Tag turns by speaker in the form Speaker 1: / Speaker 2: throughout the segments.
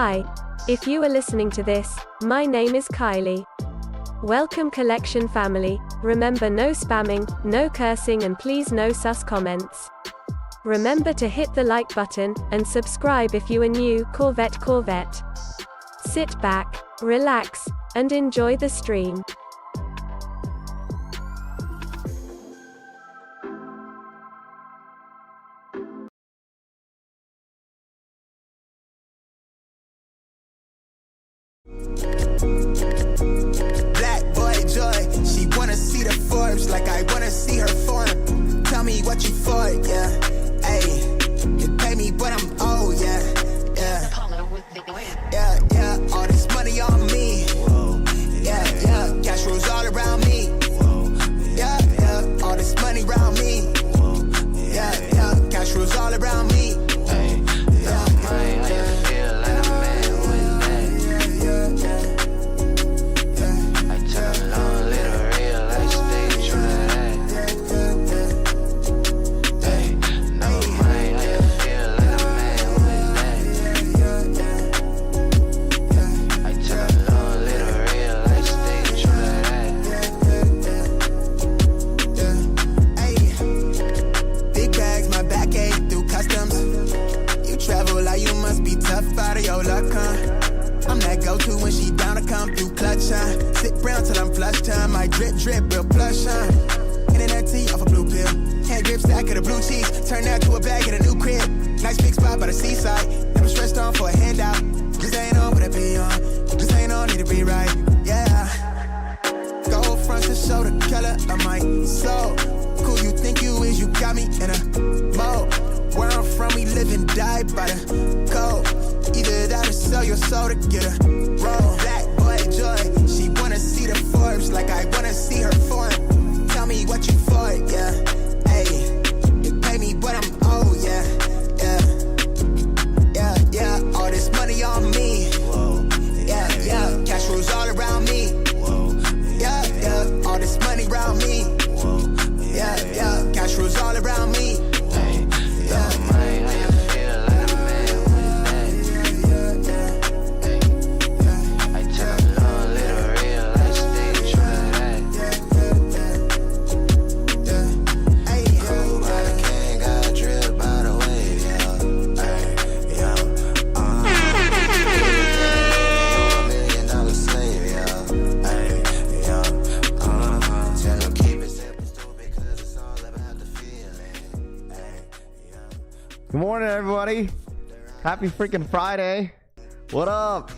Speaker 1: Hi. If you are listening to this, my name is Kylie. Welcome Collection family. Remember, no spamming, no cursing, and please no sus comments. Remember to hit the like button, and subscribe if you are new. Corvette. Sit back, relax, and enjoy the stream.
Speaker 2: Black boy joy, she wanna see the Forbes like I wanna see her form. Tell me what you for, yeah. Ayy, you pay me what I'm owed, yeah. All this money on me. Yeah. Cash rolls all around me. Yeah. All this money around me. Yeah. Cash rolls all around me. Out of your luck, huh? I'm that go-to when she down to come through clutch, huh? Sit brown till I'm flush time. My drip real plush, huh? Internet tea off a blue pill. Hand grip stack of the blue cheese. Turn that to a bag in a new crib. Nice big spot by the seaside. Never stressed on for a handout. Just ain't on what I be on. Just ain't on, need to be right. Yeah. Gold fronts to show the color of my soul. Cool you think you is, you got me in a mode. Where I'm from, we live and die by the code. Either that or sell your soul to get a roll. Black boy joy, she wanna see the Forbes like I wanna see her form. Tell me what you for, yeah. Ayy, you pay me what I'm owed, yeah. All this money on me. Yeah. Cash rolls all around me. Yeah. All this money around me. Yeah. Cash rolls all around me.
Speaker 3: Good morning, everybody. Happy freaking Friday. What up?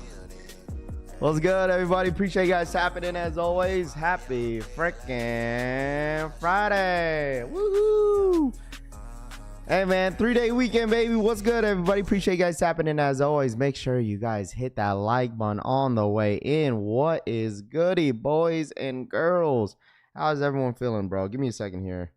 Speaker 3: What's good, everybody? Appreciate you guys tapping in as always. Happy freaking Friday. Woohoo! Hey, man, 3-day weekend, baby. What's good, everybody? Appreciate you guys tapping in as always. Make sure you guys hit that like button on the way in. What is goody, boys and girls? How's everyone feeling, bro? Give me a second here.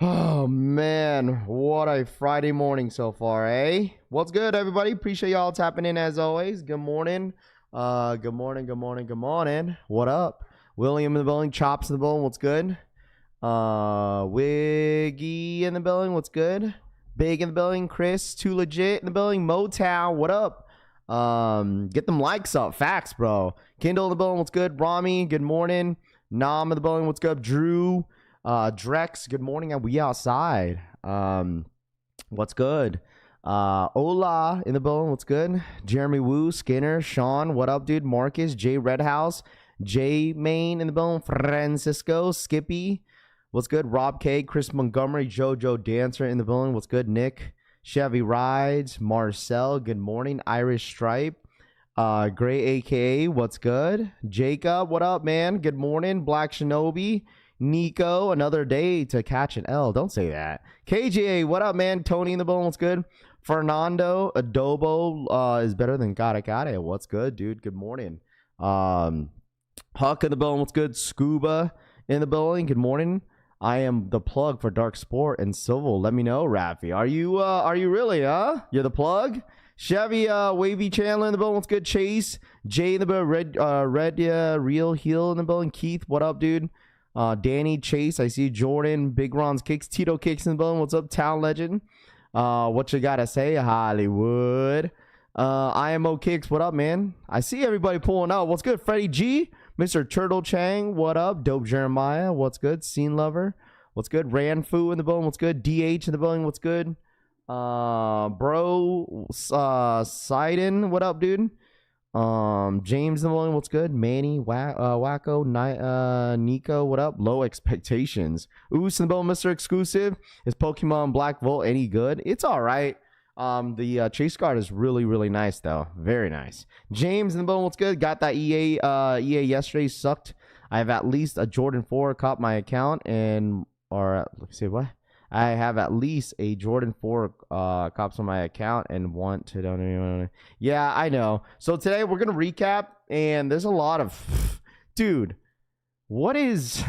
Speaker 3: Oh, man, what a Friday morning so far, eh? What's good, everybody? Appreciate y'all tapping in as always. Good morning. Good morning. What up? William in the building. Chops in the building. What's good? Wiggy in the building. What's good? Big in the building. Chris, Too Legit in the building. Motown. What up? Get them likes up. Facts, bro. Kindle in the building. What's good? Brahmi. Good morning. Nam in the building. What's good? Drew. Drex, good morning, and we outside. What's good? Ola in the building, what's good? Jeremy Wu, Skinner, Sean, what up, dude? Marcus, Jay Redhouse, Jay Main in the building, Francisco, Skippy, what's good? Rob K, Chris Montgomery, Jojo Dancer in the building, what's good? Nick, Chevy Rides, Marcel, good morning. Irish Stripe, Gray AKA, what's good? Jacob, what up, man? Good morning. Black Shinobi, Nico, another day to catch an L. Don't say that. KJA, what up, man? Tony in the building, what's good? Fernando, Adobo is better than Got it. What's good, dude? Good morning. Huck in the building, what's good? Scuba in the building, good morning. I am the plug for Dark Sport and Civil. Let me know, Rafi. Are you really, huh? You're the plug? Chevy, Wavy Chandler in the building, what's good? Chase, Jay in the building, Red Real Heel in the building. Keith, what up, dude? Danny, Chase, I see Jordan, Big Ron's Kicks, Tito Kicks in the building. What's up, Town Legend? What you gotta say, Hollywood? IMO Kicks, what up, man? I see everybody pulling out. What's good, Freddie G? Mr. Turtle Chang, what up? Dope Jeremiah, what's good? Scene Lover, what's good? Ranfu in the building, what's good? DH in the building, what's good? Bro, Sidon, what up, dude? James in the building, what's good? Manny, Wacko, Nico, what up? Low expectations. Oos in the building, Mr. Exclusive. Is Pokemon Black Volt any good? It's all right. The chase card is really, really nice, though. Very nice. James in the building, what's good? Got that EA yesterday, sucked. I have at least a Jordan 4 caught my account, let's see what? I have at least a Jordan 4 cops on my account and want to don't. Yeah, I know. So today we're gonna recap, and there's a lot of dude. What is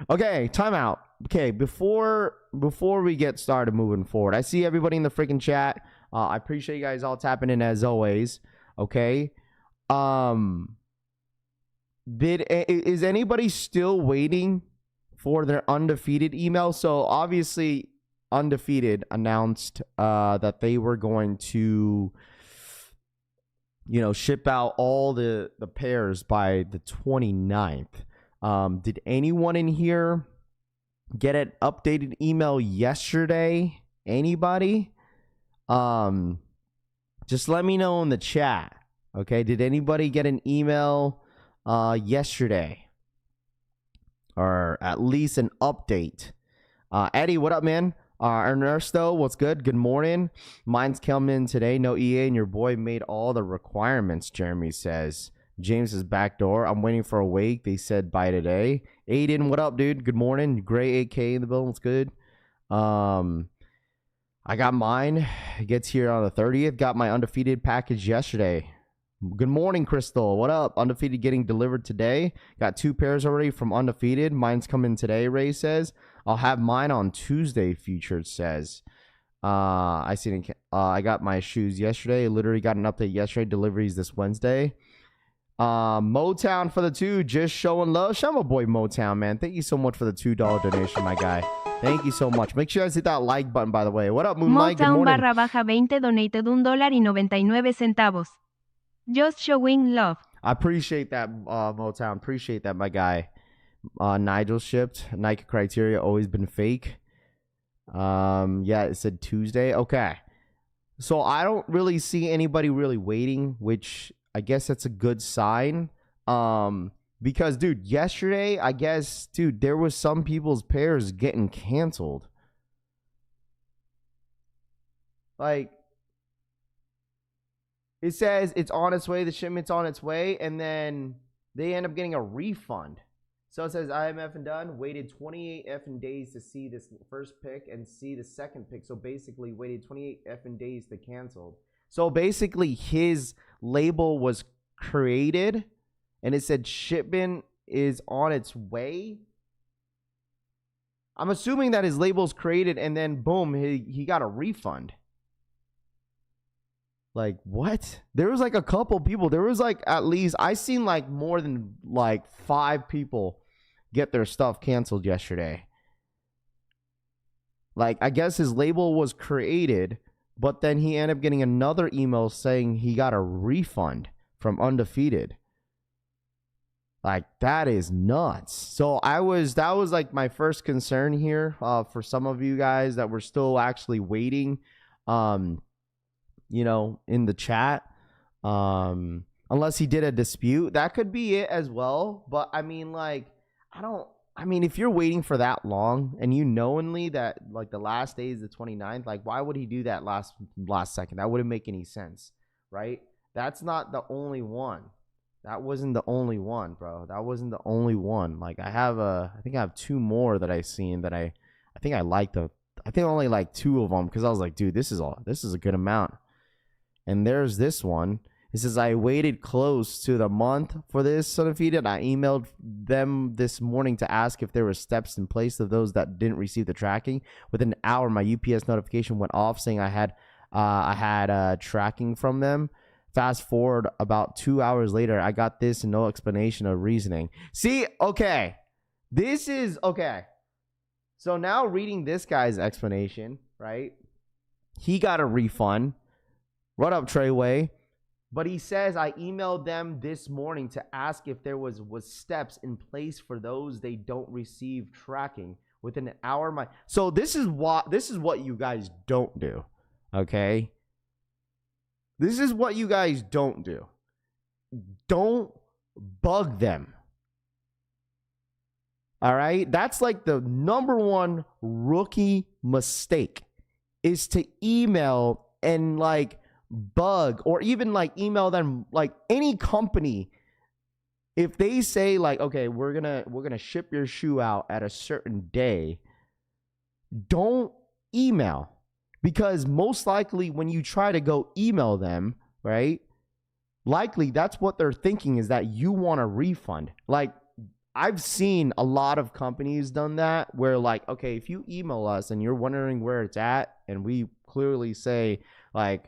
Speaker 3: okay? Timeout. Okay, before we get started moving forward, I see everybody in the freaking chat. I appreciate you guys all tapping in as always. Okay. Is anybody still waiting for their Undefeated email? So obviously Undefeated announced that they were going to ship out all the pairs by the 29th. Did anyone in here get an updated email yesterday? Anybody? Just let me know in the chat. Okay, did anybody get an email yesterday? Or at least an update. Eddie, what up, man? Ernesto, what's good? Good morning. Mine's coming today. No EA, and your boy made all the requirements, Jeremy says. James's back door. I'm waiting for a wake. They said by today. Aiden, what up, dude? Good morning. Gray AK in the building. What's good? I got mine. It gets here on the 30th. Got my Undefeated package yesterday. Good morning, Crystal. What up? Undefeated getting delivered today. Got 2 pairs already from Undefeated. Mine's coming today, Ray says. I'll have mine on Tuesday, Featured says. I got my shoes yesterday. Literally got an update yesterday. Deliveries this Wednesday. Motown for the 2, just showing love. Shout out my boy Motown, man. Thank you so much for the $2 donation, my guy. Thank you so much. Make sure you guys hit that like button, by the way. What up, Moonlight? Good morning.
Speaker 4: Motown /20 donated $1.99. Just showing love.
Speaker 3: I appreciate that, Motown. Appreciate that, my guy. Nigel shipped. Nike criteria always been fake. Yeah, it said Tuesday. Okay. So I don't really see anybody really waiting, which I guess that's a good sign. Because, dude, yesterday, I guess, dude, there was some people's pairs getting canceled. Like, it says it's on its way, the shipment's on its way, and then they end up getting a refund. So it says IMF and done, waited 28 effing days to see this first pick and see the second pick. So basically waited 28 effing days to cancel. So basically his label was created and it said shipment is on its way. I'm assuming that his label's created and then boom, he got a refund. Like, what? There was like a couple people. There was like at least, I seen like more than like 5 people get their stuff canceled yesterday. Like, I guess his label was created, but then he ended up getting another email saying he got a refund from Undefeated. Like, that is nuts. So that was like my first concern here for some of you guys that were still actually waiting. In the chat, unless he did a dispute, that could be it as well. But I mean, like, if you're waiting for that long and you knowingly that like the last day is the 29th, like, why would he do that last second? That wouldn't make any sense, right? That's not the only one. That wasn't the only one, bro. That wasn't the only one. Like, I think I have 2 more that I seen that I think I liked. I think only like 2 of them because I was like, dude, this is a good amount. And there's this one. It says, I waited close to the month for this Undefeated. I emailed them this morning to ask if there were steps in place of those that didn't receive the tracking. Within an hour, my UPS notification went off saying I had tracking from them. Fast forward about 2 hours later, I got this and no explanation or reasoning. See, okay. This is, okay. So now reading this guy's explanation, right? He got a refund. What up, Treyway? But he says, I emailed them this morning to ask if there was steps in place for those they don't receive tracking within an hour. So this is what you guys don't do. Okay? This is what you guys don't do. Don't bug them. All right? That's like the number one rookie mistake is to email and like bug, or even like email them, like any company. If they say like, okay, we're gonna ship your shoe out at a certain day, don't email, because most likely when you try to go email them, right, likely that's what they're thinking, is that you want a refund. Like, I've seen a lot of companies done that, where like, okay, if you email us and you're wondering where it's at, and we clearly say like,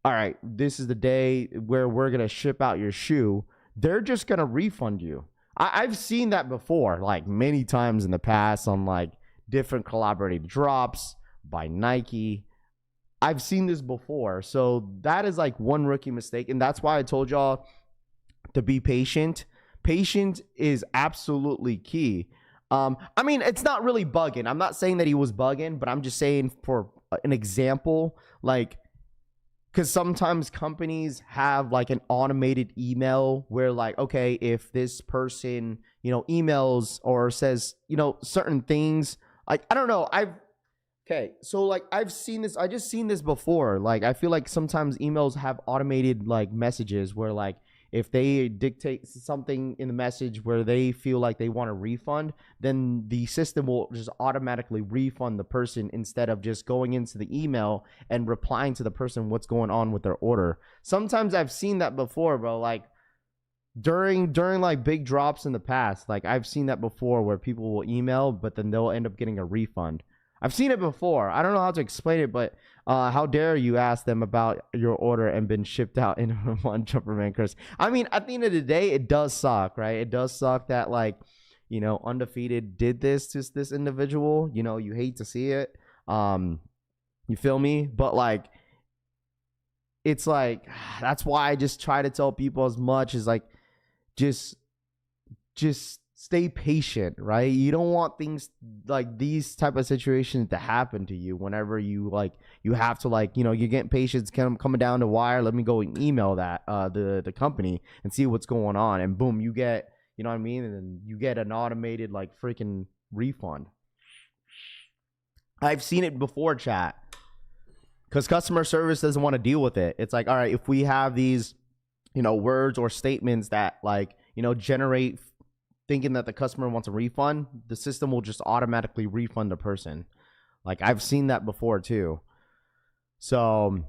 Speaker 3: all right, this is the day where we're going to ship out your shoe, they're just going to refund you. I've seen that before, like many times in the past, on like different collaborative drops by Nike. I've seen this before. So that is like one rookie mistake. And that's why I told y'all to be patient. Patience is absolutely key. I mean, it's not really bugging. I'm not saying that he was bugging, but I'm just saying, for an example, like, because sometimes companies have like an automated email where like, okay, if this person, emails or says, certain things, like, I don't know. So like I've seen this, I just seen this before. Like, I feel like sometimes emails have automated like messages where like, if they dictate something in the message where they feel like they want a refund, then the system will just automatically refund the person, instead of just going into the email and replying to the person what's going on with their order. Sometimes I've seen that before, bro. Like during like big drops in the past, like I've seen that before, where people will email, but then they'll end up getting a refund. I've seen it before. I don't know how to explain it, but how dare you ask them about your order and been shipped out in one Jumperman Chris. I mean, at the end of the day, it does suck, right? It does suck that like, Undefeated did this to this individual. You hate to see it. You feel me? But like, it's like, that's why I just try to tell people as much as like, just stay patient, right? You don't want things like these type of situations to happen to you whenever you have to like, you're getting patients coming down the wire. Let me go and email that the company and see what's going on, and boom, you get, you know what I mean, and then you get an automated like freaking refund. I've seen it before, chat, because customer service doesn't want to deal with it. It's like, all right, if we have these, words or statements that like, generate thinking that the customer wants a refund, the system will just automatically refund the person. Like, I've seen that before too. So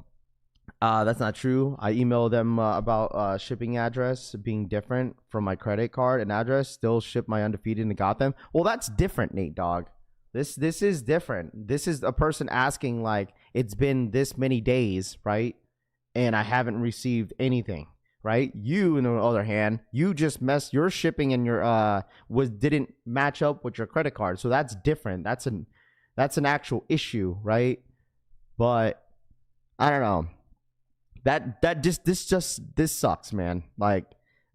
Speaker 3: that's not true. I emailed them about shipping address being different from my credit card and address. Still shipped my Undefeated and got them. Well, that's different, Nate Dogg. This is different. This is a person asking like, it's been this many days, right? And I haven't received anything. Right? You, on the other hand, you just messed your shipping and your didn't match up with your credit card. So that's different. That's an actual issue, right? But I don't know. This sucks, man. Like,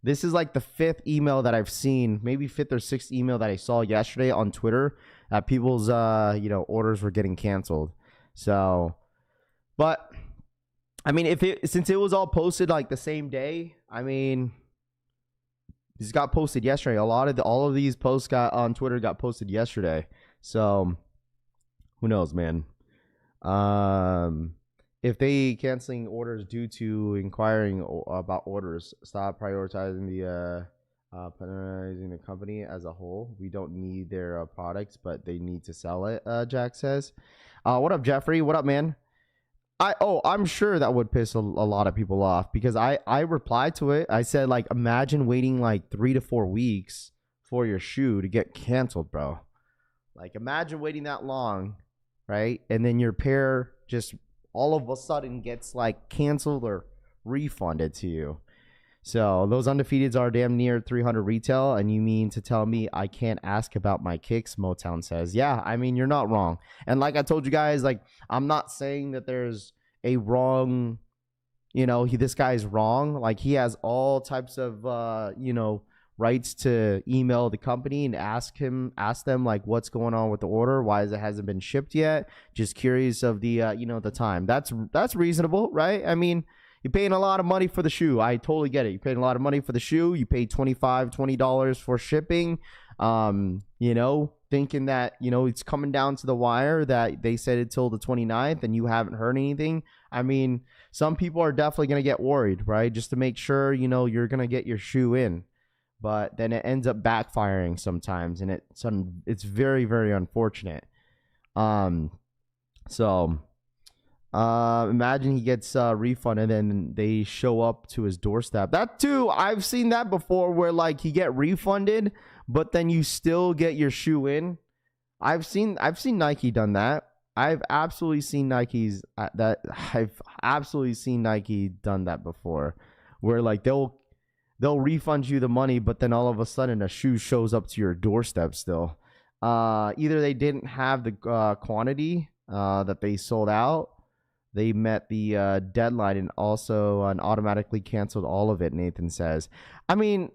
Speaker 3: this is like the fifth email that I've seen, maybe fifth or sixth email that I saw yesterday on Twitter that people's orders were getting canceled. So, but I mean, since it was all posted like the same day, I mean, this got posted yesterday. All of these posts on Twitter got posted yesterday. So who knows, man? If they canceling orders due to inquiring about orders, stop prioritizing penalizing the company as a whole. We don't need their products, but they need to sell it. Jack says. What up, Jeffrey? What up, man? I'm sure that would piss a lot of people off, because I replied to it. I said, like, imagine waiting like 3 to 4 weeks for your shoe to get canceled, bro. Like, imagine waiting that long, right? And then your pair just all of a sudden gets like canceled or refunded to you. So those Undefeateds are damn near 300 retail, and you mean to tell me I can't ask about my kicks? Motown says. Yeah, I mean, you're not wrong. And like I told you guys, like, I'm not saying that there's a wrong this guy's wrong. Like, he has all types of rights to email the company and ask them like what's going on with the order, why it hasn't been shipped yet. Just curious of the the time. That's reasonable, right? I mean, you're paying a lot of money for the shoe. I totally get it. You're paying a lot of money for the shoe. You paid $20 for shipping. Thinking that, it's coming down to the wire that they said it till the 29th and you haven't heard anything. I mean, some people are definitely going to get worried, right? Just to make sure, you're going to get your shoe in. But then it ends up backfiring sometimes, and it's very, very unfortunate. So imagine he gets refunded and they show up to his doorstep. That too, I've seen that before, where like you get refunded, but then you still get your shoe in. I've seen Nike done that. I've absolutely seen Nike done that before, where like they'll refund you the money, but then all of a sudden a shoe shows up to your doorstep still. Either they didn't have the quantity that they sold out, they met the deadline, and also automatically canceled all of it, Nathan says. I mean,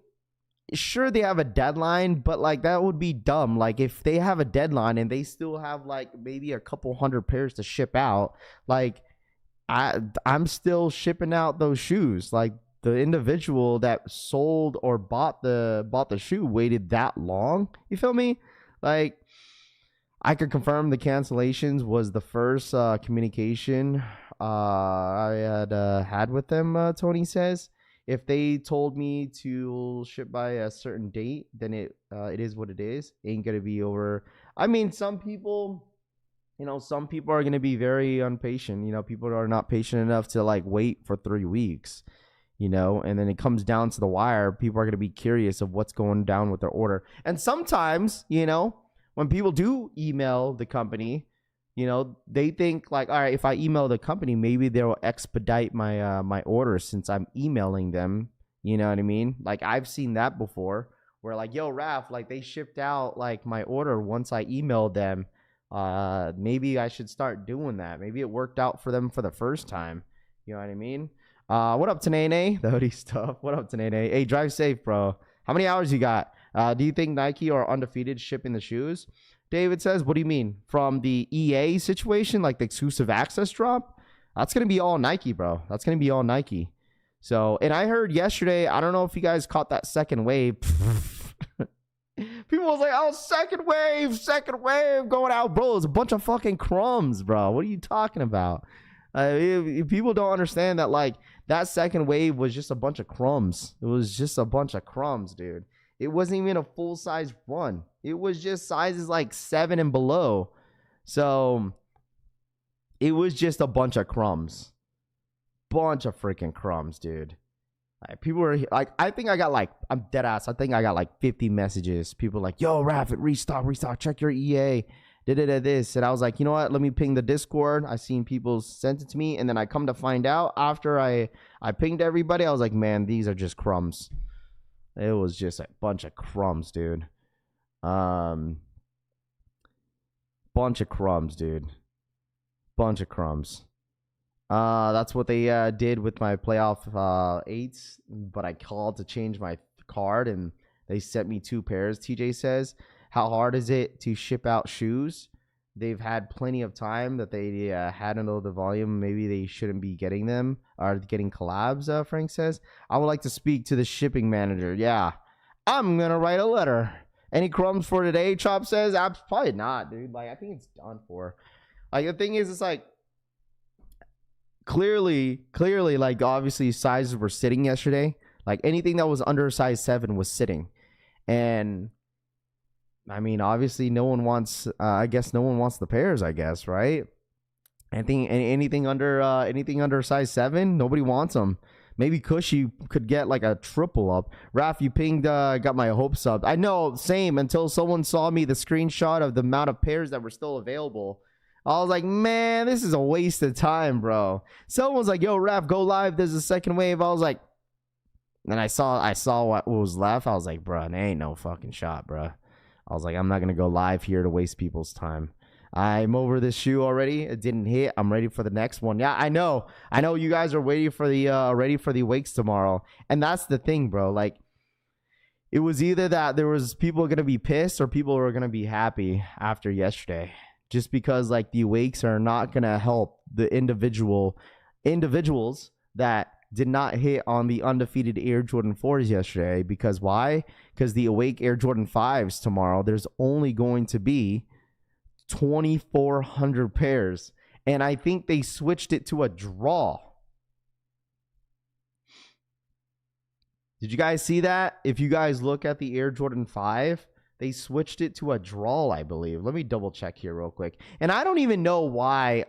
Speaker 3: sure, they have a deadline, but like that would be dumb. Like, if they have a deadline and they still have like maybe a couple hundred pairs to ship out, like I'm still shipping out those shoes. Like, the individual that sold or bought the shoe waited that long. You feel me? Like, I could confirm the cancellations was the first communication I had with them. Tony says, if they told me to ship by a certain date, then it is what it is. Ain't gonna be over. I mean, some people are gonna be very impatient. People are not patient enough to like wait for 3 weeks. And then it comes down to the wire. People are going to be curious of what's going down with their order. And sometimes, when people do email the company, they think like, all right, if I email the company, maybe they'll expedite my order since I'm emailing them. You know what I mean? Like, I've seen that before, where like, yo, Raph, like they shipped out like my order once I emailed them. Maybe I should start doing that. Maybe it worked out for them for the first time. You know what I mean? What up, Tanene? The hoodie stuff. What up, Tanene? Hey, drive safe, bro. How many hours you got? Do you think Nike are undefeated shipping the shoes? David says, what do you mean? From the EA situation, like the exclusive access drop? That's going to be all Nike, bro. That's going to be all Nike. So, and I heard yesterday, I don't know if you guys caught that second wave. People was like, oh, second wave going out, bro. It's a bunch of fucking crumbs, bro. What are you talking about? If people don't understand that, like, that second wave was just a bunch of crumbs. It was just a bunch of crumbs, dude. It wasn't even a full-size run. It was just sizes like 7 and below. So it was just a bunch of crumbs. Bunch of freaking crumbs, dude. Like, people were like, I think I got like, I'm dead ass. I think I got like 50 messages. People like, yo, Raph, restock, check your EA. This. And I was like, you know what? Let me ping the Discord. I seen people sent it to me. And then I come to find out after I pinged everybody, I was like, man, these are just crumbs. It was just a bunch of crumbs, dude. Bunch of crumbs, dude. Bunch of crumbs. That's what they did with my playoff 8s, but I called to change my card and they sent me 2 pairs. TJ says, how hard is it to ship out shoes? They've had plenty of time that they handle the volume. Maybe they shouldn't be getting them or getting collabs, Frank says. I would like to speak to the shipping manager. Yeah, I'm going to write a letter. Any crumbs for today, Chop says? Probably not, dude. Like, I think it's done for. Like, the thing is, it's like, clearly, like, obviously sizes were sitting yesterday. Like, anything that was under size 7 was sitting. And I mean, obviously, no one wants. I guess no one wants the pairs. I guess, right? Anything under size 7, nobody wants them. Maybe Cushy could get like a triple up. Raph, you pinged. Got my hopes up. I know, same. Until someone saw me the screenshot of the amount of pairs that were still available. I was like, man, this is a waste of time, bro. Someone was like, yo, Raph, go live. There's a second wave. I was like, and I saw what was left. I was like, bro, there ain't no fucking shot, bro. I was like, I'm not going to go live here to waste people's time. I'm over this shoe already. It didn't hit. I'm ready for the next one. Yeah, I know. I know you guys are waiting for the ready for the wakes tomorrow. And that's the thing, bro. Like, it was either that there was people going to be pissed or people were going to be happy after yesterday. Just because like the wakes are not going to help the individuals that did not hit on the undefeated Air Jordan 4s yesterday. Because why? Because the awake Air Jordan 5s tomorrow, there's only going to be 2,400 pairs. And I think they switched it to a draw. Did you guys see that? If you guys look at the Air Jordan 5, they switched it to a draw, I believe. Let me double check here real quick. And I don't even know why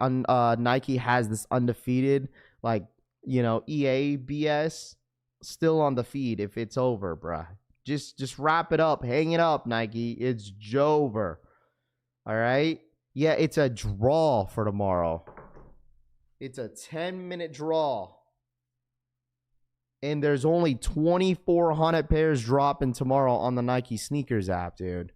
Speaker 3: Nike has this undefeated, like, you know, EA BS still on the feed if it's over, bruh. Just wrap it up. Hang it up, Nike. It's Jover. All right? Yeah, it's a draw for tomorrow. It's a 10-minute draw. And there's only 2,400 pairs dropping tomorrow on the Nike sneakers app, dude.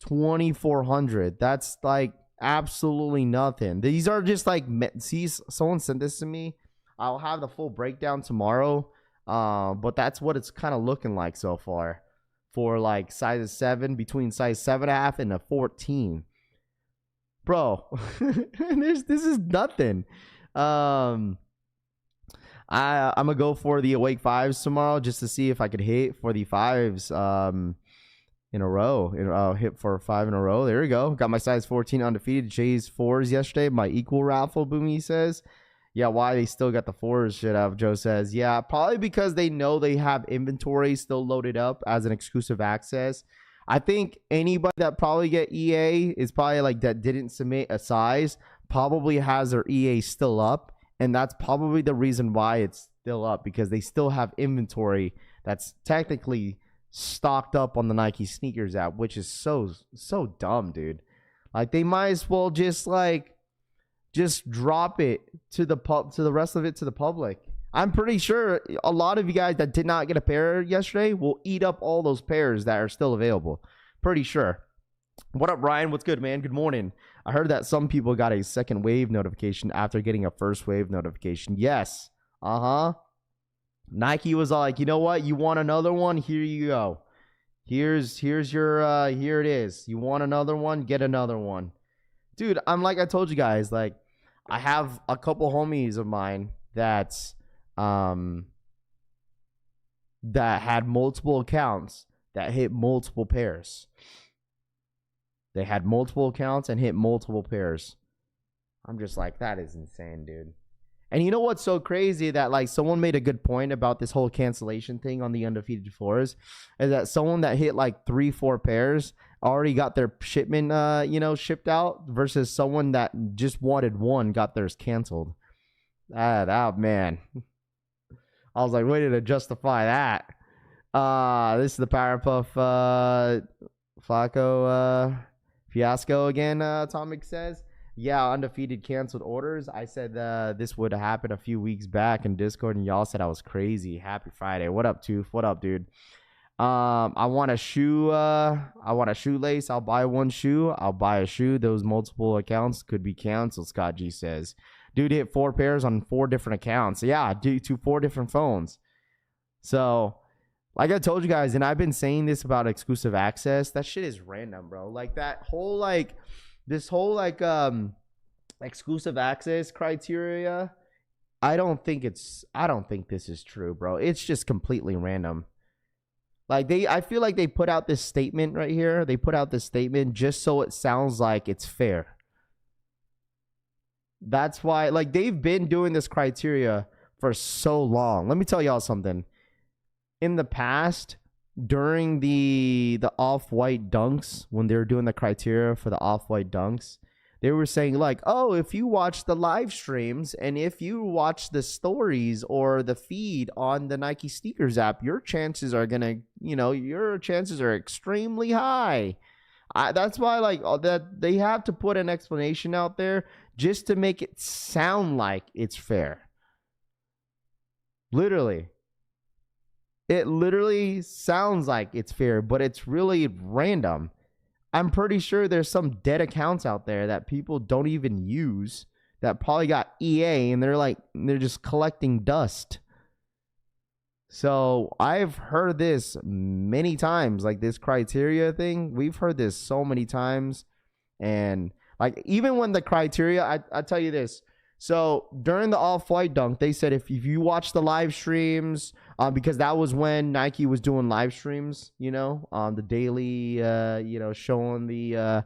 Speaker 3: 2,400. That's like absolutely nothing. These are just like, see, someone sent this to me. I'll have the full breakdown tomorrow. But that's what it's kind of looking like so far. For like size 7, between size 7.5 and a 14. Bro, this is nothing. I'm gonna go for the awake 5s tomorrow just to see if I could hit for the 5s in a row. Hit for 5 in a row. There we go. Got my size 14 undefeated J's 4s yesterday. My equal raffle, Boomy says. Yeah, why they still got the 4s shit up, Joe says. Yeah, probably because they know they have inventory still loaded up as an exclusive access. I think anybody that probably get EA is probably like that didn't submit a size, probably has their EA still up. And that's probably the reason why it's still up, because they still have inventory that's technically stocked up on the Nike sneakers app, which is so dumb, dude. Like, they might as well just drop it to the rest of it to the public. I'm pretty sure a lot of you guys that did not get a pair yesterday will eat up all those pairs that are still available. Pretty sure. What up, Ryan? What's good, man? Good morning. I heard that some people got a second wave notification after getting a first wave notification. Yes. Nike was like, you know what? You want another one? Here you go. Here's your here it is. You want another one? Get another one. Dude, I'm like I told you guys, like, I have a couple homies of mine that had multiple accounts that hit multiple pairs. They had multiple accounts and hit multiple pairs. I'm just like, that is insane, dude. And you know what's so crazy? That like someone made a good point about this whole cancellation thing on the undefeated 4s, is that someone that hit like 3-4 pairs already got their shipment shipped out, versus someone that just wanted one got theirs canceled. Man. I was like, way to justify that. This is the Powerpuff Flacco fiasco again, Atomic says. Yeah, undefeated canceled orders. I said this would happen a few weeks back in Discord, and y'all said I was crazy. Happy Friday. What up, Tooth? What up, dude? I want a shoe. I want a shoelace. I'll buy one shoe. I'll buy a shoe. Those multiple accounts could be canceled, Scott G says. Dude hit 4 pairs on 4 different accounts. Yeah, due to 4 different phones. So, like I told you guys, and I've been saying this about exclusive access, that shit is random, bro. Like, that whole, like, this whole, like, exclusive access criteria, I don't think this is true, bro. It's just completely random. Like, I feel like they put out this statement right here. They put out this statement just so it sounds like it's fair. That's why, like, they've been doing this criteria for so long. Let me tell y'all something. In the past, during the off-white dunks, when they were doing the criteria for the off-white dunks, they were saying, like, oh, if you watch the live streams and if you watch the stories or the feed on the Nike sneakers app, your chances are your chances are extremely high. That's why, like, that they have to put an explanation out there just to make it sound like it's fair. Literally. It literally sounds like it's fair, but it's really random. I'm pretty sure there's some dead accounts out there that people don't even use that probably got EA, and they're just collecting dust. So I've heard this many times, like this criteria thing. We've heard this so many times. And like, even when the criteria, I tell you this. So during the off-white dunk, they said if you watch the live streams, because that was when Nike was doing live streams, the daily, showing the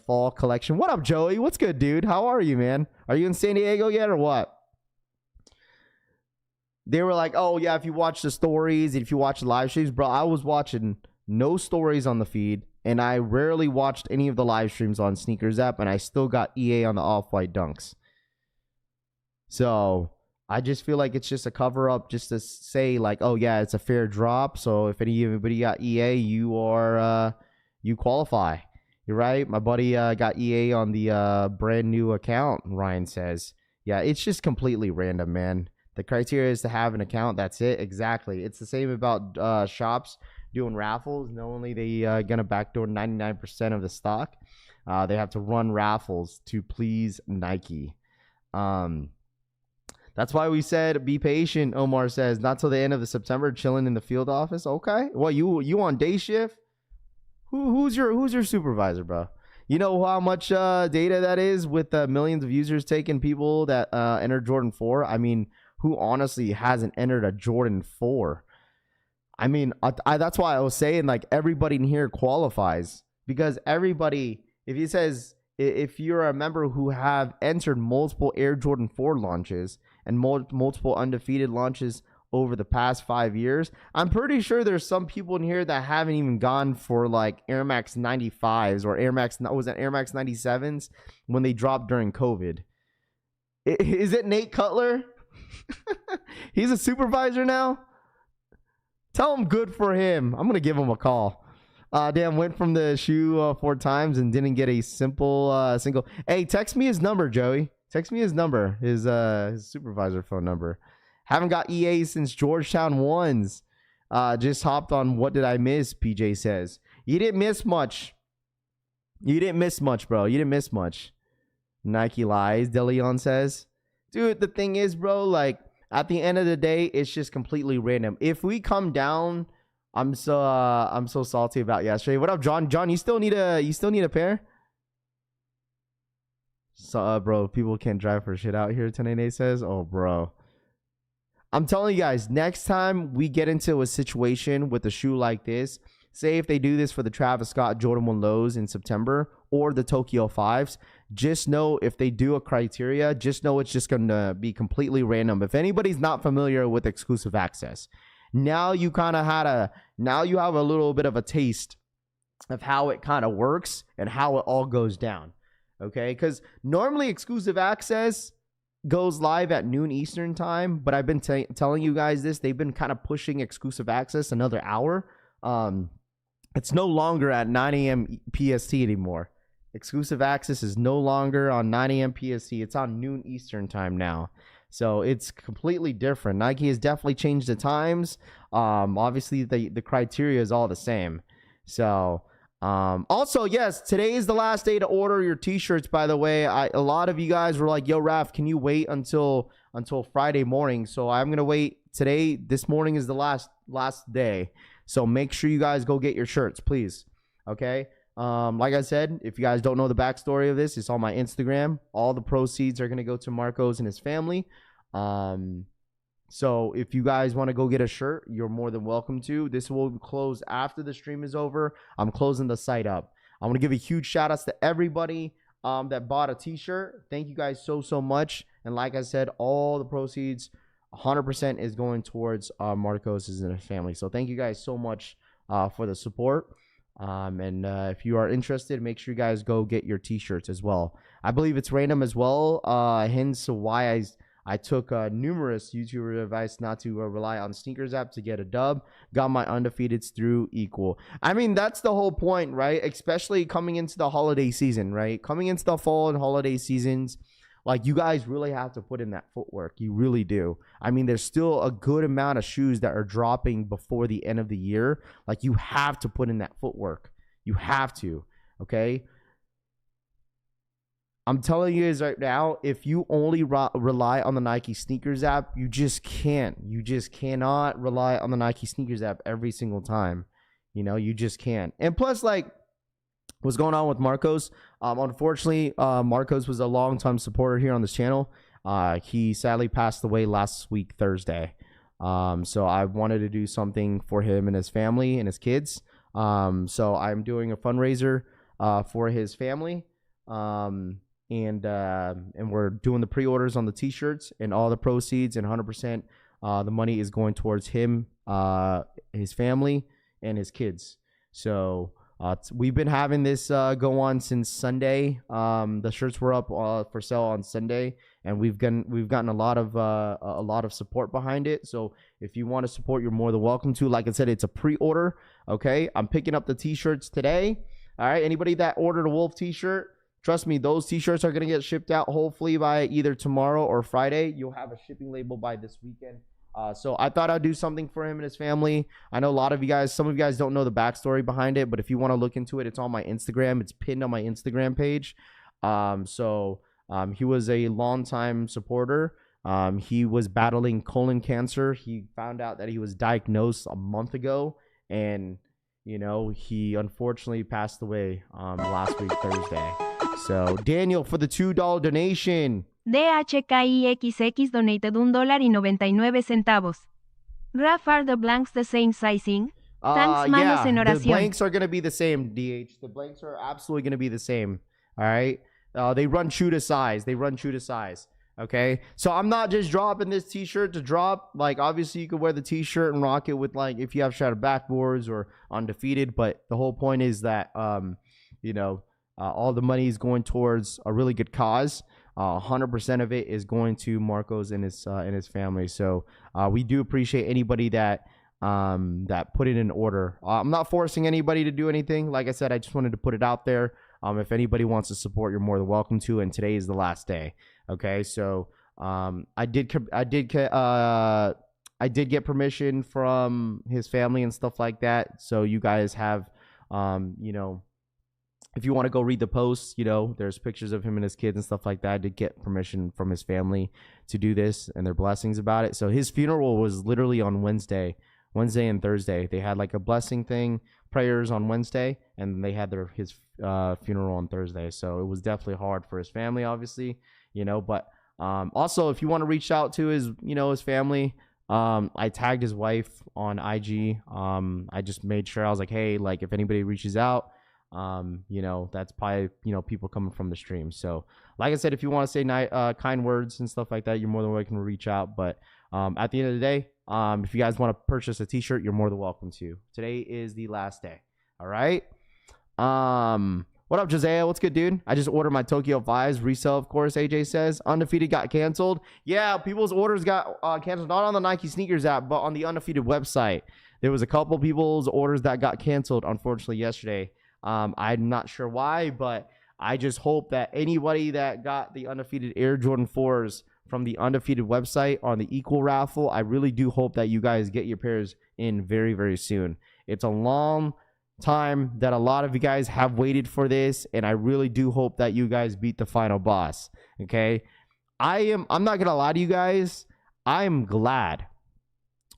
Speaker 3: fall collection. What up, Joey? What's good, dude? How are you, man? Are you in San Diego yet or what? They were like, oh, yeah, if you watch the stories, if you watch the live streams, bro, I was watching no stories on the feed, and I rarely watched any of the live streams on Sneakers app, and I still got EA on the off-white dunks. So I just feel like it's just a cover-up just to say, like, oh, yeah, it's a fair drop. So if anybody got EA, you qualify. You're right. My buddy got EA on the brand new account, Ryan says. Yeah, it's just completely random, man. The criteria is to have an account. That's it. Exactly. It's the same about shops doing raffles. Not only they going to backdoor 99% of the stock, they have to run raffles to please Nike. That's why we said be patient, Omar says. Not till the end of the September, chilling in the field office. Okay. Well, you on day shift? Who's your supervisor, bro? You know how much data that is with millions of users taking people that entered Jordan 4? I mean, who honestly hasn't entered a Jordan 4? I mean, that's why I was saying, like, everybody in here qualifies, because everybody, if you're a member who have entered multiple Air Jordan 4 launches and multiple undefeated launches over the past 5 years, I'm pretty sure there's some people in here that haven't even gone for like Air Max 95s or Air Max 97s when they dropped during COVID. Is it Nate Cutler? He's a supervisor now. Tell him good for him. I'm gonna give him a call. Damn, went from the shoe 4 times and didn't get a single. Hey, text me his number, Joey. Text me his number, his supervisor phone number. Haven't got EA since Georgetown ones. Just hopped on What Did I Miss, PJ says. You didn't miss much. You didn't miss much, bro. You didn't miss much. Nike lies, DeLeon says. Dude, the thing is, bro, like, at the end of the day, it's just completely random. If we come down, I'm so salty about yesterday. What up, John? John, you still need a pair? So, bro, people can't drive for shit out here, Tenene says. Oh, bro. I'm telling you guys, next time we get into a situation with a shoe like this, say if they do this for the Travis Scott Jordan 1 lows in September or the Tokyo 5s, just know if they do a criteria, just know it's just going to be completely random. If anybody's not familiar with exclusive access, now you have a little bit of a taste of how it kind of works and how it all goes down. Okay? Because normally exclusive access goes live at noon Eastern time, but I've been telling you guys this. They've been kind of pushing exclusive access another hour. It's no longer at 9 a.m. PST anymore. Exclusive access is no longer on 9 a.m. PST. It's on noon Eastern time now. So it's completely different. Nike has definitely changed the times. Obviously, the criteria is all the same. So also, yes, today is the last day to order your t-shirts, by the way. A lot of you guys were like, yo, Raph, can you wait until Friday morning? So I'm going to wait today. This morning is the last day. So make sure you guys go get your shirts, please. Okay? Like I said, if you guys don't know the backstory of this, it's on my Instagram. All the proceeds are going to go to Marcos and his family. So if you guys want to go get a shirt, you're more than welcome to. This will close after the stream is over. I'm closing the site up. I want to give a huge shout outs to everybody that bought a t-shirt. Thank you guys so much. And like I said, all the proceeds 100% is going towards Marcos and his family. So thank you guys so much for the support. And if you are interested, make sure you guys go get your t-shirts as well. I believe it's random as well. Hence why I took numerous YouTuber advice not to rely on Sneakers app to get a dub. Got my undefeateds through equal. I mean, that's the whole point, right? Especially coming into the holiday season, right? Coming into the fall and holiday seasons, like, you guys really have to put in that footwork. You really do. I mean, there's still a good amount of shoes that are dropping before the end of the year. Like, you have to put in that footwork. You have to. Okay. I'm telling you guys right now, if you only rely on the Nike sneakers app, you just can't. You just cannot rely on the Nike sneakers app every single time. You just can't. And plus, like, what's going on with Marcos? Unfortunately, Marcos was a long-time supporter here on this channel. He sadly passed away last week, Thursday. So I wanted to do something for him and his family and his kids. So I'm doing a fundraiser for his family. And we're doing the pre-orders on the t-shirts, and all the proceeds and 100% the money is going towards him, his family, and his kids. So we've been having this go on since Sunday. The shirts were up for sale on Sunday, and we've gotten a lot of support behind it. So if you want to support, you're more than welcome to. Like I said, it's a pre-order. Okay, I'm picking up the t-shirts today. All right, anybody that ordered a Wolf t-shirt, trust me, those t-shirts are going to get shipped out hopefully by either tomorrow or Friday. You'll have a shipping label by this weekend. So I thought I'd do something for him and his family. I know a lot of you guys, some of you guys don't know the backstory behind it, but if you want to look into it, it's on my Instagram. It's pinned on my Instagram page. He was a longtime supporter. He was battling colon cancer. He found out that he was diagnosed a month ago, and he unfortunately passed away last week, Thursday. So, Daniel, for the $2 donation.
Speaker 4: DHKIXX donated $1.99. Raf, are the blanks the same sizing? Thanks, manos en oración.
Speaker 3: The blanks are going to be the same, DH. The blanks are absolutely going to be the same. All right? They run true to size. Okay? So, I'm not just dropping this t-shirt to drop. Like, obviously, you could wear the t-shirt and rock it with, like, if you have Shattered Backboards or Undefeated. But the whole point is that, all the money is going towards a really good cause. 100% of it is going to Marcos and his family. So we do appreciate anybody that put it in order. I'm not forcing anybody to do anything. Like I said, I just wanted to put it out there. If anybody wants to support, you're more than welcome to. And today is the last day. Okay, so I did get permission from his family and stuff like that. So you guys have, if you want to go read the posts, there's pictures of him and his kids and stuff like that. I did get permission from his family to do this and their blessings about it. So his funeral was literally on Wednesday and Thursday. They had like a blessing thing, prayers on Wednesday, and they had his funeral on Thursday. So it was definitely hard for his family, obviously, but also if you want to reach out to his family, I tagged his wife on IG. I just made sure, I was like, hey, like if anybody reaches out, that's probably, people coming from the stream. So like I said, if you want to say kind words and stuff like that, you're more than welcome to reach out. But at the end of the day, if you guys want to purchase a t-shirt, you're more than welcome to. Today is the last day. All right. What up, Josiah? What's good, dude? I just ordered my Tokyo 5s resale, of course. AJ says Undefeated got canceled. Yeah, people's orders got canceled, not on the Nike sneakers app, but on the Undefeated website. There was a couple people's orders that got canceled, unfortunately, yesterday. I'm not sure why, but I just hope that anybody that got the Undefeated Air Jordan 4s from the Undefeated website on the equal raffle, I really do hope that you guys get your pairs in very, very soon. It's a long time that a lot of you guys have waited for this, and I really do hope that you guys beat the final boss. Okay? I'm not going to lie to you guys. I'm glad.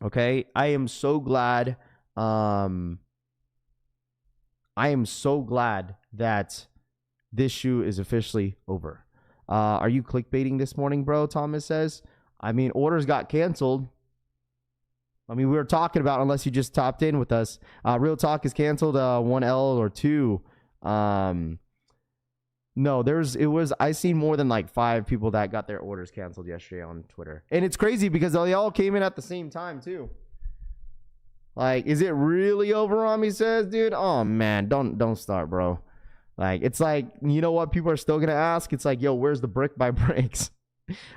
Speaker 3: Okay? I am so glad. I am so glad that this shoe is officially over. Are you clickbaiting this morning, bro? Thomas says. I mean, orders got canceled. I mean, we were talking about, unless you just topped in with us, Real Talk is canceled 1L or 2. No, I seen more than like 5 people that got their orders canceled yesterday on Twitter. And it's crazy because they all came in at the same time too. Like, is it really over on me, says, dude? Oh, man, don't start, bro. Like, it's like, you know what people are still going to ask? It's like, yo, where's the brick by bricks?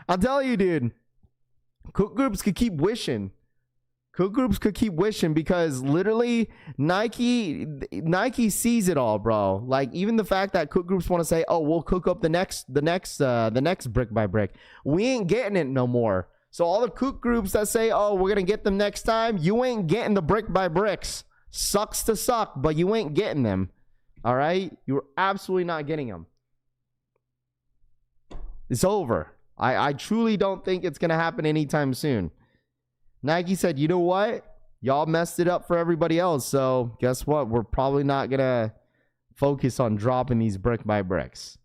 Speaker 3: I'll tell you, dude. Cook Groups could keep wishing. Because literally Nike sees it all, bro. Like, even the fact that Cook Groups want to say, oh, we'll cook up the next brick by brick. We ain't getting it no more. So all the Cook Groups that say, oh, we're going to get them next time, you ain't getting the brick by bricks. Sucks to suck, but you ain't getting them. All right? You're absolutely not getting them. It's over. I truly don't think it's going to happen anytime soon. Nike said, you know what? Y'all messed it up for everybody else. So guess what? We're probably not going to focus on dropping these brick by bricks.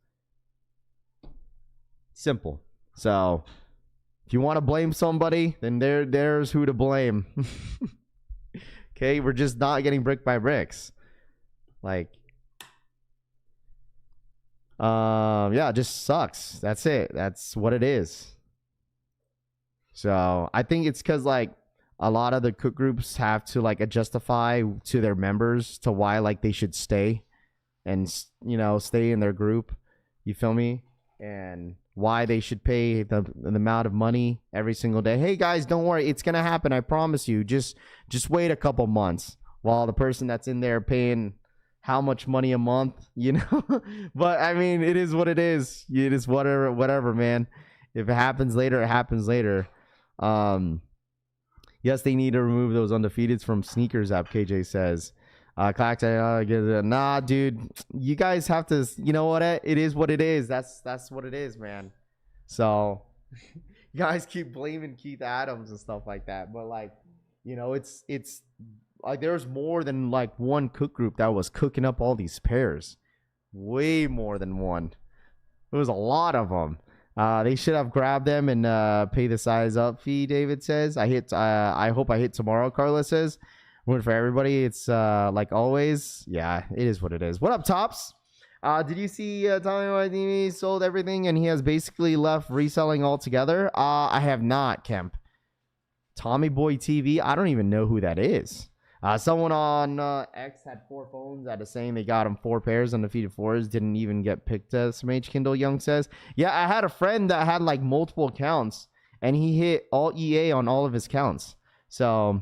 Speaker 3: Simple. So if you want to blame somebody, then there's who to blame. Okay? We're just not getting brick by bricks. Like, yeah, it just sucks. That's it. That's what it is. So I think it's because like a lot of the cook groups have to like justify to their members to why like they should stay and, you know, stay in their group. You feel me? And why they should pay the amount of money every single day. Hey guys, don't worry, it's gonna happen. I promise you. Just wait a couple months while the person that's in there paying how much money a month, you know? But I mean, it is what it is. It is whatever, man. If it happens later, it happens later. Yes, they need to remove those undefeateds from sneakers app, KJ says. Clax, nah, dude. You guys have to, you know what? It is what it is. That's what it is, man. So you guys keep blaming Keith Adams and stuff like that. But like, you know, it's like there's more than like one cook group that was cooking up all these pairs. Way more than one. It was a lot of them. They should have grabbed them and pay the size up fee, David says. I hope I hit tomorrow, Carla says. Word for everybody. It's like always. Yeah, it is what it is. What up, Tops? Did you see Tommy Waitini sold everything and he has basically left reselling altogether? I have not, Kemp. Tommy Boy TV? I don't even know who that is. Someone on X had 4 phones that are saying they got him 4 pairs, undefeated 4s, didn't even get picked as SMH Kindle Young says. Yeah, I had a friend that had like multiple accounts and he hit all EA on all of his counts. So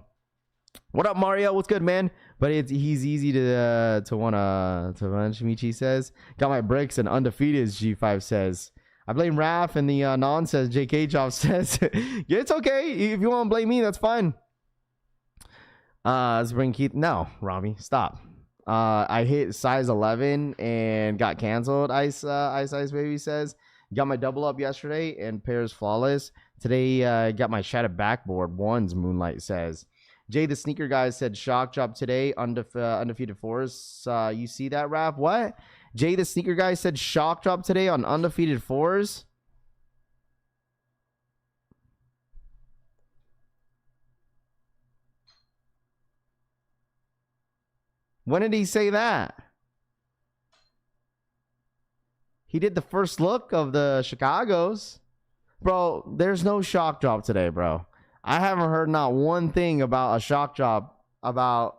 Speaker 3: what up, Mario? What's good, man? But he's easy to manage. Michi says. Got my bricks and undefeated, G5 says. I blame Raph and the non says. JK Chop says. Yeah, it's okay. If you want to blame me, that's fine. Let's bring Keith. No, Rami, stop. I hit size 11 and got canceled. Ice baby says. Got my double up yesterday and pairs flawless. Today, got my shattered backboard. Ones, Moonlight says. Jay the sneaker guy said shock drop today. Undefeated 4s. You see that, Raph? What? Jay the sneaker guy said shock drop today on undefeated 4s. When did he say that? He did the first look of the Chicago's. Bro, there's no shock drop today, bro. I haven't heard not one thing about a shock drop about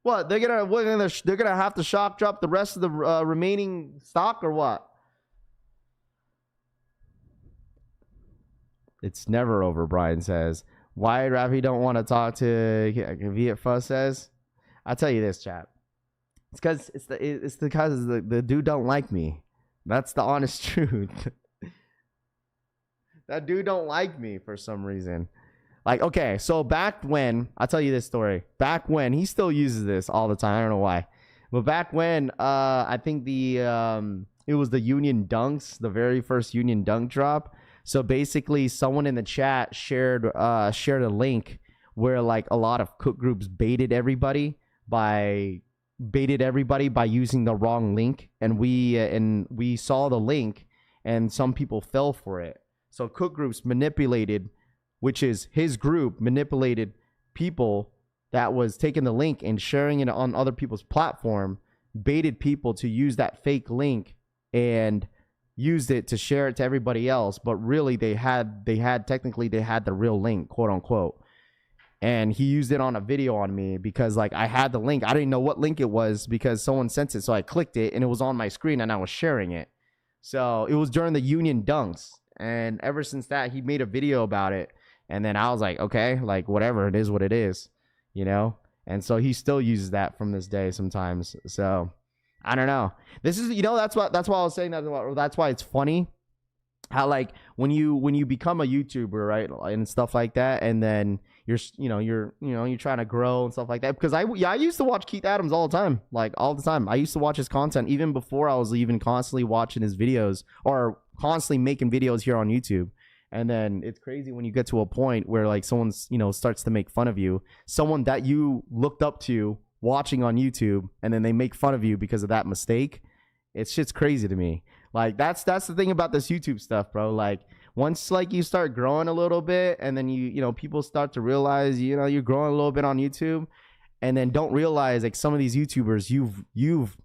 Speaker 3: what? They're gonna have to shock drop the rest of the remaining stock or what? It's never over, Brian says. Why Rafi don't want to talk to Viet Fuss says? I'll tell you this, chat. It's because the dude don't like me. That's the honest truth. That dude don't like me for some reason. Like, okay, so back when, I'll tell you this story. Back when, he still uses this all the time. I don't know why. But back when, I think it was the Union Dunks, the very first Union Dunk drop. So basically, someone in the chat shared a link where like a lot of cook groups baited everybody by using the wrong link, and we saw the link, and some people fell for it. So cook groups manipulated, which is his group manipulated people that was taking the link and sharing it on other people's platform, baited people to use that fake link and used it to share it to everybody else, but really they had the real link, quote unquote. And he used it on a video on me because like I had the link. I didn't know what link it was because someone sent it. So I clicked it and it was on my screen and I was sharing it. So it was during the Union Dunks. And ever since that, he made a video about it. And then I was like, okay, like whatever, it is what it is, you know? And so he still uses that from this day sometimes. So I don't know. This is, you know, that's why I was saying that's why it's funny how like when you become a YouTuber, right, and stuff like that, and then you're trying to grow and stuff like that. Because I used to watch Keith Adams all the time, like all the time. I used to watch his content even before I was even constantly watching his videos or constantly making videos here on YouTube. And then it's crazy when you get to a point where like someone's, starts to make fun of you, someone that you looked up to watching on YouTube, and then they make fun of you because of that mistake. It's shit's crazy to me. Like that's the thing about this YouTube stuff, bro. Like once like you start growing a little bit, and then people start to realize you're growing a little bit on YouTube, and then don't realize like some of these YouTubers you've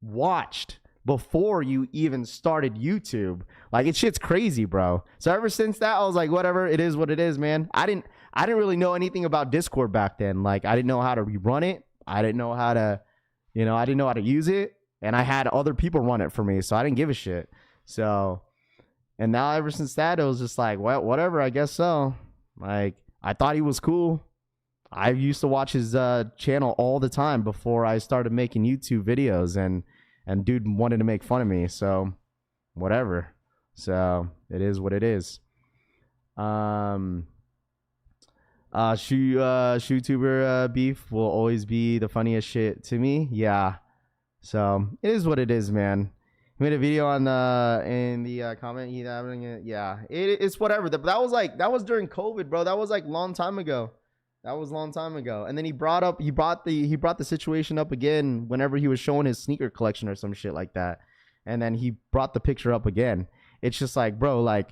Speaker 3: watched before you even started YouTube. Like it's shit's crazy, bro. So ever since that, I was like, whatever, it is what it is, man. I didn't really know anything about Discord back then. Like I didn't know how to rerun it. I didn't know how to use it. And I had other people run it for me, so I didn't give a shit. So, and now ever since that, it was just like, well, whatever, I guess so. Like, I thought he was cool. I used to watch his channel all the time before I started making YouTube videos, and dude wanted to make fun of me, so whatever. So, it is what it is. YouTuber beef will always be the funniest shit to me. Yeah. So it is what it is, man. He made a video on in the comment. Yeah, it's whatever. That was during COVID, bro. That was like long time ago. And then he brought the situation up again whenever he was showing his sneaker collection or some shit like that. And then he brought the picture up again. It's just like, bro, like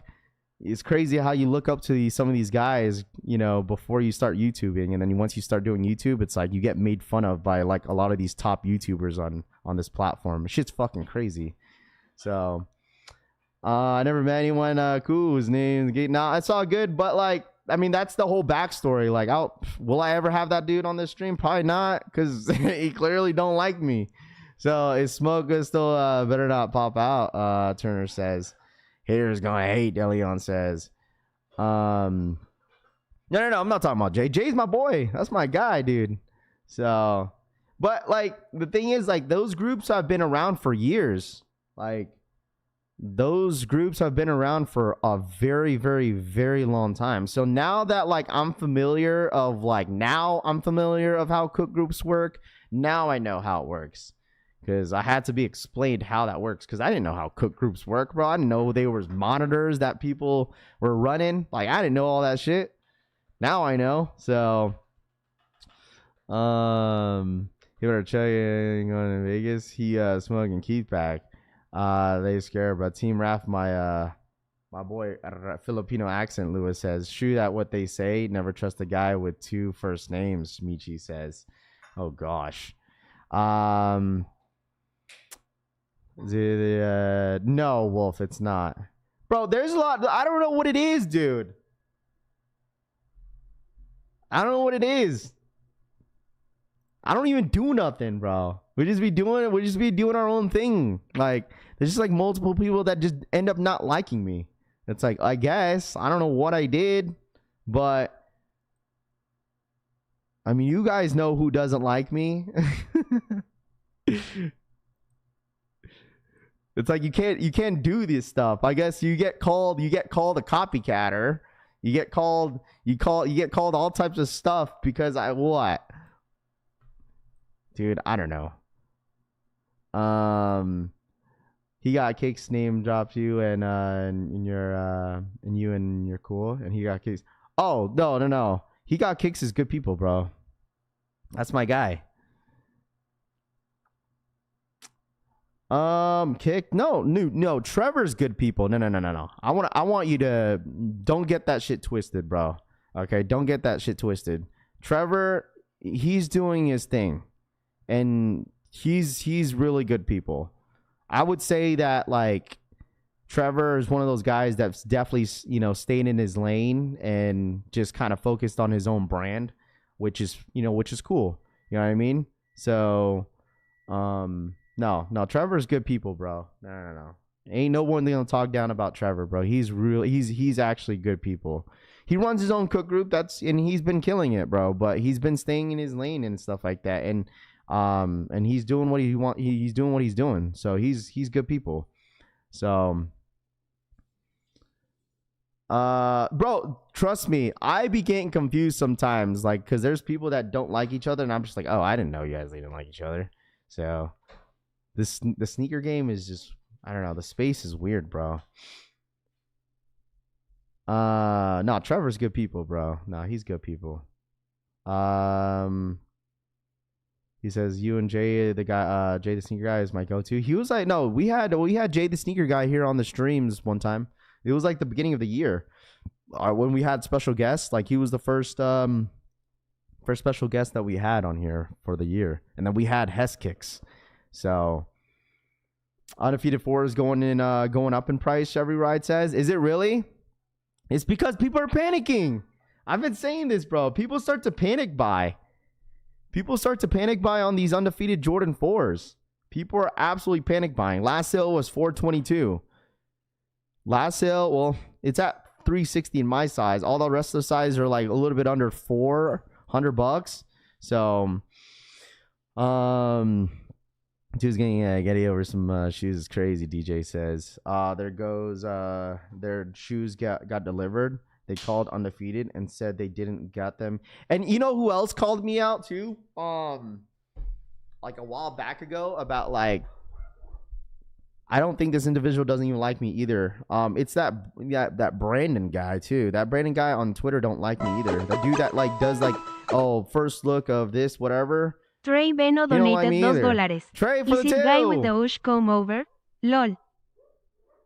Speaker 3: it's crazy how you look up to some of these guys, before you start YouTubing, and then once you start doing YouTube, it's like you get made fun of by like a lot of these top YouTubers on this platform. Shit's fucking crazy. So, I never met anyone cool whose name's Gate. Nah, it's all good, but like, I mean, that's the whole backstory. Like, will I ever have that dude on this stream? Probably not, because he clearly don't like me. So, is smoke still better not pop out? Turner says. Haters gonna hate, Deleon says. No, I'm not talking about Jay. Jay's my boy. That's my guy, dude. So, but like the thing is, like those groups have been around for years. Like those groups have been around for a very, very, very long time. So now that like I'm familiar of how cook groups work. Now I know how it works. Because I had to be explained how that works. Because I didn't know how cook groups work, bro. I didn't know there was monitors that people were running. Like, I didn't know all that shit. Now I know. So, he better check it going to Vegas. He smoking Keith back. They scared. But Team Raf, my boy, Filipino accent, Lewis says, true that what they say. Never trust a guy with two first names, Michi says. Oh, gosh. No, Wolf, it's not. Bro, there's a lot. I don't know what it is, dude. I don't know what it is. I don't even do nothing, bro. We just be doing our own thing. Like, there's just like multiple people that just end up not liking me. It's like, I guess I don't know what I did, but I mean, you guys know who doesn't like me. It's like you can't do this stuff. I guess you get called a copycatter. You get called all types of stuff because what? Dude, I don't know. He got Kicks name dropped you and you're cool, and he got Kicks. Oh, no. He got Kicks as good people, bro. That's my guy. Kick? No. Trevor's good people. No. I want you to don't get that shit twisted, bro. Okay, don't get that shit twisted. Trevor, he's doing his thing, and he's really good people. I would say that like Trevor is one of those guys that's definitely staying in his lane and just kind of focused on his own brand, which is cool. You know what I mean? So, No, Trevor's good people, bro. No. Ain't no one gonna talk down about Trevor, bro. He's actually good people. He runs his own cook group, and he's been killing it, bro. But he's been staying in his lane and stuff like that, and he's doing what he's doing what he's doing. So he's good people. So Bro, trust me, I be getting confused sometimes, like, because there's people that don't like each other, and I'm just like, oh, I didn't know you guys didn't like each other. So the sneaker game is just, I don't know, the space is weird, bro. No, Trevor's good people, bro. No, he's good people. He says you and Jay, the guy, Jay the sneaker guy is my go-to. He was like, no, we had Jay the sneaker guy here on the streams one time. It was like the beginning of the year, when we had special guests. Like he was the first special guest that we had on here for the year, and then we had Hess Kicks. So Undefeated 4 is going up in price. Every ride says, is it really? It's because people are panicking. I've been saying this, bro. People start to panic buy. People start to panic buy on these Undefeated Jordan 4s. People are absolutely panic buying. Last sale was $422. Last sale, well, it's at $360 in my size. All the rest of the sizes are like a little bit under $400. So, dude's getting over some shoes is crazy. DJ says, there goes their shoes got delivered. They called Undefeated and said they didn't get them. And you know who else called me out too? Like a while back ago about like, I don't think this individual doesn't even like me either. It's that Brandon guy too. That Brandon guy on Twitter don't like me either. The dude that like does like, oh, first look of this, whatever.
Speaker 4: Trey Beno donated $2.
Speaker 3: Trey for
Speaker 4: Is
Speaker 3: the
Speaker 4: it
Speaker 3: two.
Speaker 4: guy with the Ush comb over? LOL.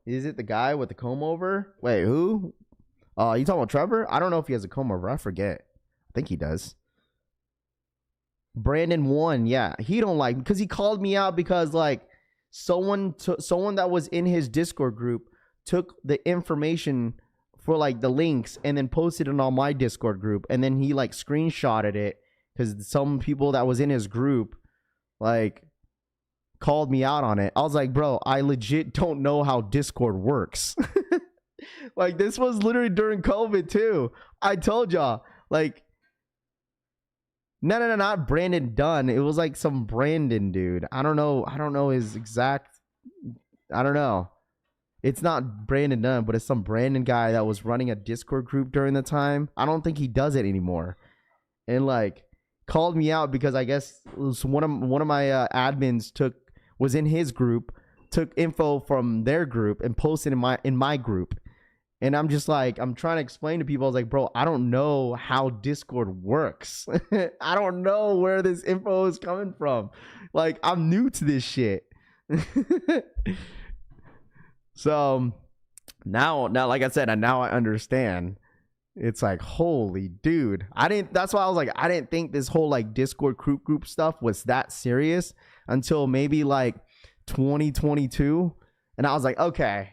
Speaker 3: Is it the guy with the comb over? Wait, who? You talking about Trevor? I don't know if he has a comb over. I forget. I think he does. Brandon 1, yeah. He don't like, because he called me out because like someone that was in his Discord group took the information for like the links and then posted it on my Discord group, and then he like screenshotted it because some people that was in his group like called me out on it. I was like, bro, I legit don't know how Discord works. Like this was literally during COVID too. I told y'all, like, no, not Brandon Dunn. It was like some Brandon dude. I don't know his exact. I don't know. It's not Brandon Dunn, but it's some Brandon guy that was running a Discord group during the time. I don't think he does it anymore. And like called me out because I guess one of my admins was in his group, took info from their group and posted in my group. And I'm just like, I'm trying to explain to people. I was like, bro, I don't know how Discord works. I don't know where this info is coming from. Like, I'm new to this shit. So now, like I said, now I understand. It's like, holy dude. That's why I was like, I didn't think this whole like Discord group stuff was that serious until maybe like 2022. And I was like, okay.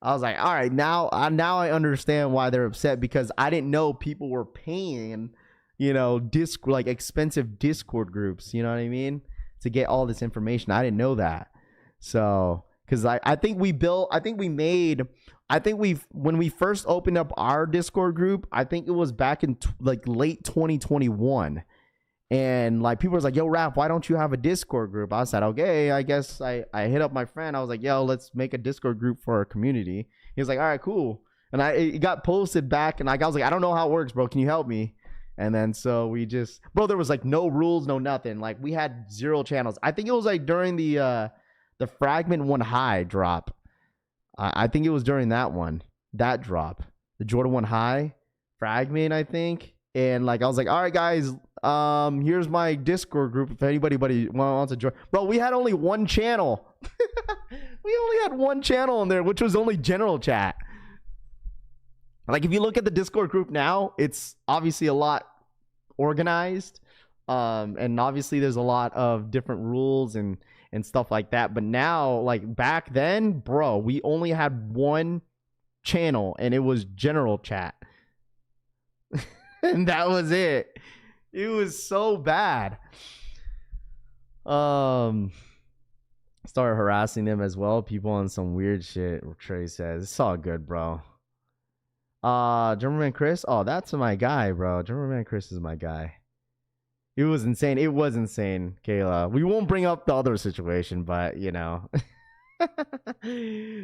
Speaker 3: I was like, all right, now I understand why they're upset, because I didn't know people were paying, like expensive Discord groups, you know what I mean, to get all this information. I didn't know that. So, because when we first opened up our Discord group, I think it was back in like late 2021. And like people was like, yo, Raph, why don't you have a Discord group? I said, okay, I guess I hit up my friend. I was like, yo, let's make a Discord group for our community. He was like, all right, cool. And it got posted back, and I was like, I don't know how it works, bro. Can you help me? And then so we just, bro, there was like no rules, no nothing. Like we had 0 channels. I think it was like during the Fragment 1 High drop. I think it was during that drop, the Jordan 1 High Fragment, I think. And like I was like, all right, guys, here's my Discord group if anybody wants to join. Bro, we had only one channel. We only had one channel in there, which was only general chat. Like if you look at the Discord group now, it's obviously a lot organized, and obviously there's a lot of different rules and stuff like that. But now, like back then, bro, we only had one channel, and it was general chat. And that was it. It was so bad. Started harassing them as well. People on some weird shit. Trey says it's all good, bro. German Chris. Oh, that's my guy, bro. German Chris is my guy. It was insane. It was insane, Kayla. We won't bring up the other situation, but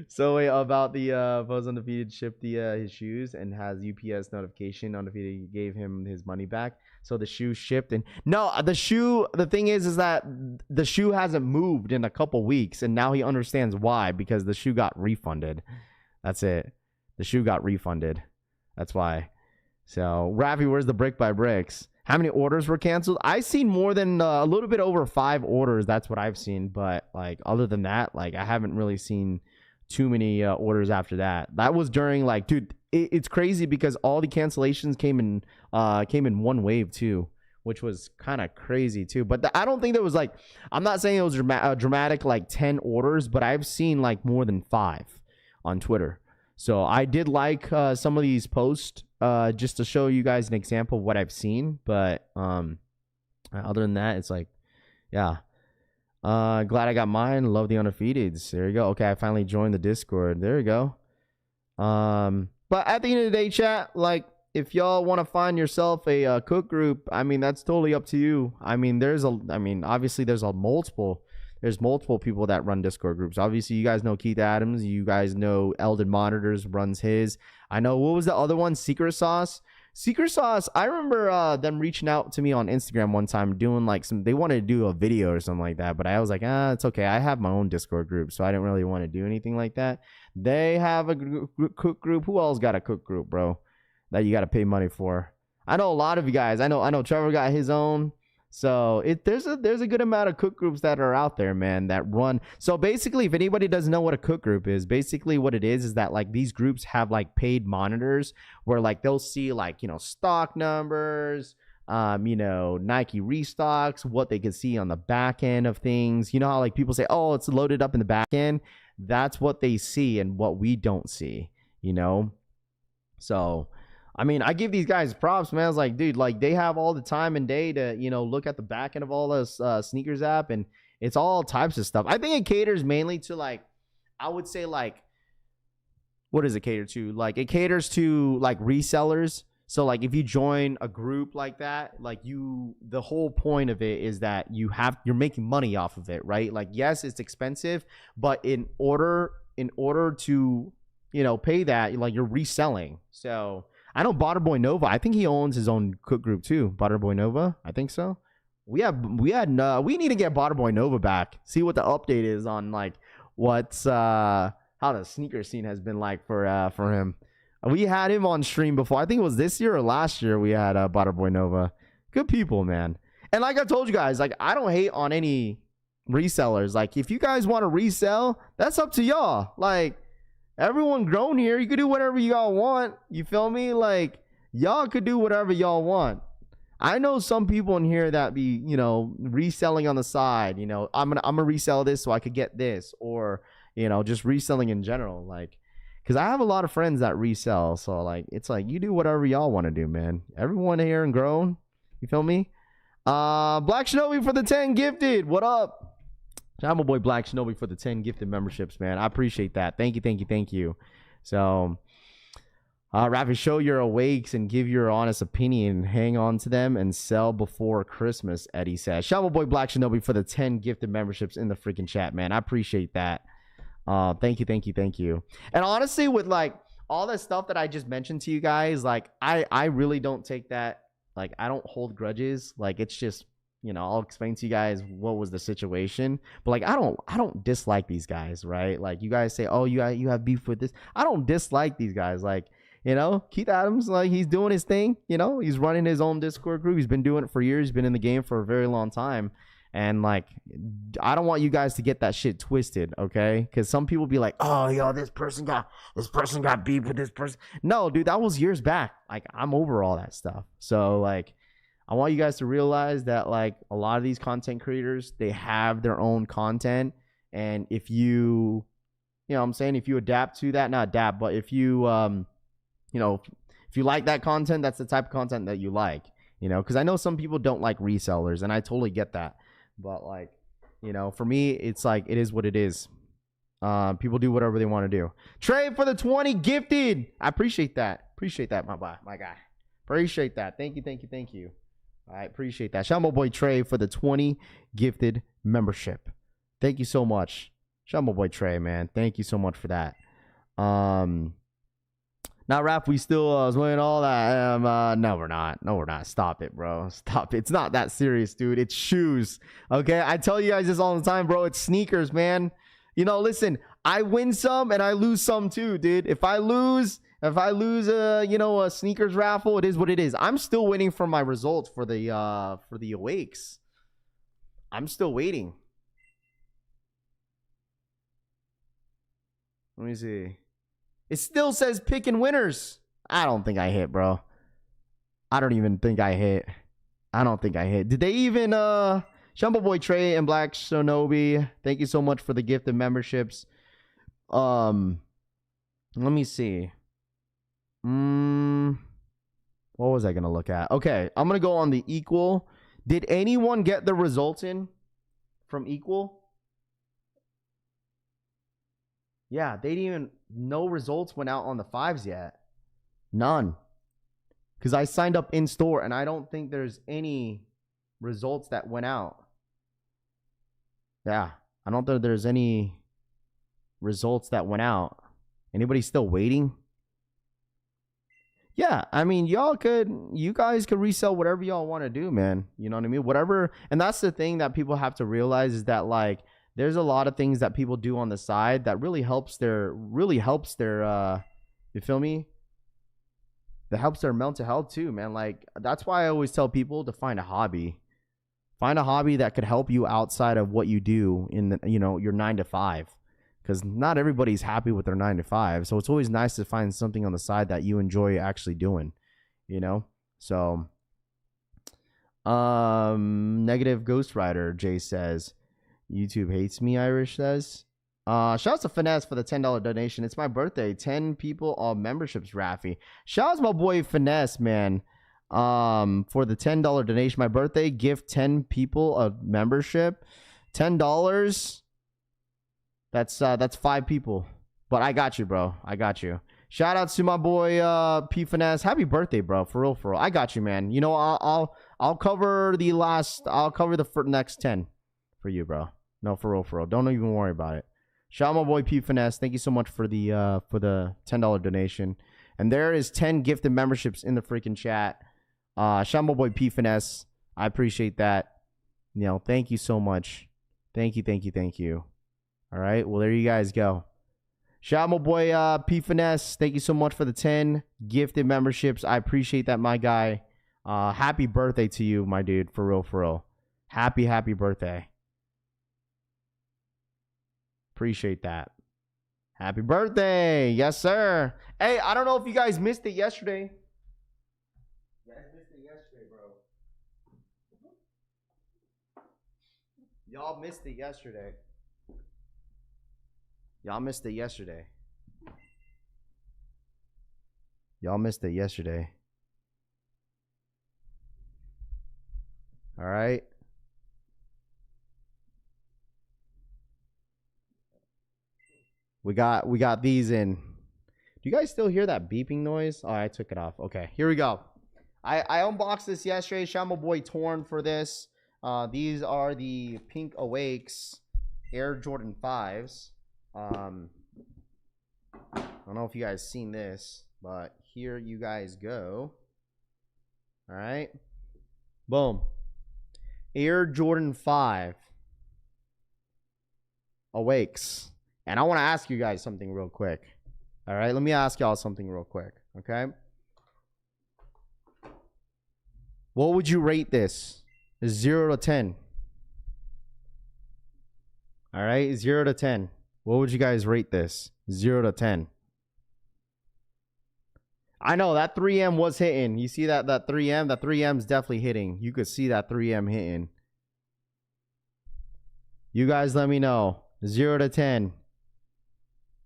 Speaker 3: So wait, about the Buzz Undefeated shipped the his shoes and has UPS notification. Undefeated gave him his money back. So the shoe shipped, and no, the thing is that the shoe hasn't moved in a couple weeks, and now he understands why, because the shoe got refunded. That's it. The shoe got refunded. That's why. So Rafi, where's the brick by bricks? How many orders were canceled? I've seen more than a little bit over 5 orders. That's what I've seen. But like other than that, like I haven't really seen too many orders after that. That was during like, dude, it's crazy because all the cancellations came in one wave too, which was kind of crazy too. But I don't think there was like, I'm not saying it was dramatic like 10 orders, but I've seen like more than 5 on Twitter. So I did like some of these posts just to show you guys an example of what I've seen. But other than that, it's like, yeah. Glad I got mine. Love the Undefeateds. There you go. Okay, I finally joined the Discord. There you go. But at the end of the day, chat, like, if y'all want to find yourself a cook group, I mean, that's totally up to you. I mean, obviously there's multiple people that run Discord groups. Obviously, you guys know Keith Adams. You guys know Eldon Monitors runs his. I know, what was the other one? Secret Sauce. Secret Sauce, I remember them reaching out to me on Instagram one time doing like they wanted to do a video or something like that. But I was like, it's okay. I have my own Discord group, so I didn't really want to do anything like that. They have a cook group. Who else got a cook group, bro, that you got to pay money for? I know a lot of you guys. I know Trevor got his own. So there's a good amount of cook groups that are out there, man, that run. So basically, if anybody doesn't know what a cook group is, basically what it is that like these groups have like paid monitors where like they'll see like, stock numbers, Nike restocks, what they can see on the back end of things. You know how like people say, oh, it's loaded up in the back end. That's what they see and what we don't see, So I mean, I give these guys props, man. I was like, dude, like they have all the time and day to, look at the back end of all this sneakers app, and it's all types of stuff. I think it caters mainly to like, I would say like, what does it cater to? Like it caters to like resellers. So like if you join a group like that, like the whole point of it is that you're making money off of it, right? Like, yes, it's expensive, but in order to, pay that, like you're reselling. So I know Butterboy Nova. I think he owns his own cook group too. Butterboy Nova. I think so. We need to get Butterboy Nova back. See what the update is on like what's how the sneaker scene has been like for him. We had him on stream before. I think it was this year or last year we had Butterboy Nova. Good people, man. And like I told you guys, like I don't hate on any resellers. Like if you guys want to resell, that's up to y'all. Like everyone grown here. You could do whatever y'all want. You feel me? Like, y'all could do whatever y'all want. I know some people in here that be, reselling on the side. I'm gonna resell this so I could get this, or just reselling in general. Like, because I have a lot of friends that resell. So like, it's like you do whatever y'all want to do, man. Everyone here and grown. You feel me? Black Shinobi for the 10 gifted. What up? I'm a boy Black Shinobi for the 10 gifted memberships, man. I appreciate that. Thank you. So, Rafi, show your awakes and give your honest opinion. Hang on to them and sell before Christmas, Eddie says. Shovel boy Black Shinobi for the 10 gifted memberships in the freaking chat, man. I appreciate that. Thank you. And honestly, with like all the stuff that I just mentioned to you guys, like I really don't take that. Like I don't hold grudges. Like it's just, I'll explain to you guys what was the situation, but like I don't dislike these guys, right? Like you guys say, oh, you have beef with this. I don't dislike these guys. Like, Keith Adams, like he's doing his thing, he's running his own Discord group. He's been doing it for years. He's been in the game for a very long time. And like, I don't want you guys to get that shit twisted, okay? Because some people be like, oh, this person got beef with this person. No, dude, that was years back. Like I'm over all that stuff. So like, I want you guys to realize that like a lot of these content creators, they have their own content. And if you adapt to that, not adapt, but if you, if you like that content, that's the type of content that you like, because I know some people don't like resellers and I totally get that. But like, for me, it's like, it is what it is. People do whatever they want to do. Trey for the 20 gifted. I appreciate that. My guy. Appreciate that. Thank you. I appreciate that. Shout out my boy Trey for the 20 gifted membership. Thank you so much. Shout out my boy Trey, man. Thank you so much for that. Now, Raph, we still winning all that. No, we're not. No, we're not. Stop it, bro. Stop it. It's not that serious, dude. It's shoes. Okay, I tell you guys this all the time, bro. It's sneakers, man. You know, listen. I win some and I lose some too, dude. If I lose a sneakers raffle, it is what it is. I'm still waiting for my results for the awakes. I'm still waiting. Let me see. It still says picking winners. I don't think I hit, bro. I don't even think I hit. I don't think I hit. Did they even Shumble Boy Trey and Black Shinobi? Thank you so much for the gift of memberships. Let me see. What was I gonna look at? Okay, I'm gonna go on the equal. Did anyone get the results in from equal? Yeah, they didn't even. No results went out on the 5s yet. None. Because I signed up in store and I don't think there's any results that went out. Yeah, I don't think there's any results that went out. Anybody still waiting? Yeah, I mean, you guys could resell whatever y'all want to do, man. You know what I mean? Whatever. And that's the thing that people have to realize is that, like, there's a lot of things that people do on the side that really helps their you feel me? That helps their mental health too, man. Like, that's why I always tell people to find a hobby. Find a hobby that could help you outside of what you do in the, your 9 to 5. Because not everybody's happy with their 9 to 5. So it's always nice to find something on the side that you enjoy actually doing, So negative Ghost Rider, Jay says. YouTube hates me, Irish says. Shout out to Finesse for the $10 donation. It's my birthday. 10 people on memberships, Raffy. Shout out to my boy Finesse, man. For the $10 donation. My birthday gift 10 people a membership. $10. That's 5 people. But I got you, bro. I got you. Shout out to my boy P Finesse. Happy birthday, bro. For real, for real. I got you, man. I'll cover the next 10 for you, bro. No, for real, for real. Don't even worry about it. Shout out my boy P Finesse. Thank you so much for the $10 donation. And there is 10 gifted memberships in the freaking chat. Shout out my boy P Finesse. I appreciate that. Thank you so much. Thank you. All right. Well, there you guys go. Shout out my boy P Finesse. Thank you so much for the 10 gifted memberships. I appreciate that, my guy. Happy birthday to you, my dude. For real, for real. Happy birthday. Appreciate that. Happy birthday. Yes, sir. Hey, I don't know if you guys missed it yesterday. You guys missed it yesterday, bro. Y'all missed it yesterday. Y'all missed it yesterday. All right. We got these in. Do you guys still hear that beeping noise? Oh, I took it off. Okay, here we go. I unboxed this yesterday. Shout out my boy Torn for this. These are the Pink Awakes Air Jordan 5s. I don't know if you guys seen this, but here you guys go. All right. Boom. Air Jordan 5 Awakes. And I want to ask you guys something real quick. All right, let me ask y'all something real quick, okay? What would you rate this? 0 to 10. All right, 0 to 10. What would you guys rate this? 0 to 10. I know that 3M was hitting. You see that 3M? That 3M's definitely hitting. You could see that 3M hitting. You guys let me know. 0 to 10.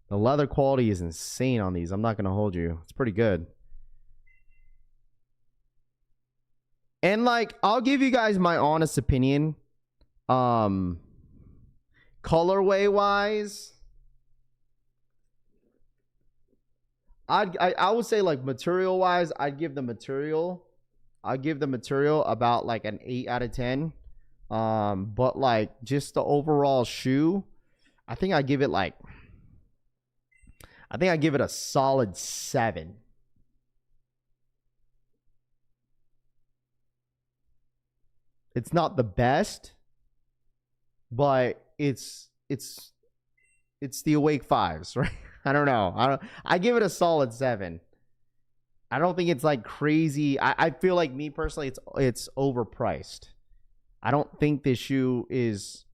Speaker 3: The leather quality is insane on these. I'm not going to hold you. It's pretty good. And like, I'll give you guys my honest opinion. Colorway wise, I would say like material wise, I'd give the material about like an 8 out of 10. But like just the overall shoe, I think I give it like, I think I give it a solid 7. It's not the best, but it's the Awake 5s, right? I don't know. I give it a solid 7. I don't think it's like crazy. I feel like, me personally, it's overpriced. I don't think this shoe is.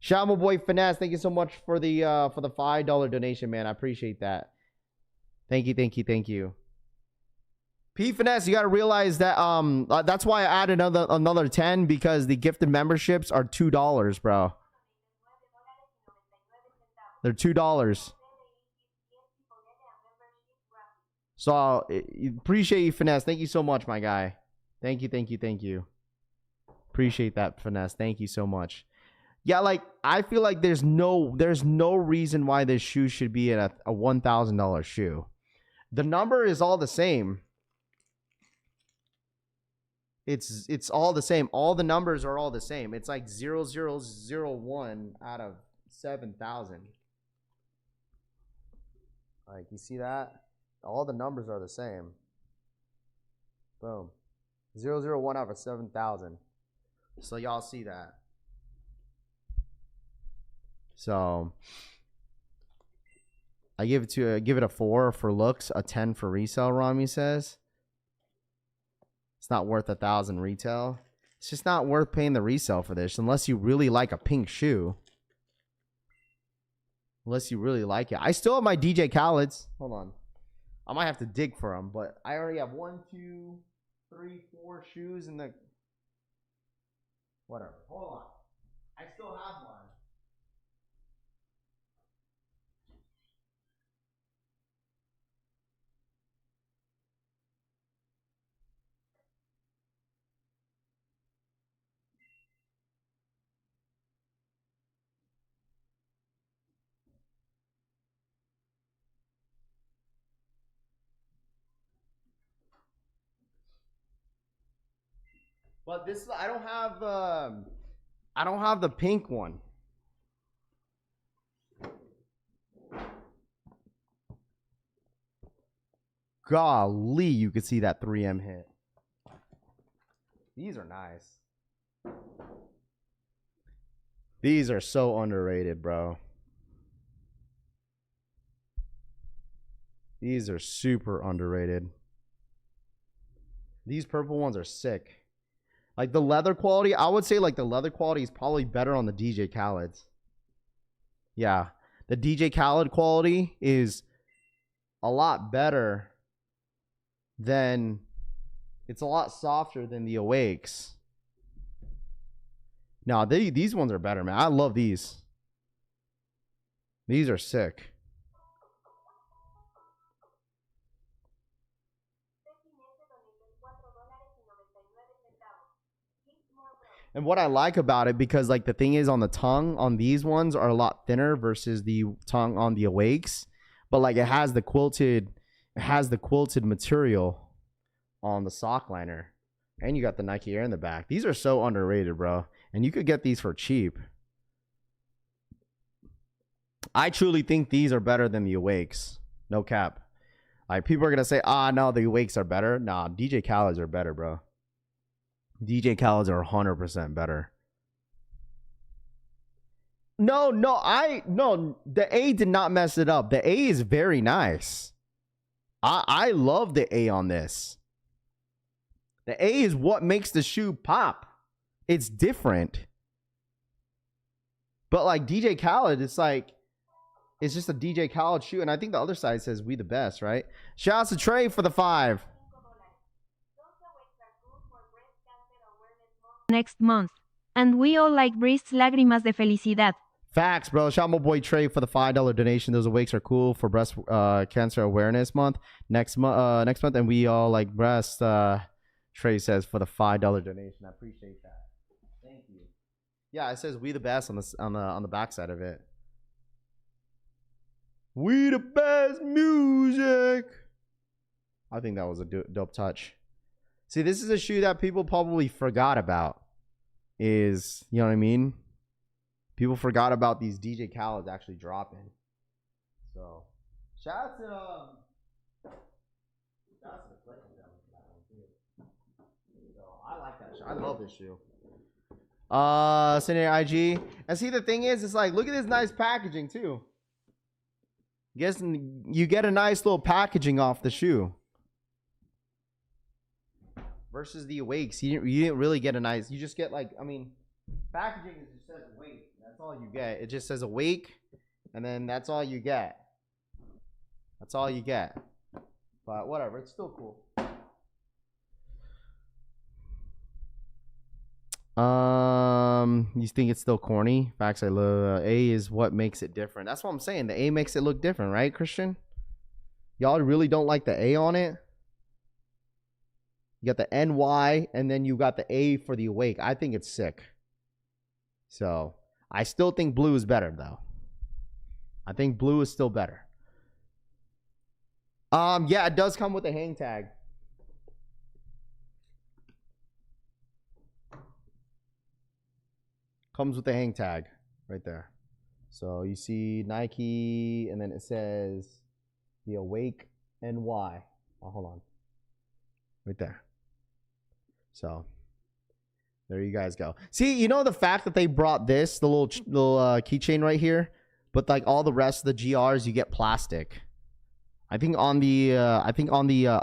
Speaker 3: Shout out my boy Finesse. Thank you so much for the $5 donation, man. I appreciate that. Thank you. P Finesse, you gotta realize that that's why I added another 10, because the gifted memberships are $2, bro. They're $2. So appreciate you, Finesse. Thank you so much, my guy. Thank you. Appreciate that, Finesse. Thank you so much. Yeah, like, I feel like there's no reason why this shoe should be a $1,000 shoe. The number is all the same. It's all the same. All the numbers are all the same. It's like 0001 out of 7,000. Like, you see that? All the numbers are the same. Boom. 001 out of 7,000. So y'all see that. So I give it a 4 for looks, a 10 for resale, Rami says. It's not worth 1,000 retail. It's just not worth paying the resale for this unless you really like a pink shoe. Unless you really like it. I still have my DJ Khaled's. Hold on. I might have to dig for them, but I already have 1, 2, 3, 4 shoes in the. Whatever. Hold on. I still have one. But this, I don't have the pink one. Golly, you could see that 3M hit. These are nice. These are so underrated, bro. These are super underrated. These purple ones are sick. Like, the leather quality, I would say, like, the leather quality is probably better on the DJ Khaled's. Yeah. The DJ Khaled quality is a lot better than, it's a lot softer than the Awakes. No, these ones are better, man. I love these. These are sick. And what I like about it, because like the thing is, on the tongue on these ones are a lot thinner versus the tongue on the Awakes, but like it has the quilted material on the sock liner, and you got the Nike Air in the back. These are so underrated, bro, and you could get these for cheap. I truly think these are better than the Awakes. No cap. Like, people are gonna say, no, the Awakes are better. Nah, DJ Khaled's are better, bro. DJ Khaled's are 100% better. No, the A did not mess it up. The A is very nice. I love the A on this. The A is what makes the shoe pop. It's different. But like DJ Khaled, it's like, it's just a DJ Khaled shoe. And I think the other side says "We the best," right? Shout out to Trey for the 5.
Speaker 4: Next month. And we all like breasts lágrimas de felicidad.
Speaker 3: Facts, bro. Shout out my boy Trey for the $5 donation. Those Awakes are cool for breast cancer awareness month. Next month, and we all like breast. Trey says for the $5 donation. I appreciate that. Thank you. Yeah, it says "We the best" on the back side of it. We the best music. I think that was a dope touch. See, this is a shoe that people probably forgot about. You know what I mean? People forgot about these DJ Khaled's actually dropping. So, shout out to the collection for that one too. So I like that shoe. I love this shoe. Senior IG. And see, the thing is, it's like, look at this nice packaging too. Guess you get a nice little packaging off the shoe. Versus the Awakes, you didn't really get a nice. You just get like, I mean, packaging just says Awake. That's all you get. It just says Awake, and then that's all you get. That's all you get. But whatever, it's still cool. You think it's still corny? Facts. I love A is what makes it different. That's what I'm saying. The A makes it look different, right, Christian? Y'all really don't like the A on it? You got the NY, and then you got the A for the Awake. I think it's sick. So, I still think blue is better, though. I think blue is still better. Yeah, it does come with a hang tag. Comes with a hang tag right there. So, you see Nike, and then it says the Awake NY. Oh, hold on. Right there. So there you guys go. See, you know the fact that they brought this, the little keychain right here, but like all the rest of the GRs, you get plastic. I think on the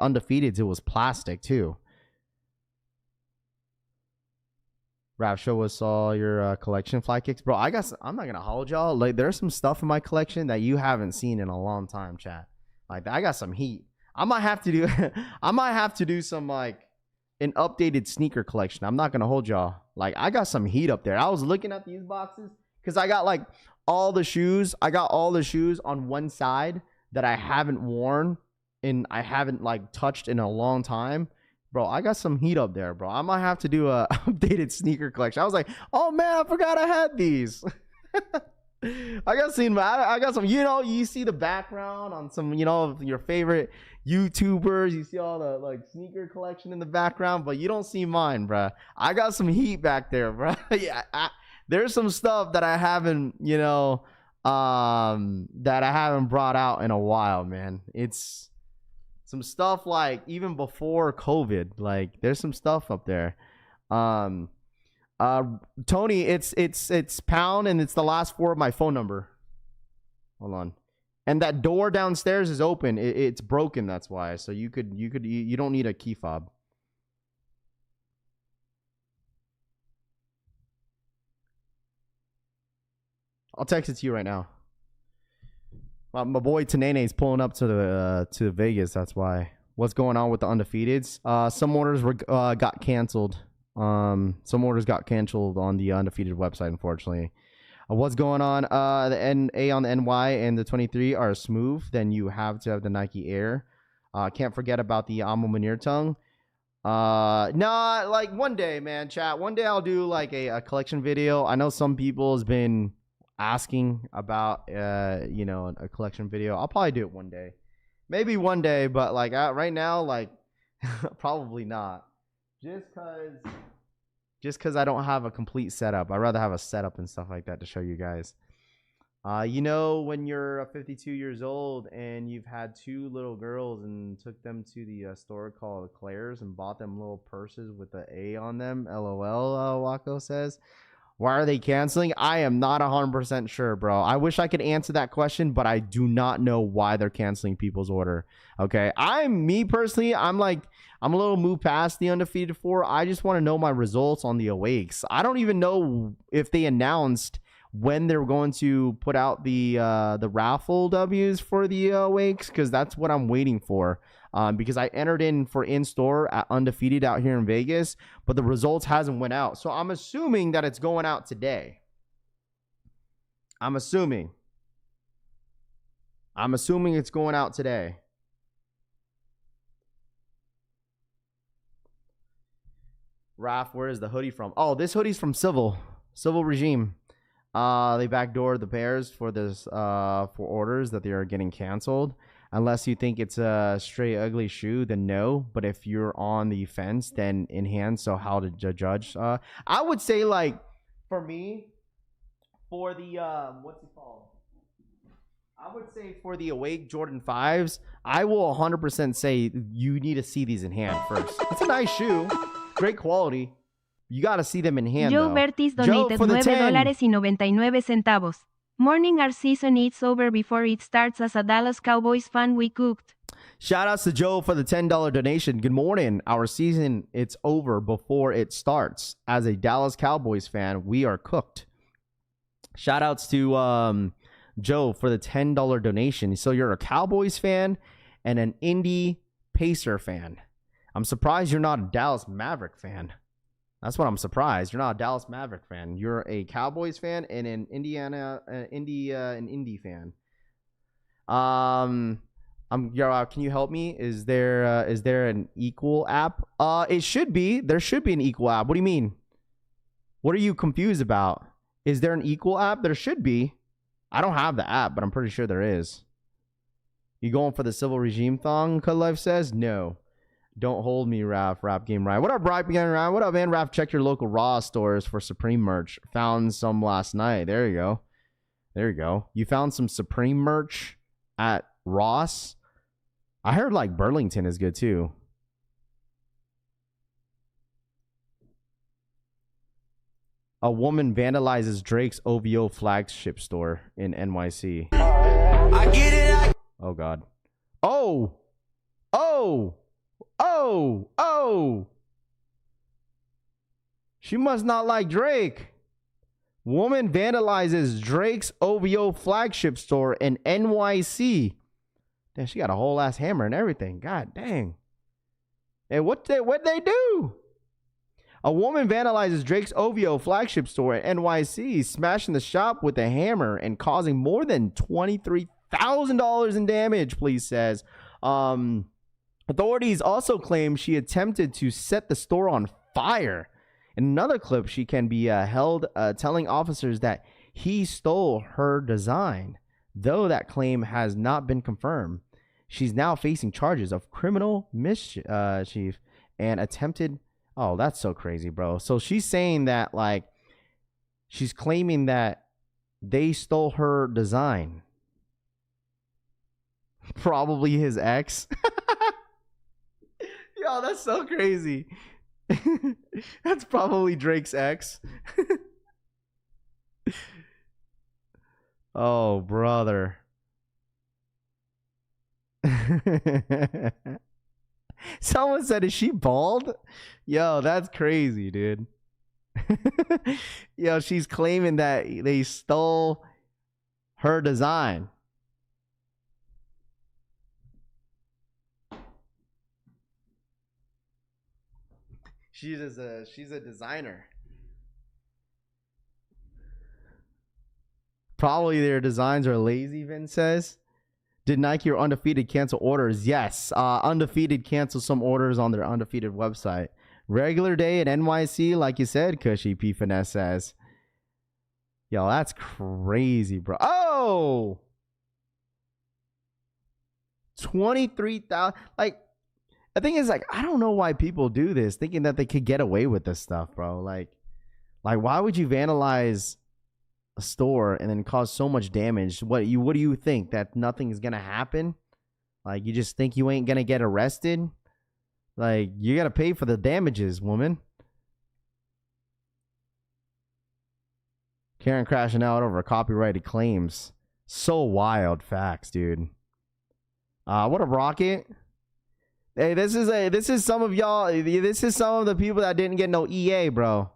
Speaker 3: Undefeated it was plastic too. Rap, show us all your collection fly kicks, bro. I'm not gonna hold y'all. Like there's some stuff in my collection that you haven't seen in a long time, chat. Like I got some heat. I might have to do some like an updated sneaker collection. I'm not gonna hold y'all. Like I got some heat up there. I was looking at these boxes because I got like all the shoes. I got all the shoes on one side that I haven't worn and I haven't like touched in a long time. Bro, I got some heat up there, bro. I might have to do a updated sneaker collection. I was like, oh man, I forgot I had these. I got some, you know, you see the background on some, you know, of your favorite YouTubers. You see all the like sneaker collection in the background, but you don't see mine, bro. I got some heat back there, bro. Yeah, there's some stuff that I haven't, you know, that I haven't brought out in a while, man. It's some stuff like even before COVID. Like there's some stuff up there. Tony, it's pound and it's the last 4 of my phone number. Hold on. And that door downstairs is open. It's broken, that's why. So you don't need a key fob. I'll text it to you right now. My boy Tanene is pulling up to Vegas, that's why. What's going on with the Undefeateds? Some orders got canceled. Some orders got canceled on the Undefeated website, unfortunately. What's going on? The NA on the NY and the 23 are smooth. Then you have to have the Nike Air. Can't forget about the Amo Munir tongue. Nah, like one day, man, chat. One day I'll do like a collection video. I know some people has been asking about, you know, a collection video. I'll probably do it one day. Maybe one day, but like right now, like probably not. Just cause I don't have a complete setup. I'd rather have a setup and stuff like that to show you guys. You know, when you're 52 years old and you've had 2 little girls and took them to the store called Claire's and bought them little purses with the A on them. LOL, Wako says. Why are they canceling? I am not 100% sure, bro. I wish I could answer that question, but I do not know why they're canceling people's order. Okay, me personally, I'm a little moved past the Undefeated 4. I just want to know my results on the Awakes. I don't even know if they announced when they're going to put out the raffle W's for the Awakes, because that's what I'm waiting for. Because I entered in for in-store at Undefeated out here in Vegas, but the results hasn't went out. So I'm assuming that it's going out today. I'm assuming it's going out today. Raph, where is the hoodie from? Oh, this hoodie's from Civil Regime. They backdoored the Bears for this for orders that they are getting canceled. Unless you think it's a straight ugly shoe, then no. But if you're on the fence, then in hand. So how to judge? I would say, like, for me, for the what's it called? I would say for the Awake Jordan 5s, I will 100% say you need to see these in hand first. It's a nice shoe, great quality. You got to see them in hand,
Speaker 4: Joe
Speaker 3: though.
Speaker 4: Vertis donated $9.99. Morning, our season is over before it starts. As a Dallas Cowboys fan, we cooked.
Speaker 3: Shout outs to Joe for the $10 donation. Good morning. Our season, it's over before it starts. As a Dallas Cowboys fan, we are cooked. Shout outs to Joe for the $10 donation. So you're a Cowboys fan and an Indy Pacer fan. I'm surprised you're not a Dallas Maverick fan. That's what I'm surprised. You're not a Dallas Maverick fan. You're a Cowboys fan and an Indy fan. Can you help me? Is there an equal app? It should be. There should be an equal app. What do you mean? What are you confused about? Is there an equal app? There should be. I don't have the app, but I'm pretty sure there is. You going for the civil regime thong? Cut Life says no. Don't hold me, Raph. Rap Game Ryan. What up, Rap Game Ryan? What up, man? Raph, check your local Raw stores for Supreme merch. Found some last night. There you go. There you go. You found some Supreme merch at Ross. I heard like Burlington is good too. A woman vandalizes Drake's OVO flagship store in NYC.
Speaker 2: I get it.
Speaker 3: Oh, God. Oh! She must not like Drake. Woman vandalizes Drake's OVO flagship store in NYC. Damn, she got a whole ass hammer and everything. God dang. Hey, what they do? A woman vandalizes Drake's OVO flagship store at NYC, smashing the shop with a hammer and causing more than $23,000 in damage, police says. Authorities also claim she attempted to set the store on fire. In another clip, she can be held telling officers that he stole her design, though that claim has not been confirmed. She's now facing charges of criminal mischief and attempted. Oh, that's so crazy, bro. So she's saying that, like, she's claiming that they stole her design. Probably his ex. Yo, that's so crazy. That's probably Drake's ex. Oh, brother. Someone said, is she bald? Yo, that's crazy, dude. Yo, she's claiming that they stole her design. She's a designer. Probably their designs are lazy, Vin says. Did Nike or Undefeated cancel orders? Yes. Undefeated canceled some orders on their Undefeated website. Regular day at NYC, like you said, Cushy P Finesse says. Yo, that's crazy, bro. Oh! 23,000. Like, the thing is, like, I don't know why people do this, thinking that they could get away with this stuff, bro. Like why would you vandalize a store and then cause so much damage? What do you think, that nothing is gonna happen? Like, you just think you ain't gonna get arrested? Like, you gotta pay for the damages, woman. Karen crashing out over copyrighted claims. So wild. Facts, dude. What a rocket. Hey, this is some of y'all. This is some of the people that didn't get no EA, bro.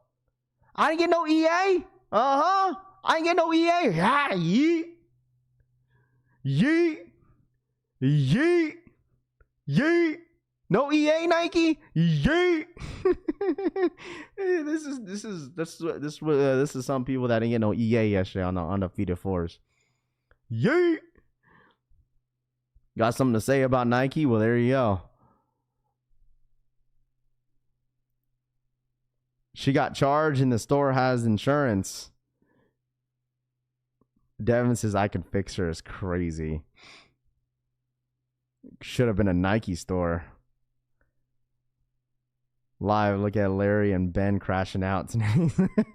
Speaker 3: I didn't get no EA. I ain't get no EA. Ah, yeet. Yeet. Yeet. Yeet. No EA, Nike. Yeet. This is some people that didn't get no EA yesterday on the Undefeated Force. Yeet. Got something to say about Nike? Well, there you go. She got charged and the store has insurance. Devin says, I can fix her. Is crazy. Should have been a Nike store. Live look at Larry and Ben crashing out tonight.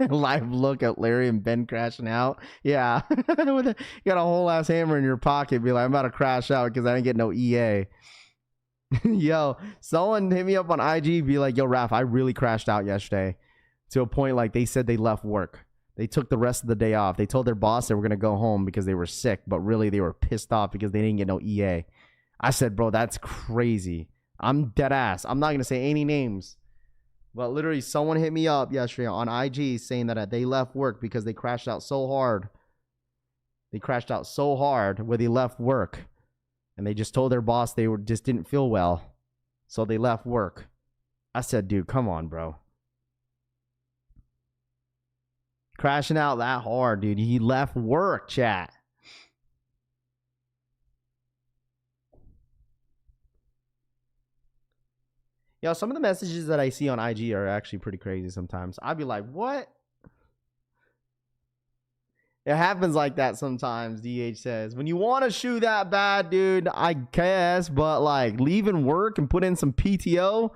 Speaker 3: Live look at Larry and Ben crashing out. Yeah. You got a whole ass hammer in your pocket. Be like, I'm about to crash out because I didn't get no EA. Yo, someone hit me up on IG. Be like, yo, Raph, I really crashed out yesterday. To a point like they said they left work. They took the rest of the day off. They told their boss they were going to go home because they were sick. But really, they were pissed off because they didn't get no EA. I said, bro, that's crazy. I'm dead ass. I'm not going to say any names. But literally, someone hit me up yesterday on IG saying that they left work because they crashed out so hard. They crashed out so hard where they left work. And they just told their boss they just didn't feel well. So they left work. I said, dude, come on, bro. Crashing out that hard, dude. He left work, chat. Yo, some of the messages that I see on IG are actually pretty crazy sometimes. I'd be like, what? It happens like that sometimes, DH says. When you want to shoot that bad, dude, I guess. But, like, leaving work and put in some PTO?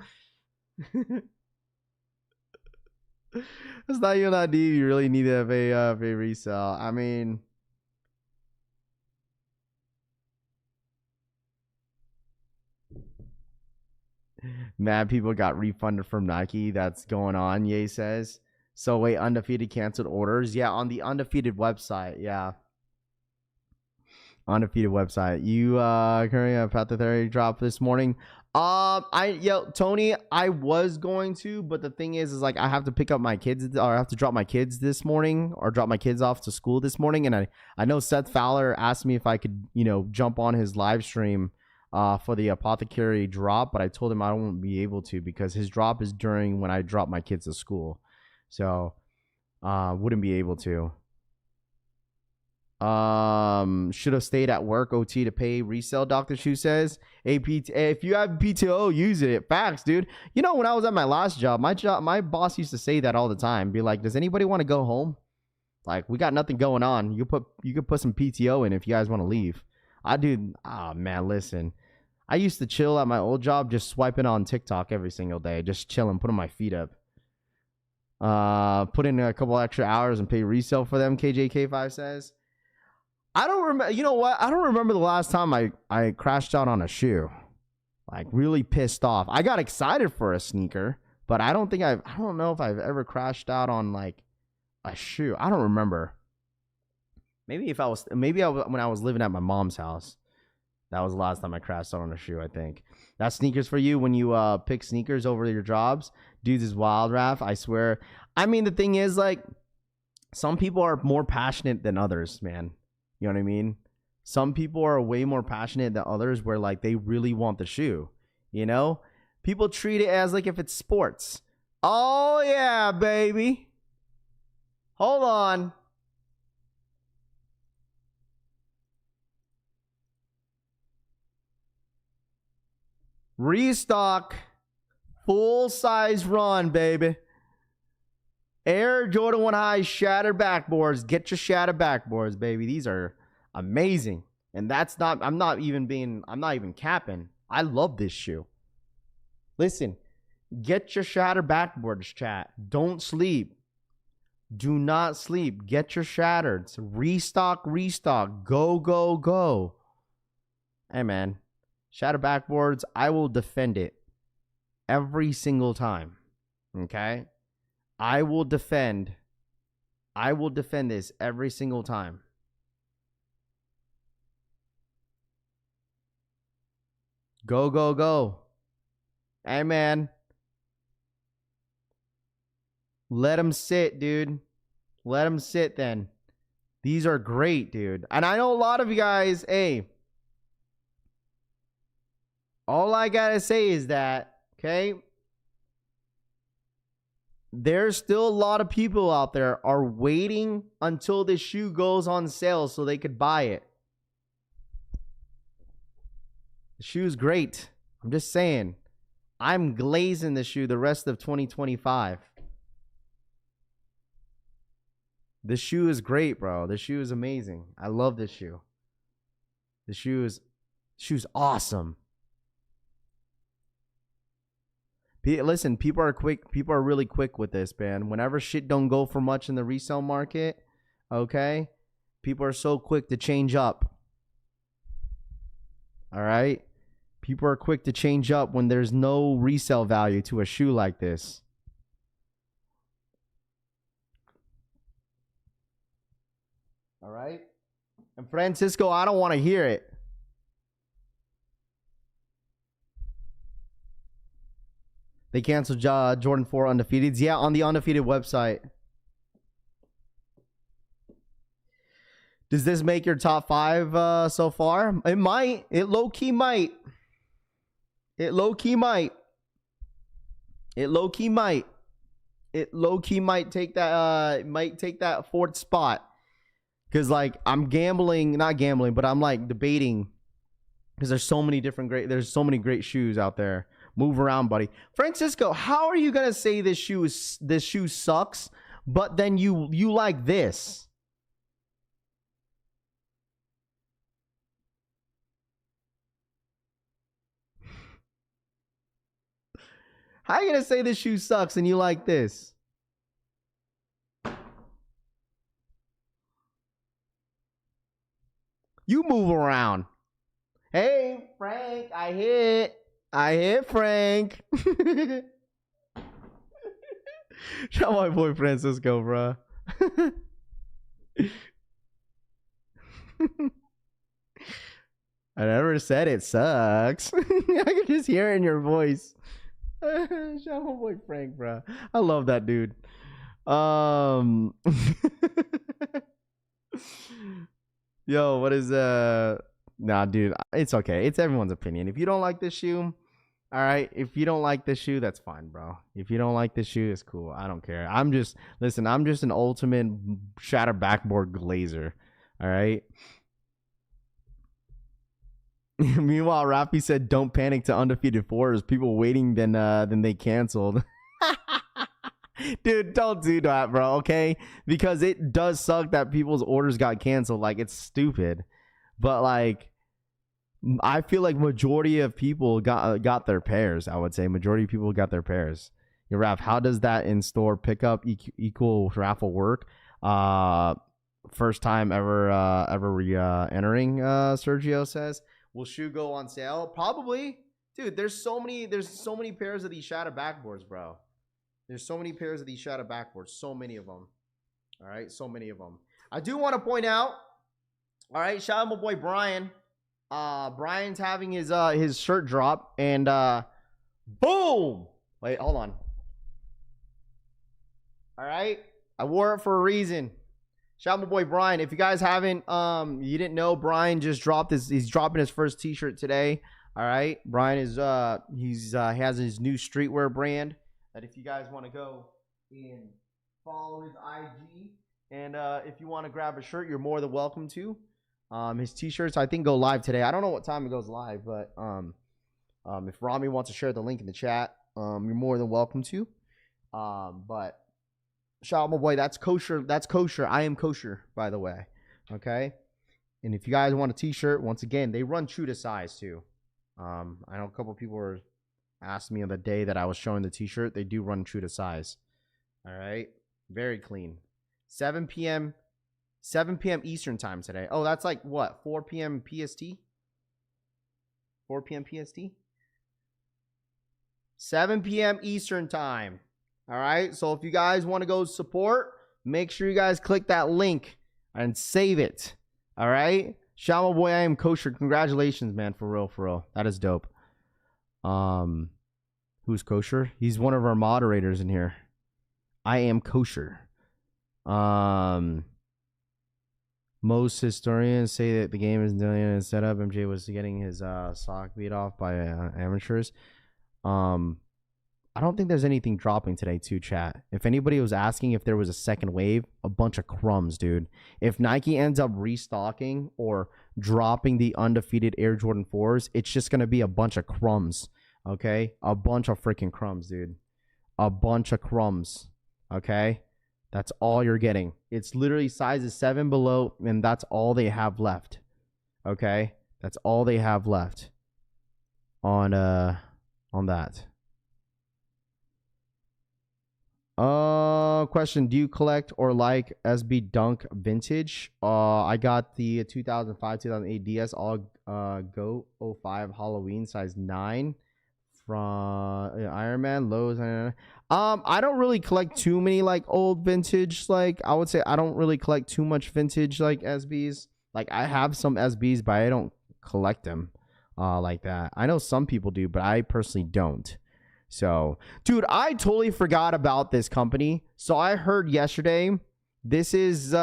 Speaker 3: It's not even that deep. You really need to have a resale. I mean... Mad people got refunded from Nike. That's going on, Ye says. So wait, Undefeated canceled orders? Yeah, on the Undefeated website. Yeah. Undefeated website. You currently have Path to Theory drop this morning. Tony, I was going to, but the thing is like I have to pick up my kids, or I have to drop my kids this morning, or drop my kids off to school this morning. And I know Seth Fowler asked me if I could, jump on his live stream for the Apothecary drop, but I told him I won't be able to because his drop is during when I drop my kids to school. So wouldn't be able to. Should have stayed at work OT to pay resale, Dr. Shu says. If you have PTO, use it. Facts, dude. When I was at my last job, my boss used to say that all the time. Be like, does anybody want to go home? Like, we got nothing going on. You could put some PTO in if you guys want to leave. Man, listen. I used to chill at my old job just swiping on TikTok every single day. Just chilling, putting my feet up. Put in a couple extra hours and pay resale for them, KJK5 says. I don't remember. You know what? I don't remember the last time I crashed out on a shoe. Like, really pissed off. I got excited for a sneaker, but I don't know if I've ever crashed out on, like, a shoe. I don't remember. Maybe when I was living at my mom's house. That was the last time I crashed out on a shoe, I think. That's sneakers for you when you pick sneakers over your jobs. Dudes is wild, Raph. I swear. I mean, the thing is, like, some people are more passionate than others, man. You know what I mean? Some people are way more passionate than others where, like, they really want the shoe. People treat it as, like, if it's sports. Oh, yeah, baby. Hold on. Restock. Full size run, baby. Air Jordan 1 High shattered backboards. Get your shattered backboards, baby. These are amazing. And I'm not even capping. I love this shoe. Listen, get your shattered backboards, chat. Don't sleep. Do not sleep. Get your shattered. Restock. Go, go, go. Hey, man. Shattered backboards, I will defend it every single time. Okay? I will defend this every single time. Go, go, go. Hey, man. Let them sit, dude. Let them sit then. These are great, dude. And I know a lot of you guys, hey, all I gotta say is that, okay, there's still a lot of people out there are waiting until this shoe goes on sale so they could buy it. The shoe's great. I'm just saying. I'm glazing the shoe the rest of 2025. The shoe is great, bro. The shoe is amazing. I love this shoe. The shoe's awesome. Listen, people are quick. People are really quick with this, man. Whenever shit don't go for much in the resale market, okay, people are so quick to change up. All right? People are quick to change up when there's no resale value to a shoe like this. All right? And Francisco, I don't want to hear it. They canceled Jordan 4 Undefeateds. Yeah, on the Undefeated website. Does this make your top 5 so far? It might. It low-key might. It low-key might. It low-key might. It low-key might take that fourth spot. Because, like, I'm gambling, not gambling, but I'm, like, debating. Because there's so many great shoes out there. Move around, buddy. Francisco, how are you going to say this shoe sucks, but then you like this? How are you going to say this shoe sucks and you like this? You move around. Hey, Frank, I hit Frank. Shout out my boy Francisco, bro. I never said it sucks. I can just hear it in your voice. Shout out my boy Frank, bro. I love that dude. Yo, what is nah, dude, it's okay. It's everyone's opinion. If you don't like this shoe, all right. If you don't like this shoe, that's fine, bro. If you don't like this shoe, it's cool. I don't care. I'm just an ultimate shatter backboard glazer. All right. Meanwhile, Rafi said, "Don't panic to Undefeated 4. People waiting, then they canceled." Dude, don't do that, bro. Okay, because it does suck that people's orders got canceled. Like, it's stupid, but like, I feel like majority of people got their pairs. I would say majority of people got their pairs. Yo, Raf, how does that in-store pickup equal raffle work? First time ever entering. Sergio says, will shoe go on sale? Probably, dude. There's so many pairs of these shadow backboards, bro. There's so many pairs of these shadow backboards. So many of them. All right, so many of them. I do want to point out. All right, shout out my boy Brian. Brian's having his shirt drop, and boom. Wait, hold on. All right, I wore it for a reason. Shout out my boy Brian. If you guys haven't, you didn't know, Brian just dropped he's dropping his first t-shirt today. All right, Brian is he has his new streetwear brand that if you guys want to go and follow his IG, and if you want to grab a shirt, you're more than welcome to. His t-shirts I think go live today. I don't know what time it goes live, but if Rami wants to share the link in the chat, you're more than welcome to. But shout out my boy, that's kosher. That's kosher. I am kosher, by the way. Okay. And if you guys want a t-shirt, once again, they run true to size too. I know a couple people were asking me on the day that I was showing the t-shirt. They do run true to size. All right. Very clean. 7 p.m. Eastern time today. Oh, that's like what? 4 p.m. PST? 4 p.m. PST? 7 p.m. Eastern time. All right. So if you guys want to go support, make sure you guys click that link and save it. All right. Shout out my boy, I am kosher. Congratulations, man. For real, for real. That is dope. Who's kosher? He's one of our moderators in here. I am kosher. Most historians say that the game is doing a setup. MJ was getting his sock beat off by amateurs. I don't think there's anything dropping today too, chat. If anybody was asking if there was a second wave, a bunch of crumbs, dude. If Nike ends up restocking or dropping the undefeated Air Jordan 4s, it's just going to be a bunch of crumbs, okay? A bunch of freaking crumbs, dude. A bunch of crumbs, okay? That's all you're getting. It's literally sizes 7 below, and that's all they have left, okay? That's all they have left on that. Question: do you collect or like SB Dunk vintage? I got the 2005 2008 DS all Go 05 Halloween size 9 from Iron Man Lowe's. I don't really collect too many like old vintage. Like I would say I don't really collect too much vintage like SBs. Like I have some SBs, but I don't collect them like that. I know some people do, but I personally don't. So, dude, I totally forgot about this company. So I heard yesterday, this is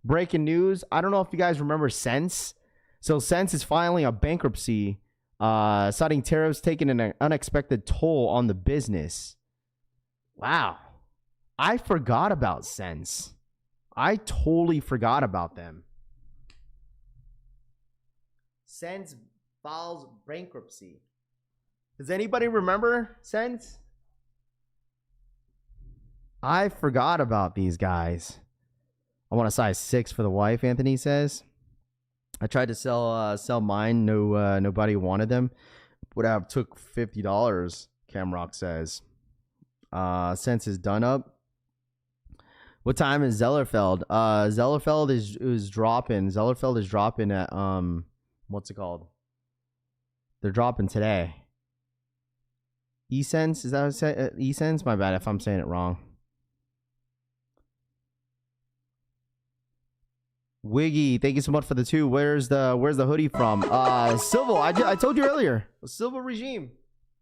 Speaker 3: breaking news. I don't know if you guys remember Sense. So Sense is filing a bankruptcy, citing tariffs taking an unexpected toll on the business. Wow. I forgot about Sense. I totally forgot about them. Sense files bankruptcy. Does anybody remember Sense? I forgot about these guys. I want a size 6 for the wife, Anthony says. I tried to sell mine. Nobody wanted them. Would have took $50, Camrock says. Sense is done up. What time is Zellerfeld? Zellerfeld is dropping. Zellerfeld is dropping at what's it called? They're dropping today. eSense, is that what I said? eSense? My bad if I'm saying it wrong. Wiggy, thank you so much for the 2. Where's the hoodie from? Silvo, I told you earlier. Silvo regime.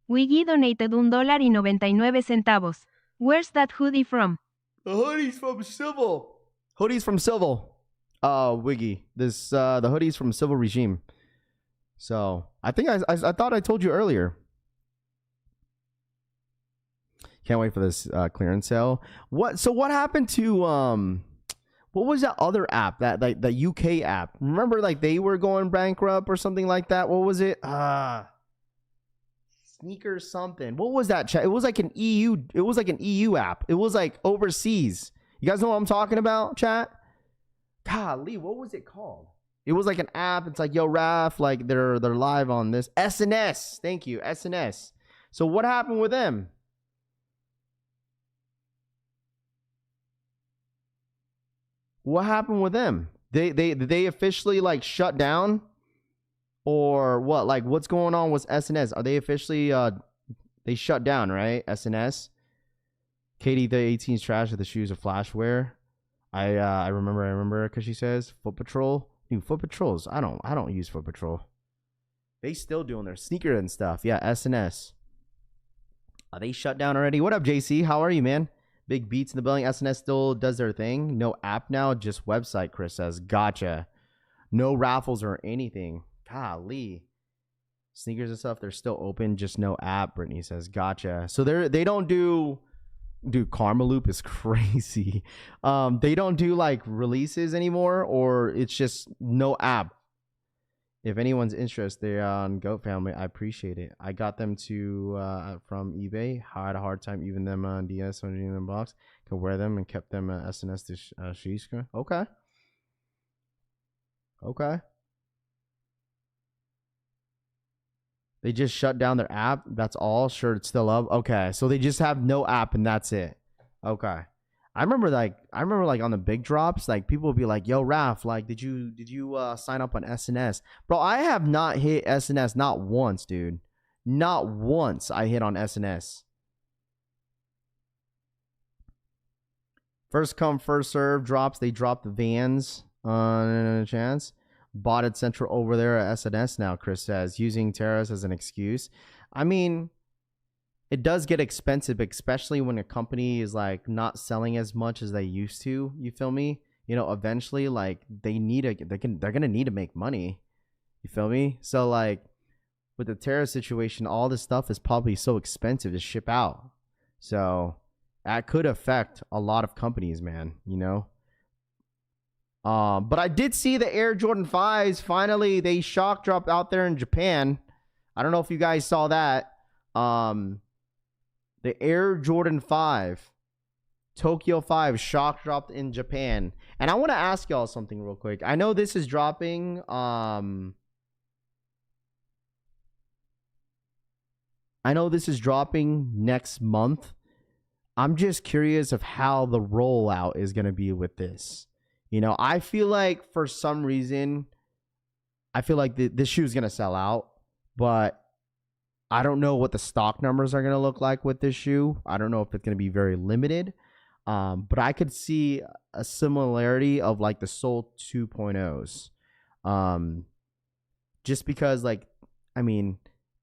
Speaker 4: Wiggy donated $1.99. Where's that hoodie from?
Speaker 3: The hoodie's from Silvo. Hoodie's from Silvo. Wiggy. This the hoodie's from Silvo regime. So I think I thought I told you earlier. Can't wait for this clearance sale. What happened to what was that other app, that like the UK app? Remember, like they were going bankrupt or something like that. What was it? Sneaker something. What was that, chat? It was like an EU. It was like an EU app. It was like overseas. You guys know what I'm talking about, chat? Golly, what was it called? It was like an app. It's like, yo, Raph, like they're live on this. SNS. Thank you, SNS. So what happened with them? What happened with them? They officially like shut down, or what? Like what's going on with SNS? Are they officially they shut down, right? SNS. Katie, the 18's trash with the shoes of flashware. I remember because she says Foot Patrol. Dude, Foot Patrols. I don't use Foot Patrol. They still doing their sneaker and stuff. Yeah, SNS. Are they shut down already? What up, JC? How are you, man? Big beats in the building. SNS still does their thing. No app now, just website, Chris says. Gotcha. No raffles or anything. Golly. Sneakers and stuff, they're still open, just no app, Brittany says. Gotcha. So they don't do... Dude, Karma Loop is crazy. They don't do like releases anymore, or it's just no app. If anyone's interested, they're on Goat Family. I appreciate it. I got them from eBay. I had a hard time even them on DS in the box. Could wear them and kept them SNS to Shishka. Okay. They just shut down their app. That's all. Sure, it's still up. Okay, so they just have no app and that's it. Okay. I remember like on the big drops, like people would be like, "Yo, Raph, like, did you sign up on SNS?" Bro, I have not hit SNS not once, dude. Not once I hit on SNS. First come, first serve drops. They drop the Vans on a chance. Bought it Central over there at SNS now, Chris says, using tariffs as an excuse. I mean, it does get expensive, especially when a company is like not selling as much as they used to. You feel me? You know, eventually, like they're gonna need to make money. You feel me? So like with the tariff situation, all this stuff is probably so expensive to ship out. So that could affect a lot of companies, man. You know. But I did see the Air Jordan 5s. Finally, they shock dropped out there in Japan. I don't know if you guys saw that. The Air Jordan 5, Tokyo 5 shock dropped in Japan. And I want to ask y'all something real quick. I know this is dropping. I know this is dropping next month. I'm just curious of how the rollout is going to be with this. You know, I feel like for some reason, I feel like this shoe is going to sell out, but I don't know what the stock numbers are going to look like with this shoe. I don't know if it's going to be very limited, but I could see a similarity of like the Soul 2.0s. Just because, like, I mean,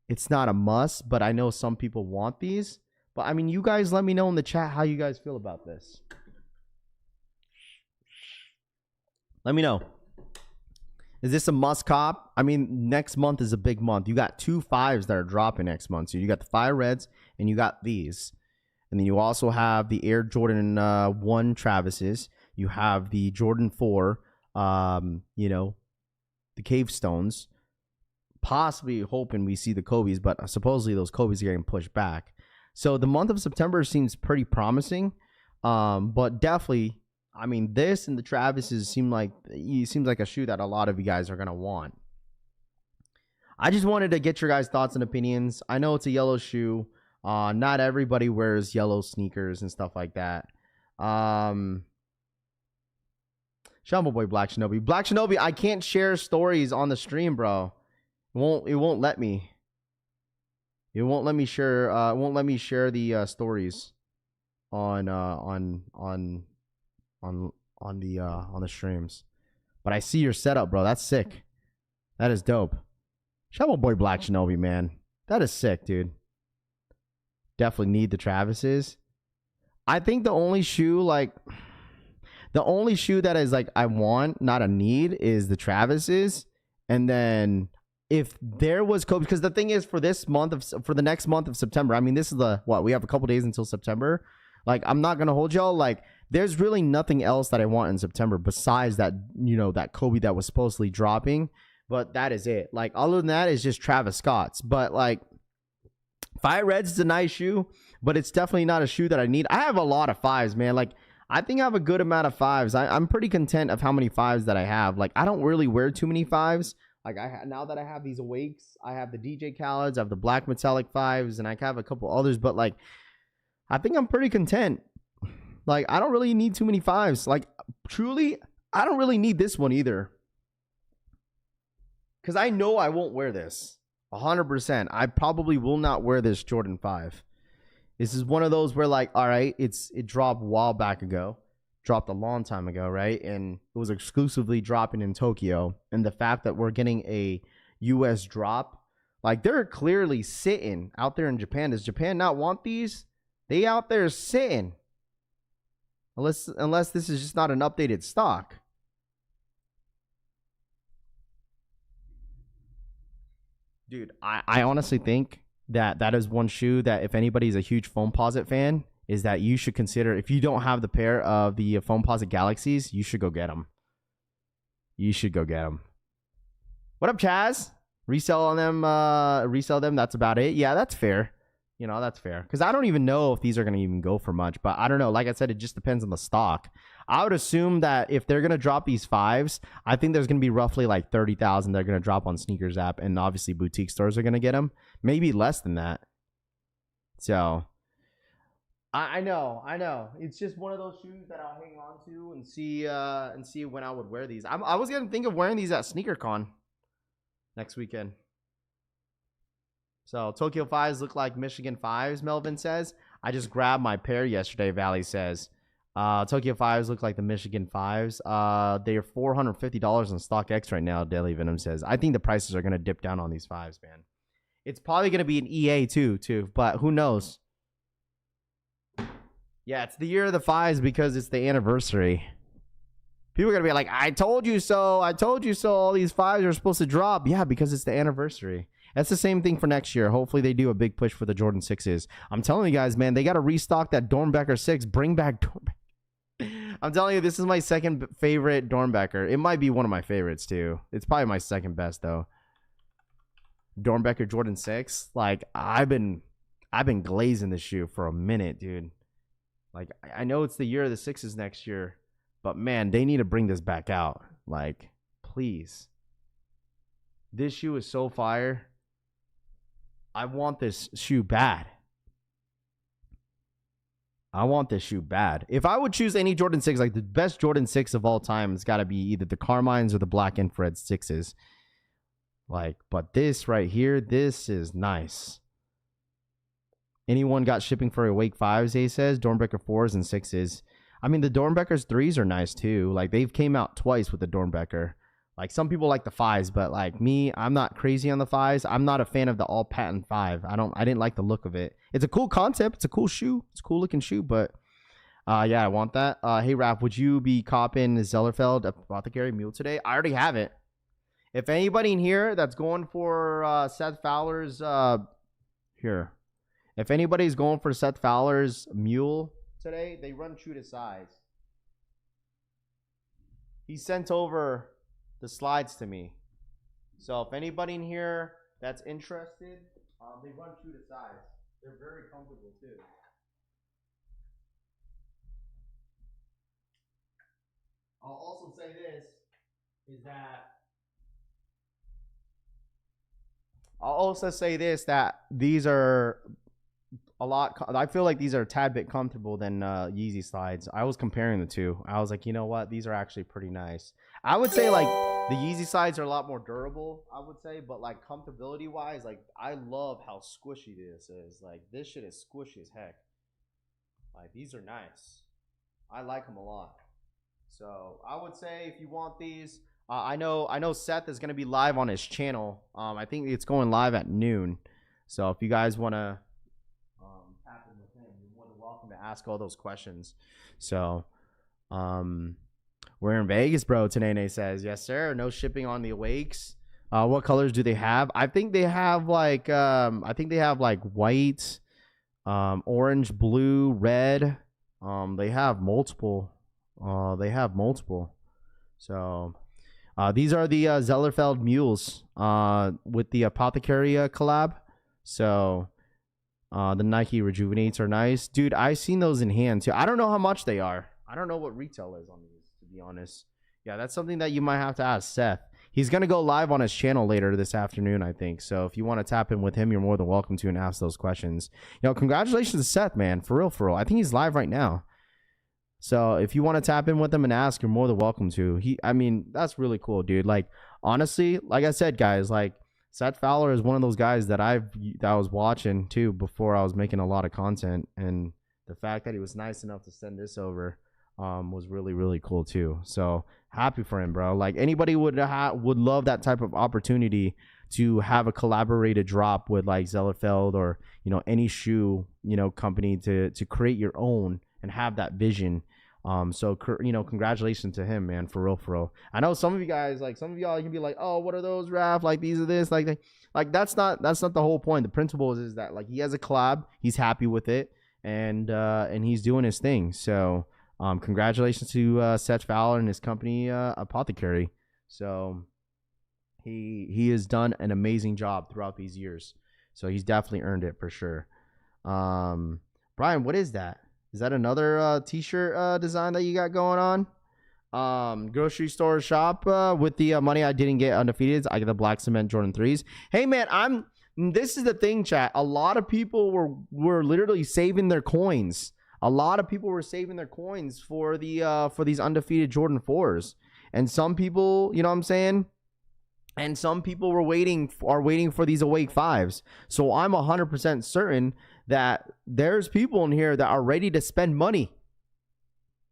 Speaker 3: it's not a must, but I know some people want these. But, I mean, you guys let me know in the chat how you guys feel about this. Let me know. Is this a must cop? I mean, next month is a big month. You got 2 5s that are dropping next month. So you got the Fire Reds and you got these. And then you also have the Air Jordan 1 Travises. You have the Jordan 4, you know, the Cave Stones. Possibly hoping we see the Kobe's, but supposedly those Kobe's are getting pushed back. So the month of September seems pretty promising. But definitely, I mean, this and the Travises seems like a shoe that a lot of you guys are gonna want. I just wanted to get your guys' thoughts and opinions. I know it's a yellow shoe. Not everybody wears yellow sneakers and stuff like that. Shout out my boy Black Shinobi. Black Shinobi, I can't share stories on the stream, bro. It won't let me. It won't let me share. It won't let me share the stories on the streams. But I see your setup, bro. That's sick. That is dope. Shout out my boy Black Shinobi, man. That is sick, dude. Definitely need the Travises. I think the only shoe that is like I want, not a need, is the Travises. And then if there was Kobe, because the thing is for the next month of September, I mean, this is we have a couple days until September. Like, I'm not gonna hold y'all. Like, there's really nothing else that I want in September besides that, you know, that Kobe that was supposedly dropping. But that is it. Like, other than that, is just Travis Scott's. But like, Fire Reds is a nice shoe, but it's definitely not a shoe that I need. I have a lot of 5s, man. Like, I think I have a good amount of 5s. I'm pretty content of how many 5s that I have. Like, I don't really wear too many 5s. Like, now that I have these Awakes, I have the DJ Khaled's, I have the black metallic 5s, and I have a couple others. But like, I think I'm pretty content. Like, I don't really need too many 5s. Like, truly, I don't really need this one either. Because I know I won't wear this. 100%. I probably will not wear this Jordan 5. This is one of those where, like, all right, it dropped a while back ago. Dropped a long time ago, right? And it was exclusively dropping in Tokyo. And the fact that we're getting a US drop, like, they're clearly sitting out there in Japan. Does Japan not want these? They out there sitting. Unless this is just not an updated stock. Dude, I honestly think that is one shoe that if anybody's a huge Foamposite fan, is that you should consider. If you don't have the pair of the Foamposite Galaxies, you should go get them. You should go get them. What up, Chaz? Resell on them, resell them. That's about it. Yeah, that's fair. You know, that's fair. Because I don't even know if these are going to even go for much. But I don't know. Like I said, it just depends on the stock. I would assume that if they're going to drop these 5s, I think there's going to be roughly like 30,000 they're going to drop on Sneakers app. And obviously boutique stores are going to get them. Maybe less than that. So, I know. It's just one of those shoes that I'll hang on to and see when I would wear these. I was going to think of wearing these at SneakerCon next weekend. So, Tokyo 5s look like Michigan 5s, Melvin says. I just grabbed my pair yesterday, Valley says. Tokyo 5s look like the Michigan 5s. They are $450 on StockX right now, Daily Venom says. I think the prices are going to dip down on these 5s, man. It's probably going to be an EA too, but who knows? Yeah, it's the year of the 5s because it's the anniversary. People are going to be like, I told you so. I told you so. All these 5s are supposed to drop. Yeah, because it's the anniversary. That's the same thing for next year. Hopefully they do a big push for the Jordan 6s. I'm telling you guys, man, they got to restock that Dornbecker 6. Bring back Dornbecker. I'm telling you, this is my second favorite Dornbecker. It might be one of my favorites, too. It's probably my second best, though. Dornbecker Jordan 6. Like, I've been glazing this shoe for a minute, dude. Like, I know it's the year of the 6s next year, but, man, they need to bring this back out. Like, please. This shoe is so fire. I want this shoe bad. I want this shoe bad. If I would choose any Jordan 6, like the best Jordan 6 of all time, it's got to be either the Carmines or the Black Infrared 6s. Like, but this right here, this is nice. Anyone got shipping for Awake 5s, he says? Dornbecker 4s and 6s. I mean, the Dornbeckers 3s are nice too. Like, they've came out twice with the Dornbecker. Like, some people like the 5s, but like me, I'm not crazy on the 5s. I'm not a fan of the all patent 5. I didn't like the look of it. It's a cool concept. It's a cool shoe. It's a cool looking shoe, but yeah, I want that. Hey, Raph, would you be copping Zellerfeld Apothecary Mule today? I already have it. If anybody in here that's going for Seth Fowler's here. If anybody's going for Seth Fowler's Mule today, they run true to size. He sent over the slides to me. So if anybody in here that's interested, they run true to size. They're very comfortable too. I'll also say this is that these are a lot. I feel like these are a tad bit comfortable than Yeezy slides. I was comparing the two. I was like, you know what? These are actually pretty nice. I would say like the Yeezy slides are a lot more durable, I would say, but like comfortability wise, like I love how squishy this is. Like this shit is squishy as heck. Like these are nice. I like them a lot. So I would say if you want these, I know Seth is gonna be live on his channel. I think it's going live at noon. So if you guys wanna tap in with him, you're more than welcome to ask all those questions. So we're in Vegas, bro. Tanene says, yes, sir. No shipping on the Awakes. What colors do they have? I think they have like white, orange, blue, red. They have multiple. So these are the Zellerfeld Mules with the Apothecary collab. So the Nike Rejuvenates are nice. Dude, I've seen those in hand too. I don't know how much they are. I don't know what retail is on these, to be honest. Yeah, that's something that you might have to ask Seth. He's going to go live on his channel later this afternoon, I think. So if you want to tap in with him, you're more than welcome to and ask those questions. You know, congratulations to Seth, man. For real, for real. I think he's live right now. So if you want to tap in with him and ask, you're more than welcome to. I mean, that's really cool, dude. Like, honestly, like I said, guys, like, Seth Fowler is one of those guys that I was watching, too, before I was making a lot of content. And the fact that he was nice enough to send this over was really, really cool, too. So happy for him, bro. Like, anybody would love that type of opportunity to have a collaborated drop with, like, Zellerfeld or, you know, any shoe, you know, company to create your own and have that vision. So, you know, congratulations to him, man, for real, for real. I know some of you guys, like, some of y'all can be like, oh, what are those, Raph? Like, these are this, like that's not the whole point. The principle is that, like, he has a collab, he's happy with it, and he's doing his thing. So, congratulations to Seth Fowler and his company, Apothecary. So, he has done an amazing job throughout these years. So, he's definitely earned it for sure. Brian, what is that? Is that another t-shirt design that you got going on? Grocery store shop with the money I didn't get undefeated. I get the black cement Jordan 3s. Hey, man, this is the thing, chat. A lot of people were literally saving their coins. A lot of people were saving their coins for these undefeated Jordan 4s. And some people, you know what I'm saying? And some people are waiting for these Awake 5s. So I'm 100% certain that there's people in here that are ready to spend money.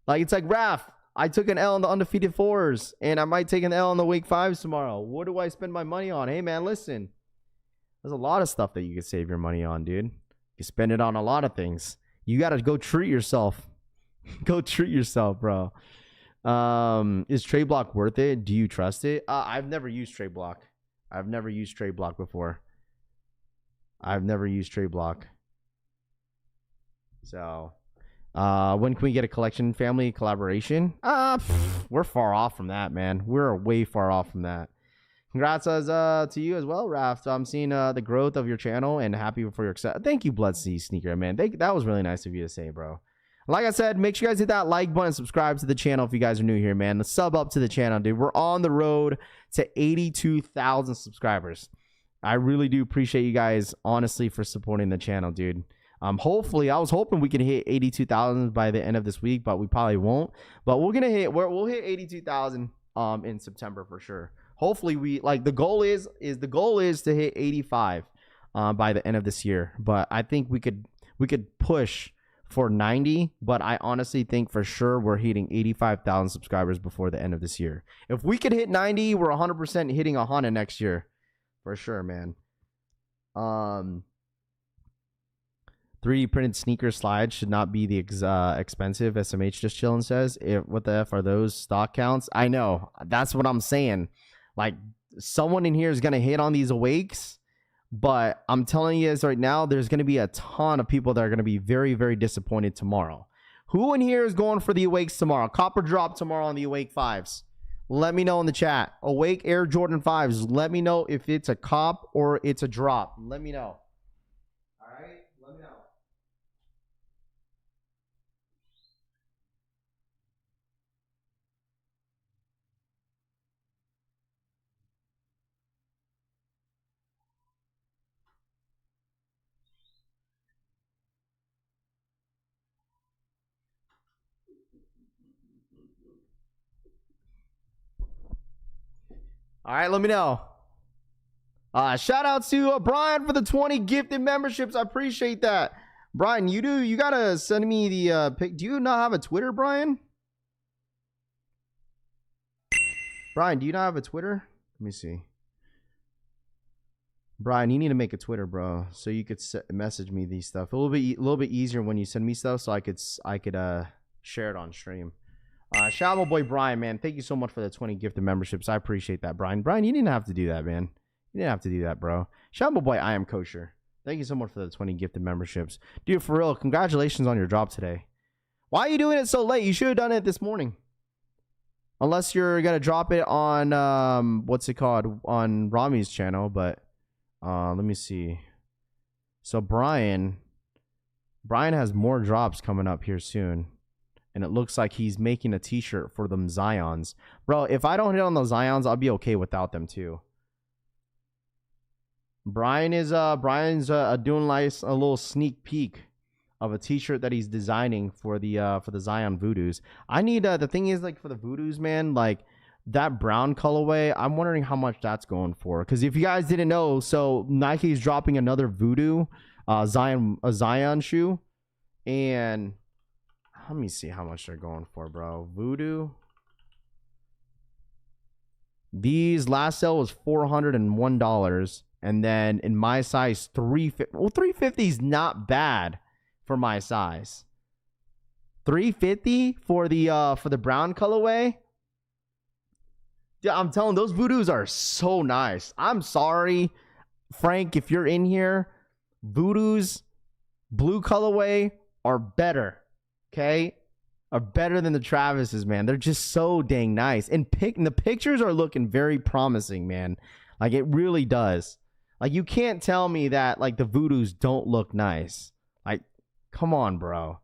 Speaker 3: Like, it's like, Raph, I took an L on the undefeated 4s, and I might take an L on the Awake 5s tomorrow. What do I spend my money on? Hey, man, listen. There's a lot of stuff that you can save your money on, dude. You spend it on a lot of things. You got to go treat yourself. Go treat yourself, bro. Is Trade Block worth it? Do you trust it? I've never used Trade Block. I've never used Trade Block before. I've never used Trade Block. So, when can we get a collection family collaboration? We're far off from that, man. We're way far off from that. Congrats to you as well, Raph. I'm seeing the growth of your channel and happy for your success. Thank you, Bloodsea Sneaker, man. That was really nice of you to say, bro. Like I said, make sure you guys hit that like button and subscribe to the channel if you guys are new here, man. Sub up to the channel, dude. We're on the road to 82,000 subscribers. I really do appreciate you guys, honestly, for supporting the channel, dude. Hopefully, I was hoping we could hit 82,000 by the end of this week, but we probably won't. But we'll hit 82,000 in September for sure. Hopefully, the goal is to hit 85 by the end of this year. But I think we could push for 90, but I honestly think for sure we're hitting 85,000 subscribers before the end of this year. If we could hit 90, we're 100% hitting 100 next year for sure, man. 3D printed sneaker slides should not be the expensive. SMH just chilling says. What the F are those stock counts? I know. That's what I'm saying. Like, someone in here is going to hit on these awakes, but I'm telling you guys right now, there's going to be a ton of people that are going to be very, very disappointed tomorrow. Who in here is going for the awakes tomorrow? Copper drop tomorrow on the awake 5s. Let me know in the chat. Awake Air Jordan 5s. Let me know if it's a cop or it's a drop. Let me know. All right? Let me know. All right, let me know. Shout out to Brian for the 20 gifted memberships. I appreciate that. Brian, you gotta send me the pic. Do you not have a Twitter, Brian? Brian, do you not have a Twitter? Let me see. Brian, you need to make a Twitter, bro, so you could message me these stuff. A little bit easier when you send me stuff, so I could share it on stream. Shout out my boy Brian, man. Thank you so much for the 20 gifted memberships. I appreciate that, Brian. Brian, you didn't have to do that, man. You didn't have to do that, bro. Shout out my boy I Am Kosher. Thank you so much for the 20 gifted memberships. Dude, for real, congratulations on your drop today. Why are you doing it so late? You should have done it this morning. Unless you're going to drop it on, what's it called? On Rami's channel, but let me see. So Brian has more drops coming up here soon. And it looks like he's making a t-shirt for them Zions. Bro, if I don't hit on those Zions, I'll be okay without them too. Brian's doing like a little sneak peek of a t-shirt that he's designing for the Zion Voodoos. I need the thing is, like, for the Voodoos, man, like that brown colorway, I'm wondering how much that's going for. Because if you guys didn't know, so Nike's dropping another Voodoo Zion shoe, and let me see how much they're going for, bro. Voodoo. These last sale was $401, and then in my size, $350. Well, $350 is not bad for my size. $350 for the brown colorway. Yeah, I'm telling, those Voodoos are so nice. I'm sorry, Frank, if you're in here. Voodoos blue colorway are better. Okay, are better than the Travis's, man. They're just so dang nice, and the pictures are looking very promising, man. Like, it really does. Like, you can't tell me that like the Voodoos don't look nice. Like, come on, bro.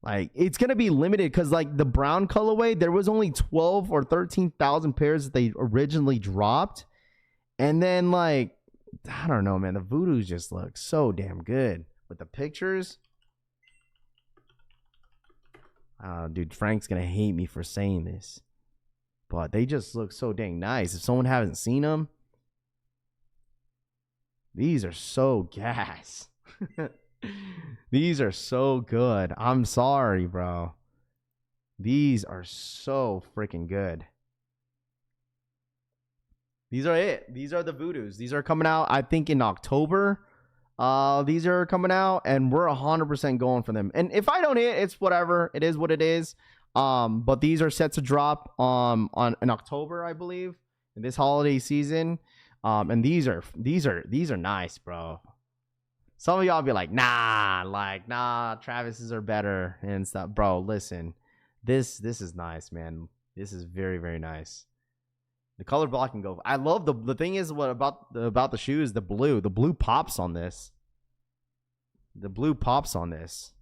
Speaker 3: Like, it's gonna be limited because like the brown colorway, there was only 12 or 13,000 pairs that they originally dropped, and then like I don't know, man. The Voodoos just look so damn good with the pictures. Dude, Frank's gonna hate me for saying this, but they just look so dang nice. If someone hasn't seen them, these are so gas. These are so good. I'm sorry, bro. These are so freaking good. These are it. These are the Voodoos. These are coming out, I think, in October. These are coming out, and we're 100% going for them. And if I don't hit, it's whatever. It is what it is. But these are set to drop in October, I believe, in this holiday season. And these are nice, bro. Some of y'all be like, nah, Travis's are better and stuff. Bro, listen, this is nice, man. This is very, very nice. The color blocking go. I love the thing is, what about the shoe is the blue. The blue pops on this. The blue pops on this.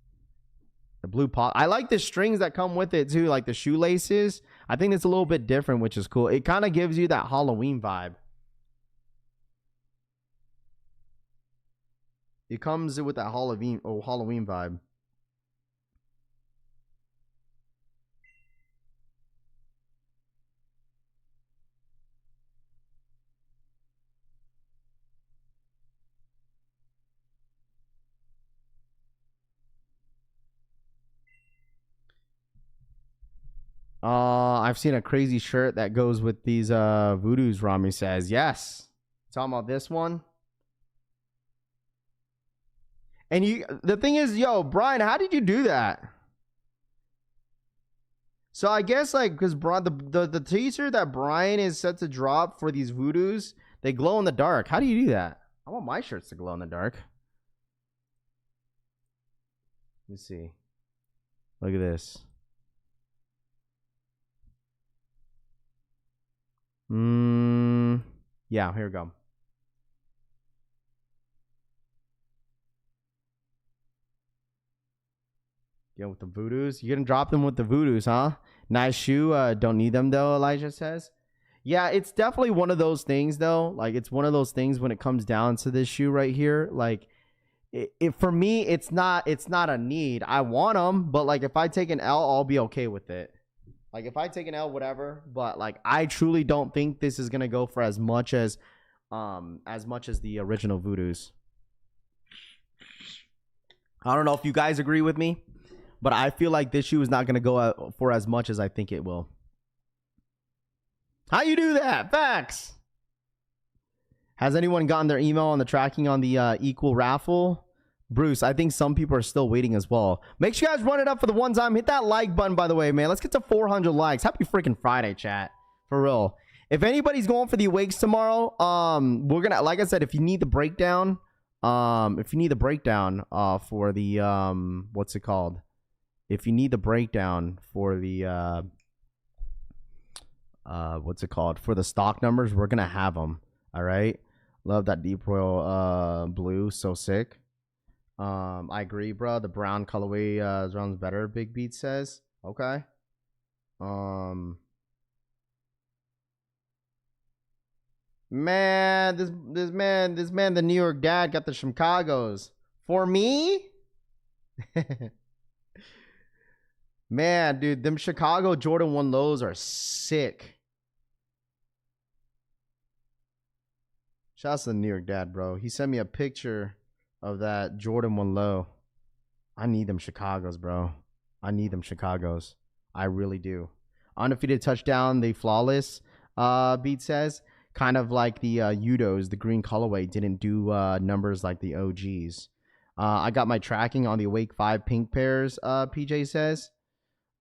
Speaker 3: The blue pop. I like the strings that come with it too, like the shoelaces. I think it's a little bit different, which is cool. It kind of gives you that Halloween vibe. It comes with that Halloween vibe. I've seen a crazy shirt that goes with these voodoos, Rami says. Yes. Talking about this one. And the thing is, yo, Brian, how did you do that? So I guess like because the teaser that Brian is set to drop for these voodoos, they glow in the dark. How do you do that? I want my shirts to glow in the dark. Let's see. Look at this. Yeah, here we go. Yeah, with the voodoos. You're gonna drop them with the voodoos, huh? Nice shoe. Don't need them though, Elijah says. Yeah, it's definitely one of those things though. Like it's one of those things when it comes down to this shoe right here. Like it for me, it's not a need. I want them, but like if I take an L, I'll be okay with it. Like if I take an L, whatever. But like I truly don't think this is gonna go for as much as the original voodoos. I don't know if you guys agree with me, but I feel like this shoe is not gonna go out for as much as I think it will. How you do that? Facts. Has anyone gotten their email on the tracking on the equal raffle? Bruce, I think some people are still waiting as well. Make sure you guys run it up for the one time. Hit that like button, by the way, man. Let's get to 400 likes. Happy freaking Friday, chat. For real. If anybody's going for the awakes tomorrow, we're gonna, like I said, if you need the breakdown, for the what's it called? If you need the breakdown for the what's it called? For the stock numbers, we're gonna have them. All right. Love that deep royal blue, so sick. I agree, bro. The brown colorway sounds better. Big Beat says. Okay. Man, this man, the New York dad got the Chicago's for me. Man, dude, them Chicago Jordan 1 lows are sick. Shouts to the New York dad, bro. He sent me a picture of that Jordan 1 low. I need them Chicago's, bro. I need them Chicago's. I really do. Undefeated touchdown, the flawless beat says. Kind of like the Udos, the green colorway didn't do numbers like the OGs. I got my tracking on the Awake 5 pink pairs, PJ says.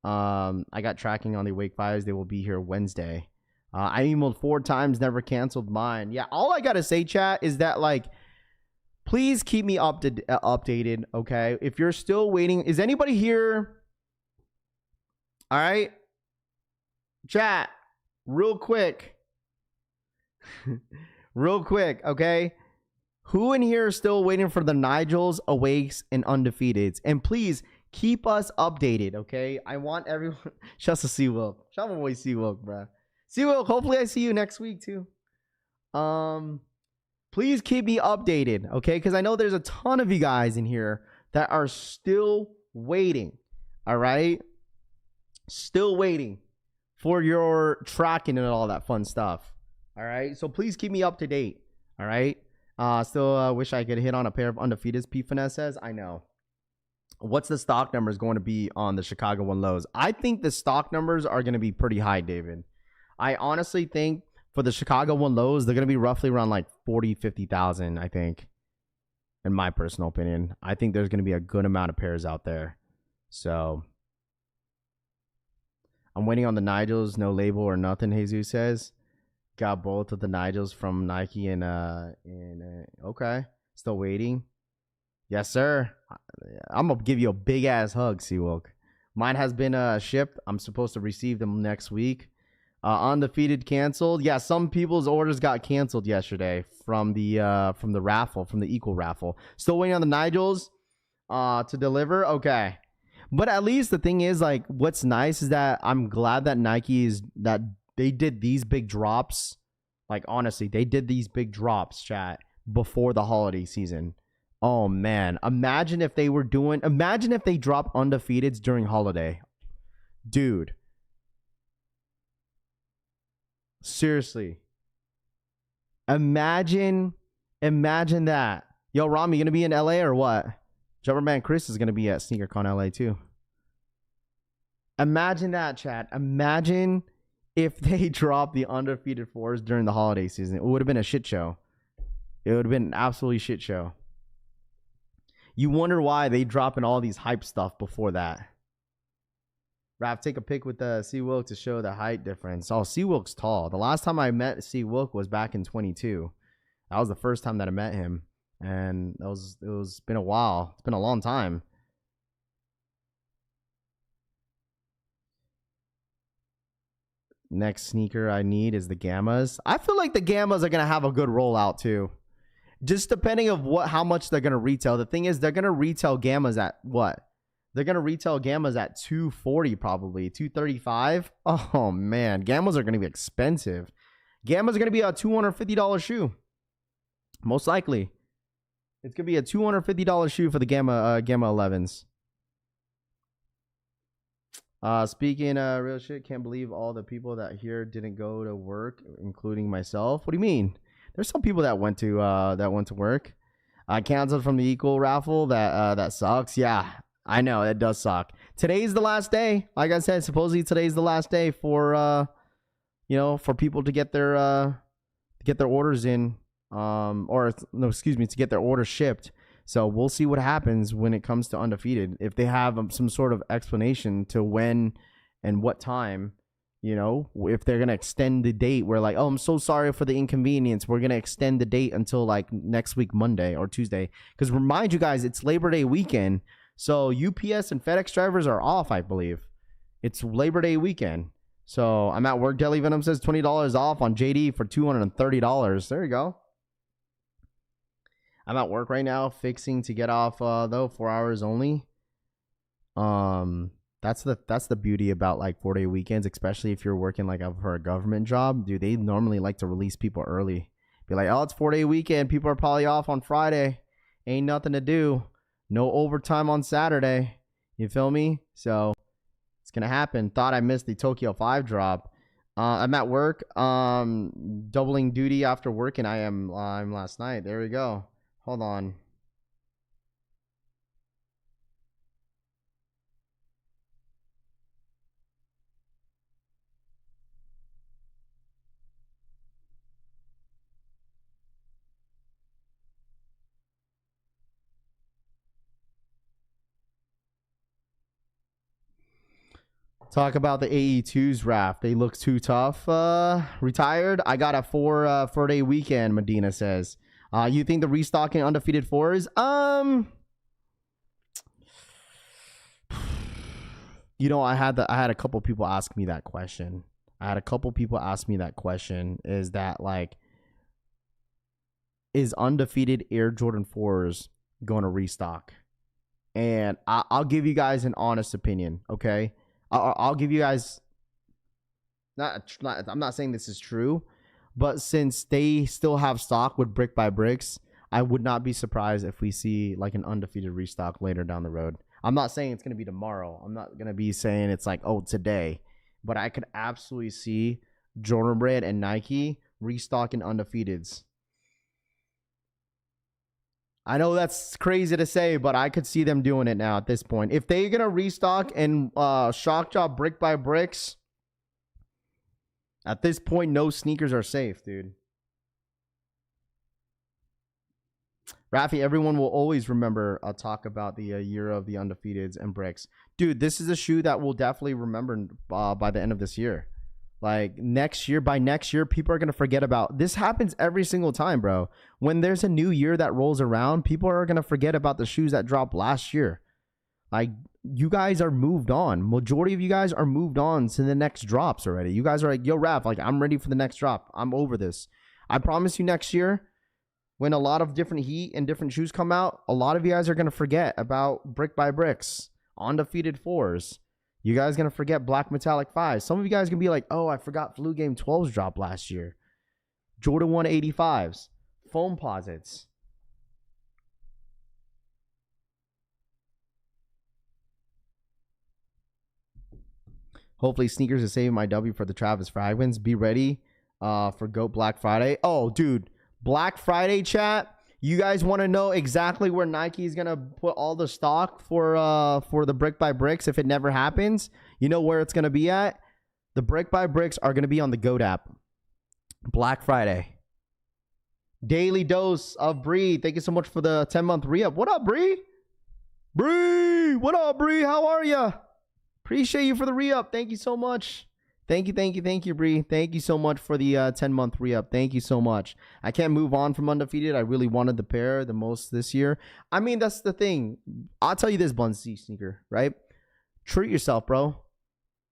Speaker 3: I got tracking on the Awake 5s. They will be here Wednesday. I emailed 4 times, never canceled mine. Yeah, all I got to say, chat, is that, like, please keep me updated, okay? If you're still waiting, is anybody here? All right? Chat, real quick. Real quick, okay? Who in here is still waiting for the Nigels, Awakes, and Undefeateds? And please keep us updated, okay? I want everyone. Shouts to Seawilk. Shout out my boy Seawilk, bro. Seawilk, hopefully I see you next week too. Please keep me updated, okay? Because I know there's a ton of you guys in here that are still waiting. All right, still waiting for your tracking and all that fun stuff. All right, so please keep me up to date. All right. Still wish I could hit on a pair of Undefeateds. P Finesse says, I know. What's the stock numbers going to be on the Chicago 1 lows? I think the stock numbers are going to be pretty high, David. I honestly think for the Chicago 1 lows, they're going to be roughly around like 40, 50,000, I think. In my personal opinion. I think there's going to be a good amount of pairs out there. So I'm waiting on the Nigels, no label or nothing, Jesus says. Got both of the Nigels from Nike and okay. Still waiting. Yes, sir. I'm gonna give you a big ass hug, Seawalk. Mine has been shipped. I'm supposed to receive them next week. Undefeated canceled. Yeah, some people's orders got canceled yesterday from the raffle, from the equal raffle. Still waiting on the Nigels to deliver. Okay. But at least the thing is, like, what's nice is that I'm glad that that they did these big drops. Like, honestly, they did these big drops, chat, before the holiday season. Oh man, imagine if they dropped undefeateds during holiday. Dude. Seriously. Imagine that. Yo, Rami, you gonna be in LA or what? Jumperman Chris is gonna be at SneakerCon LA too. Imagine that, chat. Imagine if they dropped the undefeated fours during the holiday season. It would have been a shit show. It would have been an absolutely shit show. You wonder why they dropping all these hype stuff before that. Raph, take a pic with C. Wilk to show the height difference. Oh, C. Wilk's tall. The last time I met C. Wilk was back in 22. That was the first time that I met him. And it was been a while. It's been a long time. Next sneaker I need is the Gammas. I feel like the Gammas are going to have a good rollout too. Just depending of how much they're going to retail. The thing is, they're going to retail Gammas at what? They're going to retail Gammas at $240 probably. $235. Oh, man. Gammas are going to be expensive. Gammas are going to be a $250 shoe. Most likely. It's going to be a $250 shoe for the Gamma 11s. Speaking real shit, can't believe all the people that here didn't go to work, including myself. What do you mean? There's some people that went to work. Canceled from the Equal raffle. That sucks. Yeah, I know it does suck. Today's the last day. Like I said, supposedly today's the last day for for people to get their orders in. To get their orders shipped. So we'll see what happens when it comes to Undefeated. If they have some sort of explanation to when and what time, if they're going to extend the date, we're like, oh, I'm so sorry for the inconvenience. We're going to extend the date until like next week, Monday or Tuesday. Because remind you guys, it's Labor Day weekend. So UPS and FedEx drivers are off, I believe. It's Labor Day weekend. So I'm at work. Deli Venom says $20 off on JD for $230. There you go. I'm at work right now fixing to get off though 4 hours only. That's the beauty about like 4-day weekends, especially if you're working like for a government job. Dude, they normally like to release people early. Be like, oh, it's 4-day weekend. People are probably off on Friday. Ain't nothing to do. No overtime on Saturday. You feel me? So it's gonna happen. Thought I missed the Tokyo 5 drop. I'm at work, doubling duty after work, and I'm last night. There we go. Hold on. Talk about the AE2s, Raph. They look too tough. Retired. I got a 4-day weekend, Medina says. You think the restocking Undefeated 4s? I had a couple people ask me that question. Is that like, is Undefeated Air Jordan 4s going to restock? And I'll give you guys an honest opinion, okay? I'll give you guys I'm not saying this is true, but since they still have stock with Brick by Bricks, I would not be surprised if we see like an Undefeated restock later down the road. I'm not saying it's going to be tomorrow. I'm not going to be saying it's like, oh, today. But I could absolutely see Jordan Brand and Nike restocking Undefeateds. I know that's crazy to say, but I could see them doing it now at this point. If they're going to restock and shock job Brick by Bricks, at this point, no sneakers are safe, dude. Rafi, everyone will always remember talk about the year of the Undefeateds and Bricks. Dude, this is a shoe that we'll definitely remember by the end of this year. Like by next year, people are going to forget about this. Happens every single time, bro. When there's a new year that rolls around, people are going to forget about the shoes that dropped last year. Like, you guys are moved on. Majority of you guys are moved on to the next drops already. You guys are like, yo, Raph, like, I'm ready for the next drop. I'm over this. I promise you next year, when a lot of different heat and different shoes come out, a lot of you guys are going to forget about Brick by Bricks, Undefeated 4s. You guys going to forget Black Metallic 5s. Some of you guys going to be like, oh, I forgot Flu Game 12s dropped last year. Jordan 185s. Foam Posits. Hopefully sneakers is saving my W for the Travis Fragments. Be ready for GOAT Black Friday. Oh, dude, Black Friday chat. You guys want to know exactly where Nike is gonna put all the stock for the brick by bricks if it never happens? You know where it's gonna be at? The brick by bricks are gonna be on the GOAT app. Black Friday. Daily dose of Bree. Thank you so much for the 10-month re-up. What up, Bree? Bree, what up, Bree? How are ya? Appreciate you for the re-up. Thank you so much. Thank you, Bree. Thank you so much for the 10-month re-up. Thank you so much. I can't move on from Undefeated. I really wanted the pair the most this year. I mean, that's the thing. I'll tell you this, Bunsy sneaker, right? Treat yourself, bro.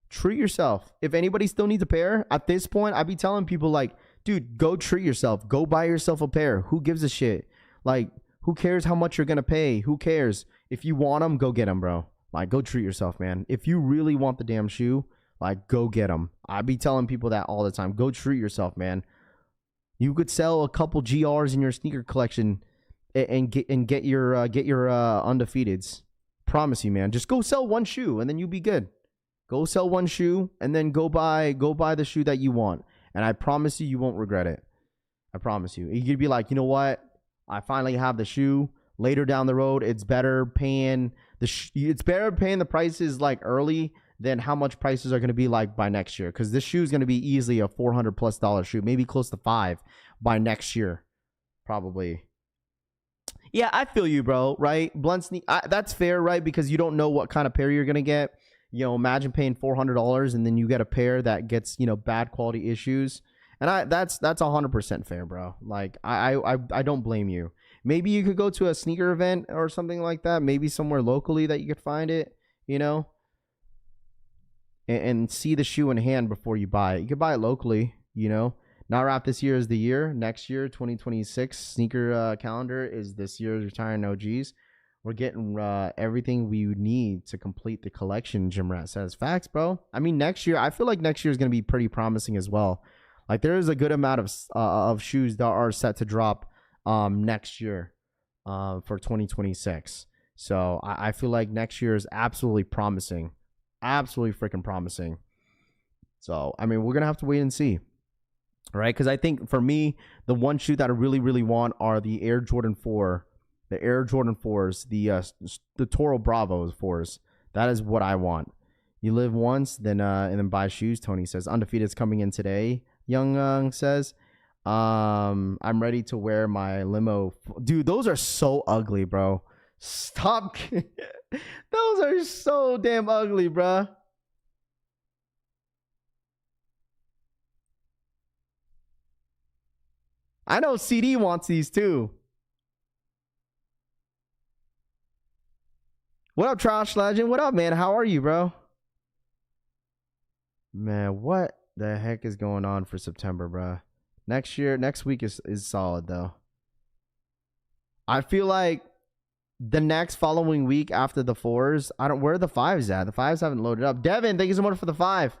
Speaker 3: Treat yourself. If anybody still needs a pair, at this point, I'd be telling people like, dude, go treat yourself. Go buy yourself a pair. Who gives a shit? Like, who cares how much you're going to pay? Who cares? If you want them, go get them, bro. Like, go treat yourself, man. If you really want the damn shoe, like, go get them. I be telling people that all the time. Go treat yourself, man. You could sell a couple GRs in your sneaker collection and get your undefeateds. Promise you, man. Just go sell one shoe and then you'll be good. Go sell one shoe and then go buy the shoe that you want. And I promise you, you won't regret it. I promise you. You could be like, you know what? I finally have the shoe. Later down the road, it's better paying the prices like early than how much prices are going to be like by next year. Because this shoe is going to be easily a $400+ shoe, maybe close to $500 by next year, probably. Yeah, I feel you, bro. Right? Blunt that's fair, right? Because you don't know what kind of pair you're going to get. You know, imagine paying $400 and then you get a pair that gets, you know, bad quality issues. And that's 100% fair, bro. Like I don't blame you. Maybe you could go to a sneaker event or something like that. Maybe somewhere locally that you could find it, you know, and see the shoe in hand before you buy it. You could buy it locally, you know. Not wrap this year is the year. Next year, 2026 sneaker calendar is this year's retiring OGs. We're getting everything we need to complete the collection. Jim Rat says, facts, bro. I mean, next year, I feel like next year is going to be pretty promising as well. Like there is a good amount of shoes that are set to drop next year for 2026. So I feel like next year is absolutely promising. Absolutely freaking promising. So, I mean, we're going to have to wait and see. Right? Because I think for me, the one shoe that I really, really want are the Air Jordan 4. The Air Jordan 4s. The Toro Bravos 4s. That is what I want. You live once, then and then buy shoes, Tony says. Undefeated's coming in today. Young says, I'm ready to wear my limo. Dude, those are so ugly, bro. Stop. Those are so damn ugly, bro. I know CD wants these too. What up, Trash Legend? What up, man? How are you, bro? Man, what the heck is going on for September, bro? Next week is solid though. I feel like the next following week after the 4s, where are the 5s at? The 5s haven't loaded up. Devin, thank you so much for the 5.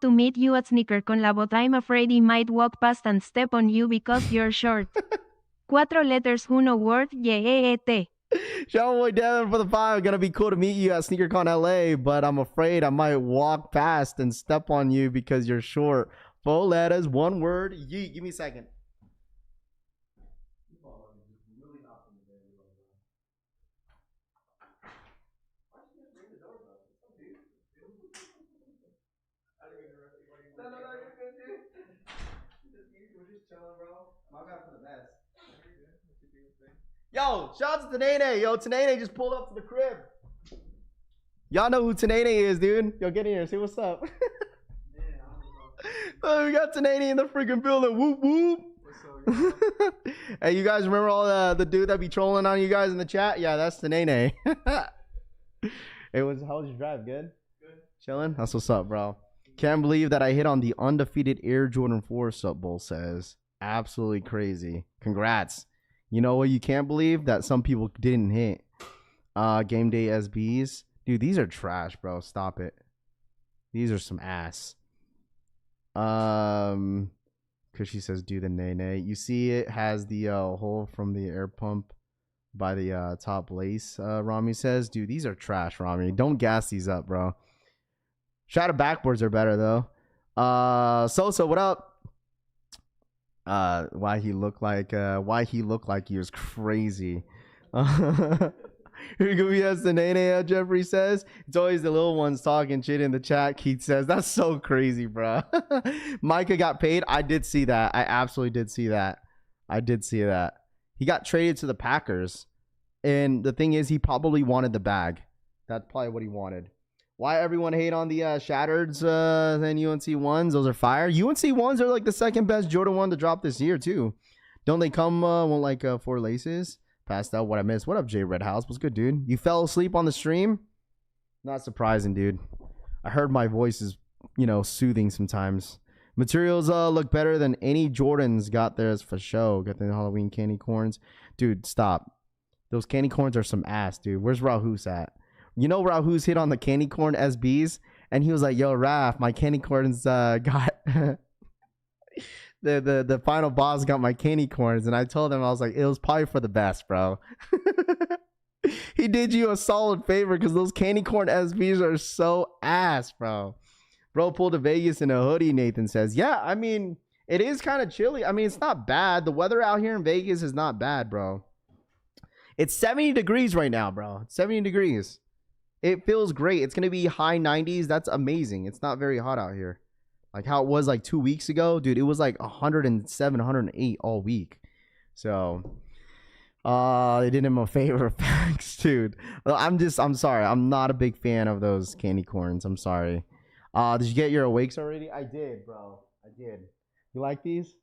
Speaker 4: To meet you at SneakerCon, but I'm afraid he might walk past and step on you because you're short. 4 letters, 1 word, Y-E-E-T.
Speaker 3: Shout out boy Devin for the 5. Gonna be cool to meet you at SneakerCon LA, but I'm afraid I might walk past and step on you because you're short. 4 letters, 1 word. Yeet. Give me a second. No, you're good, dude. We're just chilling, bro. My bad for the mess. Yo, shout out to Tanene. Yo, Tanene just pulled up to the crib. Y'all know who Tanene is, dude. Yo, get in here. See what's up. Oh, we got Tanene in the freaking building. Whoop, whoop. What's up, hey, you guys remember all the dude that be trolling on you guys in the chat? Yeah, that's Tanene. How was your drive? Good? Good. Chilling? That's what's up, bro. Can't believe that I hit on the undefeated Air Jordan 4, Sub Bull says. Absolutely crazy. Congrats. You know what you can't believe? That some people didn't hit. Game Day SBs. Dude, these are trash, bro. Stop it. These are some ass. Because she says do the nay nay. You see it has the hole from the air pump by the top lace. Rami says, dude, these are trash, Rami. Don't gas these up, bro. Shadow backboards are better though. Sosa, what up? Why he looked like he was crazy. Here go yes, the Nene, Jeffrey says. It's always the little ones talking shit in the chat. Keith says, that's so crazy, bro. Micah got paid. I did see that. I absolutely did see that. I did see that. He got traded to the Packers. And the thing is, he probably wanted the bag. That's probably what he wanted. Why everyone hate on the Shattereds and UNC ones? Those are fire. UNC ones are like the second best Jordan 1 to drop this year, too. Don't they come with like 4 laces? Passed out what I missed. What up, Jay Red House? What's good, dude? You fell asleep on the stream? Not surprising, dude. I heard my voice is, soothing sometimes. Materials look better than any Jordans got theirs for show. Got the Halloween candy corns. Dude, stop. Those candy corns are some ass, dude. Where's Rahus at? Rahus hit on the candy corn SBs, and he was like, yo, Raph, my candy corns got... The final boss got my candy corns, and I told him, I was like, it was probably for the best, bro. He did you a solid favor because those candy corn SBs are so ass, bro. Bro pulled to Vegas in a hoodie, Nathan says. Yeah, I mean, it is kind of chilly. I mean, it's not bad. The weather out here in Vegas is not bad, bro. It's 70 degrees right now, bro. It's 70 degrees. It feels great. It's going to be high 90s. That's amazing. It's not very hot out here. Like how it was like 2 weeks ago, dude. It was like 107, 108 all week. So, they did him a favor. Thanks, dude. I'm sorry. I'm not a big fan of those candy corns. I'm sorry. Did you get your awakes already? I did, bro. I did. You like these?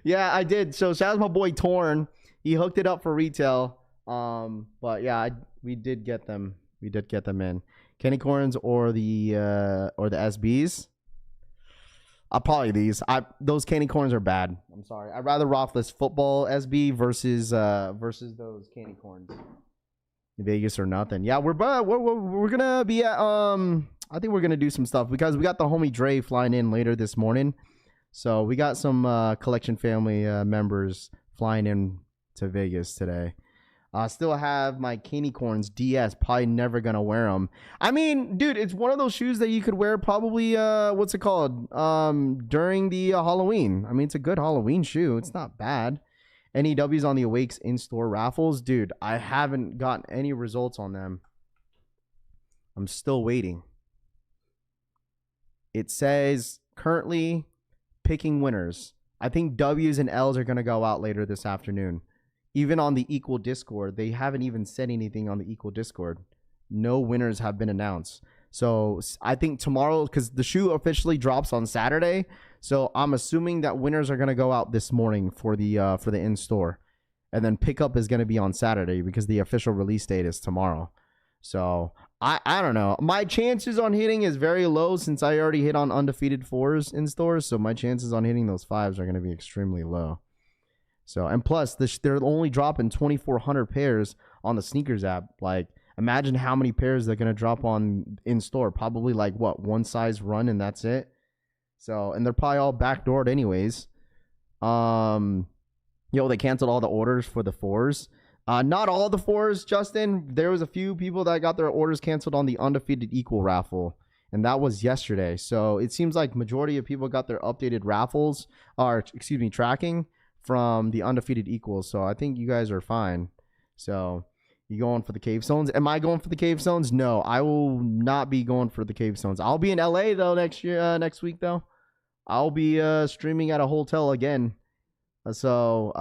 Speaker 3: yeah, I did. So shout out to my boy Torn. He hooked it up for retail. But yeah, we did get them. We did get them in. Candy corns or the SBs. Probably these. Those candy corns are bad. I'm sorry. I'd rather rock this football SB versus those candy corns. Vegas or nothing. Yeah, we're gonna be at I think we're gonna do some stuff because we got the homie Dre flying in later this morning. So we got some collection family members flying in to Vegas today. I still have my candy corns DS. Probably never gonna wear them. I mean, dude, it's one of those shoes that you could wear probably what's it called during the Halloween. I mean, it's a good Halloween shoe. It's not bad. Any W's on the Awakes in-store raffles? Dude, I haven't gotten any results on them. I'm still waiting. It says currently picking winners. I think W's and L's are going to go out later this afternoon. Even on the Equal Discord, they haven't even said anything on the Equal Discord. No winners have been announced. So I think tomorrow, because the shoe officially drops on Saturday, so I'm assuming that winners are going to go out this morning for the in-store. And then pickup is going to be on Saturday because the official release date is tomorrow. So I don't know. My chances on hitting is very low since I already hit on Undefeated 4s in stores. So my chances on hitting those 5s are going to be extremely low. So, and plus, they're only dropping 2,400 pairs on the sneakers app. Like, imagine how many pairs they're going to drop on in store. Probably like, what, one size run and that's it. So, and they're probably all backdoored anyways. They canceled all the orders for the 4s. Not all the 4s, Justin. There was a few people that got their orders canceled on the Undefeated Equal raffle. And that was yesterday. So, it seems like majority of people got their updated raffles, tracking from the Undefeated Equals. So I think you guys are fine. So you going for the cave zones? Am I going for the cave zones? No, I will not be going for the cave zones. I'll be in LA though next week though. I'll be streaming at a hotel again. So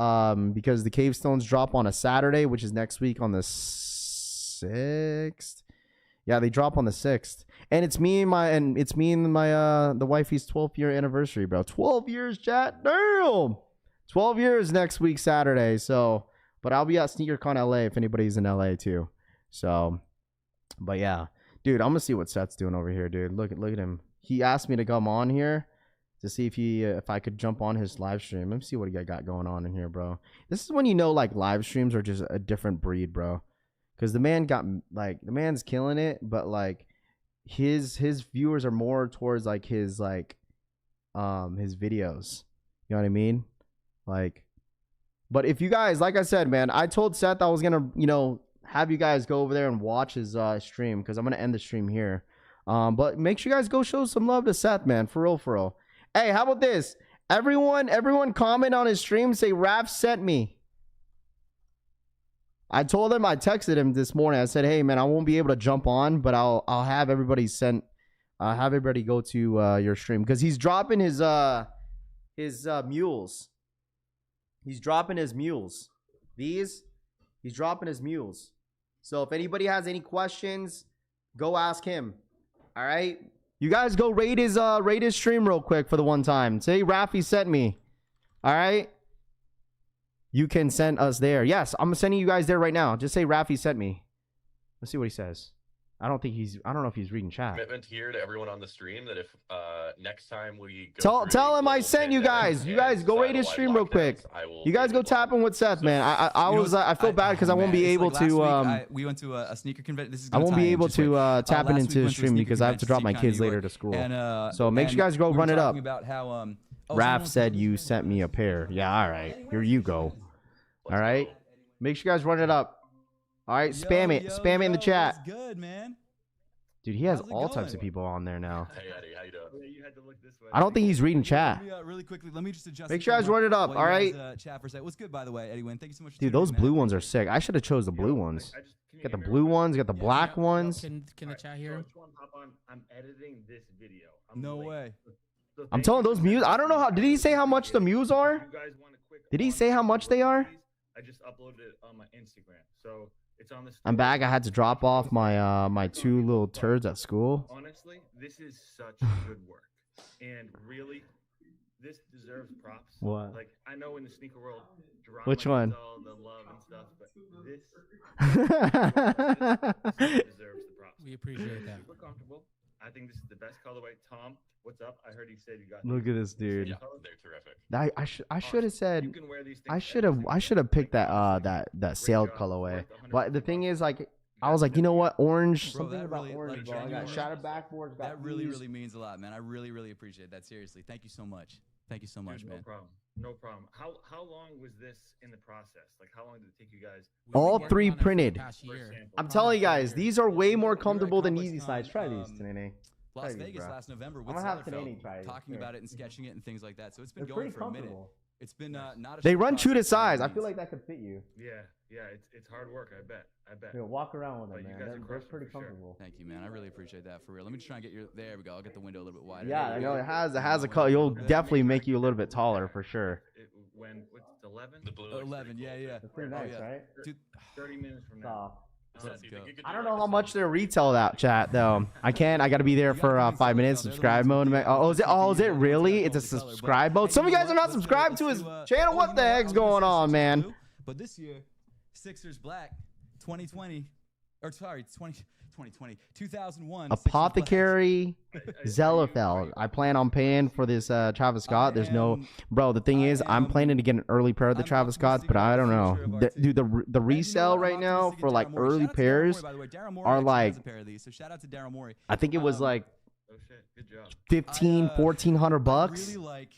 Speaker 3: because the cave stones drop on a Saturday, which is next week on the 6th. Yeah, they drop on the 6th. And it's me and my the wifey's 12th year anniversary, bro. 12 years, chat. Damn. 12 years next week, Saturday. So, but I'll be at SneakerCon LA if anybody's in LA too. So, but yeah, dude, I'm gonna see what Seth's doing over here, dude. Look at him. He asked me to come on here to see if I could jump on his live stream. Let me see what he got going on in here, bro. This is when you know like live streams are just a different breed, bro. Because the man's killing it, but like his viewers are more towards like his videos. You know what I mean? Like, But if you guys, like I said, man, I told Seth I was gonna, have you guys go over there and watch his stream because I'm gonna end the stream here. But make sure you guys go show some love to Seth, man, for real, for real. Hey, how about this? Everyone comment on his stream, say Raph sent me. I told him, I texted him this morning. I said, hey man, I won't be able to jump on, but I'll have everybody have everybody go to your stream because he's dropping his mules. He's dropping his mules. He's dropping his mules. So if anybody has any questions, go ask him. All right, you guys go rate his stream real quick for the one time. Say Rafi sent me. All right, you can send us there. Yes, I'm sending you guys there right now. Just say Rafi sent me. Let's see what he says. I don't know if he's reading chat.
Speaker 5: Commitment here to everyone on the stream that if next time we go
Speaker 3: tell him I sent you guys. You guys go rate his stream real quick. You guys go tap in with Seth, man. I feel bad because I won't be able to.
Speaker 6: We went to a sneaker convention.
Speaker 3: I won't be able to tap into his stream because I have to drop my kids later to school. So make sure you guys go run it up. Raph said you sent me a pair. Yeah, all right. Here you go. All right. Make sure you guys run it up. All right, spam it in the chat.
Speaker 6: That's good, man.
Speaker 3: Dude, he has all types of people on there now.
Speaker 5: Hey, Eddie, how you doing? You had to look this way.
Speaker 3: I don't think he's reading chat.
Speaker 6: Really quickly, let me just adjust.
Speaker 3: Make sure you guys run it up, all right?
Speaker 6: Chat for a second. What's good, by the way, Eddie Wynn? Thank you so much.
Speaker 3: Dude, those blue ones are sick. I should have chose the blue ones. Got the blue ones, got the black ones.
Speaker 7: Can the chat hear him?
Speaker 5: I'm editing this video.
Speaker 6: No way.
Speaker 3: I'm telling those Mews. I don't know how. Did he say how much the Mews are? Did he say how much they are?
Speaker 5: I just uploaded it on my Instagram, so it's on the.
Speaker 3: I'm back. I had to drop off my my two little turds at school.
Speaker 5: Honestly, this is such good work, and really, this deserves props.
Speaker 3: What?
Speaker 5: Like I know in the sneaker world, drama
Speaker 3: which one?
Speaker 5: all the love and stuff, but this deserves the props.
Speaker 7: We appreciate that.
Speaker 5: Super comfortable. I think this is the best colorway. Tom, what's up? I heard you said you got.
Speaker 3: Look at this dude.
Speaker 5: Yeah, they're terrific.
Speaker 3: I should have said.
Speaker 5: You can wear these things
Speaker 3: I should have picked that sailed colorway. But the thing is, like, I was like, you know what, orange.
Speaker 6: Bro,
Speaker 3: something about
Speaker 6: really,
Speaker 3: orange,
Speaker 6: like,
Speaker 3: bro. I got shattered backboards.
Speaker 6: That really means a lot, man. I really appreciate that. Seriously, thank you so much. Thank you so much, man.
Speaker 5: No problem. No problem. How long was this in the process? Like, how long did it take you guys?
Speaker 3: All three printed.
Speaker 5: Year.
Speaker 3: I'm telling you guys, these are way more comfortable than Easy Slides. Try these, Tanene.
Speaker 6: Las Vegas last November with talking about it and sketching it and things like that. So it's been going for a minute. It's been not a
Speaker 3: They run true to size. I feel like that could fit you.
Speaker 5: Yeah, it's hard work. I bet.
Speaker 3: Yeah, walk around with them,
Speaker 5: But you
Speaker 3: man.
Speaker 5: guys are
Speaker 3: They're
Speaker 5: crushing
Speaker 3: pretty
Speaker 5: for sure.
Speaker 3: comfortable.
Speaker 6: Thank you, man. I really appreciate that for real. Let me just try and get your. There we go. I'll get the window a little bit wider.
Speaker 3: Yeah, I know it has a color. You'll definitely make you a little bit taller for sure.
Speaker 5: When what's 11? The blue.
Speaker 6: 11. Yeah.
Speaker 3: That's pretty nice, right?
Speaker 6: Dude,
Speaker 5: 30 minutes from now.
Speaker 3: I don't know how much they retail that chat though. I got to be there for 5 minutes. Subscribe mode. Oh, is it really? It's a subscribe mode. Some of you guys are not subscribed to his channel. What the heck's going on, man?
Speaker 6: But this year, Sixers Black 2020, or sorry, 2020, 2001.
Speaker 3: Apothecary Zellerfeld. I plan on paying for this Travis Scott. There's no, bro. The thing is, I'm planning to get an early pair of the Travis Scotts, but I don't know. Dude, the resale right now for like early pairs are like, I think it was like 1,400 bucks.
Speaker 6: Really like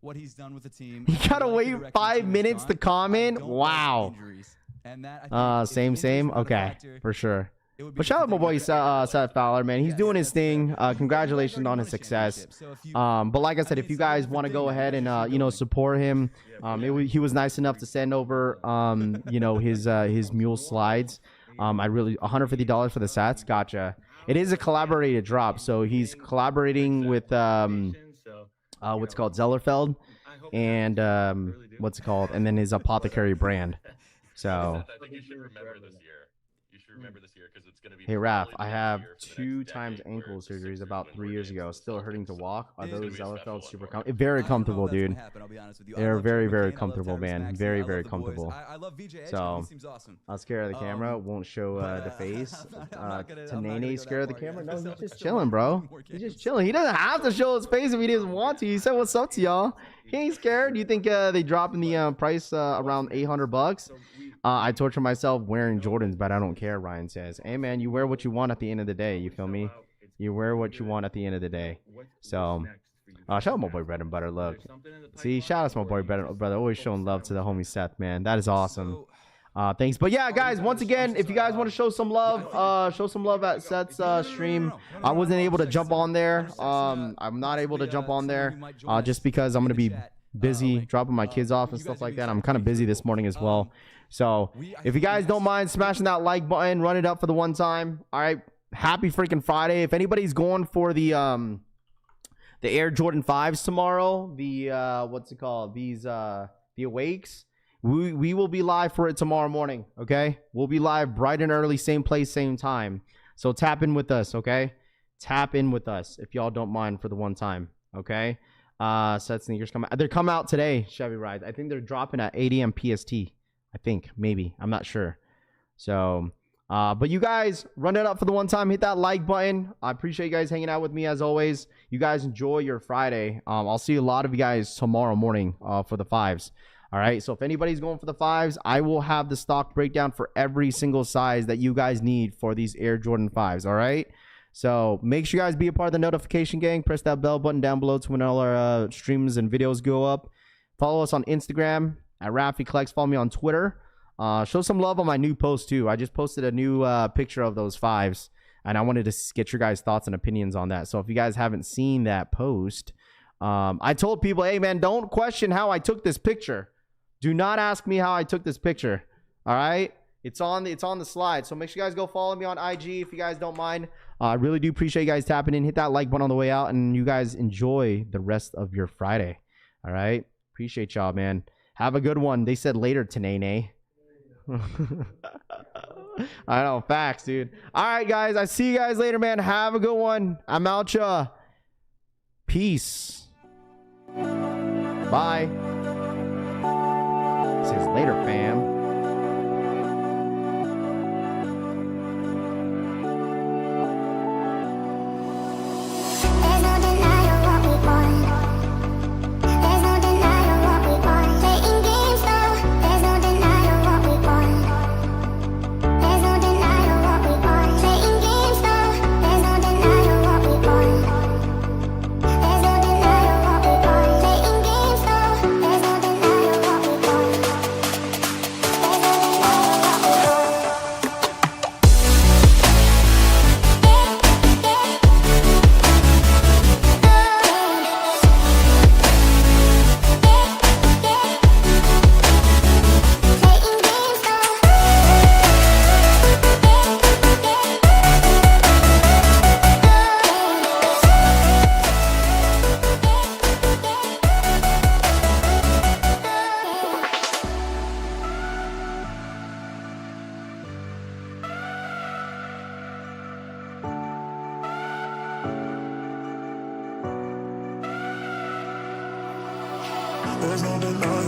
Speaker 6: what he's done with the team.
Speaker 3: You gotta wait 5 minutes to comment. Wow. Same. Okay, for sure. But shout out my boy Seth Fowler, man. He's doing his thing. Congratulations on his success. But like I said, if you guys want to go ahead and support him, he was nice enough to send over his mule slides. I really $150 for the sets. Gotcha. It is a collaborated drop, so he's collaborating with what's called Zellerfeld and what's it called, and then his Apothecary brand. So.
Speaker 5: I think you should remember this year. You should remember this year because it's going to be.
Speaker 3: Hey Raph, I have 2 times ankle surgeries about 3 years ago. Still hurting to walk. Are those Zellerfeld super comfortable? Very comfortable, dude. They're very comfortable, man. Very comfortable.
Speaker 6: I love VJ.
Speaker 3: So
Speaker 6: seems awesome.
Speaker 3: I'll scare the camera. Won't show the face. Tanene scared the camera. No, he's just chilling, bro. He's just chilling. He doesn't have to show his face if he doesn't want to. He said, "What's up to y'all?" He ain't scared. You think they drop in the price around 800 bucks? I torture myself wearing Jordans, but I don't care, Ryan says. Hey, man, you wear what you want at the end of the day. You feel me? You wear what you want at the end of the day. So
Speaker 5: for you.
Speaker 3: Shout out my boy Bread and Butter. Look, see, shout out to my boy Bread and Butter. Always showing love to the homie Seth, man. That is awesome. Thanks. But yeah, guys, once again, if you guys want to show some love at Seth's stream. I wasn't able to jump on there. I'm not able to jump on there just because I'm gonna be busy dropping my kids off and stuff like that. I'm kind of busy this morning as well. So if you guys don't mind smashing that like button, run it up for the one time. All right, happy freaking Friday. If anybody's going for the Air Jordan 5s tomorrow, the what's it called? These the Awakes. We will be live for it tomorrow morning, okay? We'll be live bright and early, same place, same time. So tap in with us, okay? Tap in with us if y'all don't mind for the one time, okay? Set sneakers come out. They're come out today, Chevy Rides. I think they're dropping at 8 a.m. PST. I think, maybe. I'm not sure. So, but you guys, run it up for the one time. Hit that like button. I appreciate you guys hanging out with me as always. You guys enjoy your Friday. I'll see a lot of you guys tomorrow morning for the 5s. All right, so if anybody's going for the 5s, I will have the stock breakdown for every single size that you guys need for these Air Jordan 5s, all right? So make sure you guys be a part of the notification gang. Press that bell button down below to when all our streams and videos go up. Follow us on Instagram at Rafi Collects. Follow me on Twitter. Show some love on my new post, too. I just posted a new picture of those 5s, and I wanted to get your guys' thoughts and opinions on that. So if you guys haven't seen that post, I told people, hey, man, don't question how I took this picture. Do not ask me how I took this picture. All right? It's on the slide. So make sure you guys go follow me on IG if you guys don't mind. I really do appreciate you guys tapping in. Hit that like button on the way out, and you guys enjoy the rest of your Friday. All right? Appreciate y'all, man. Have a good one. They said later, Tanene. I know. Facts, dude. All right, guys. I see you guys later, man. Have a good one. I'm out, ya. Peace. Bye. Says later, fam.
Speaker 2: There's no denying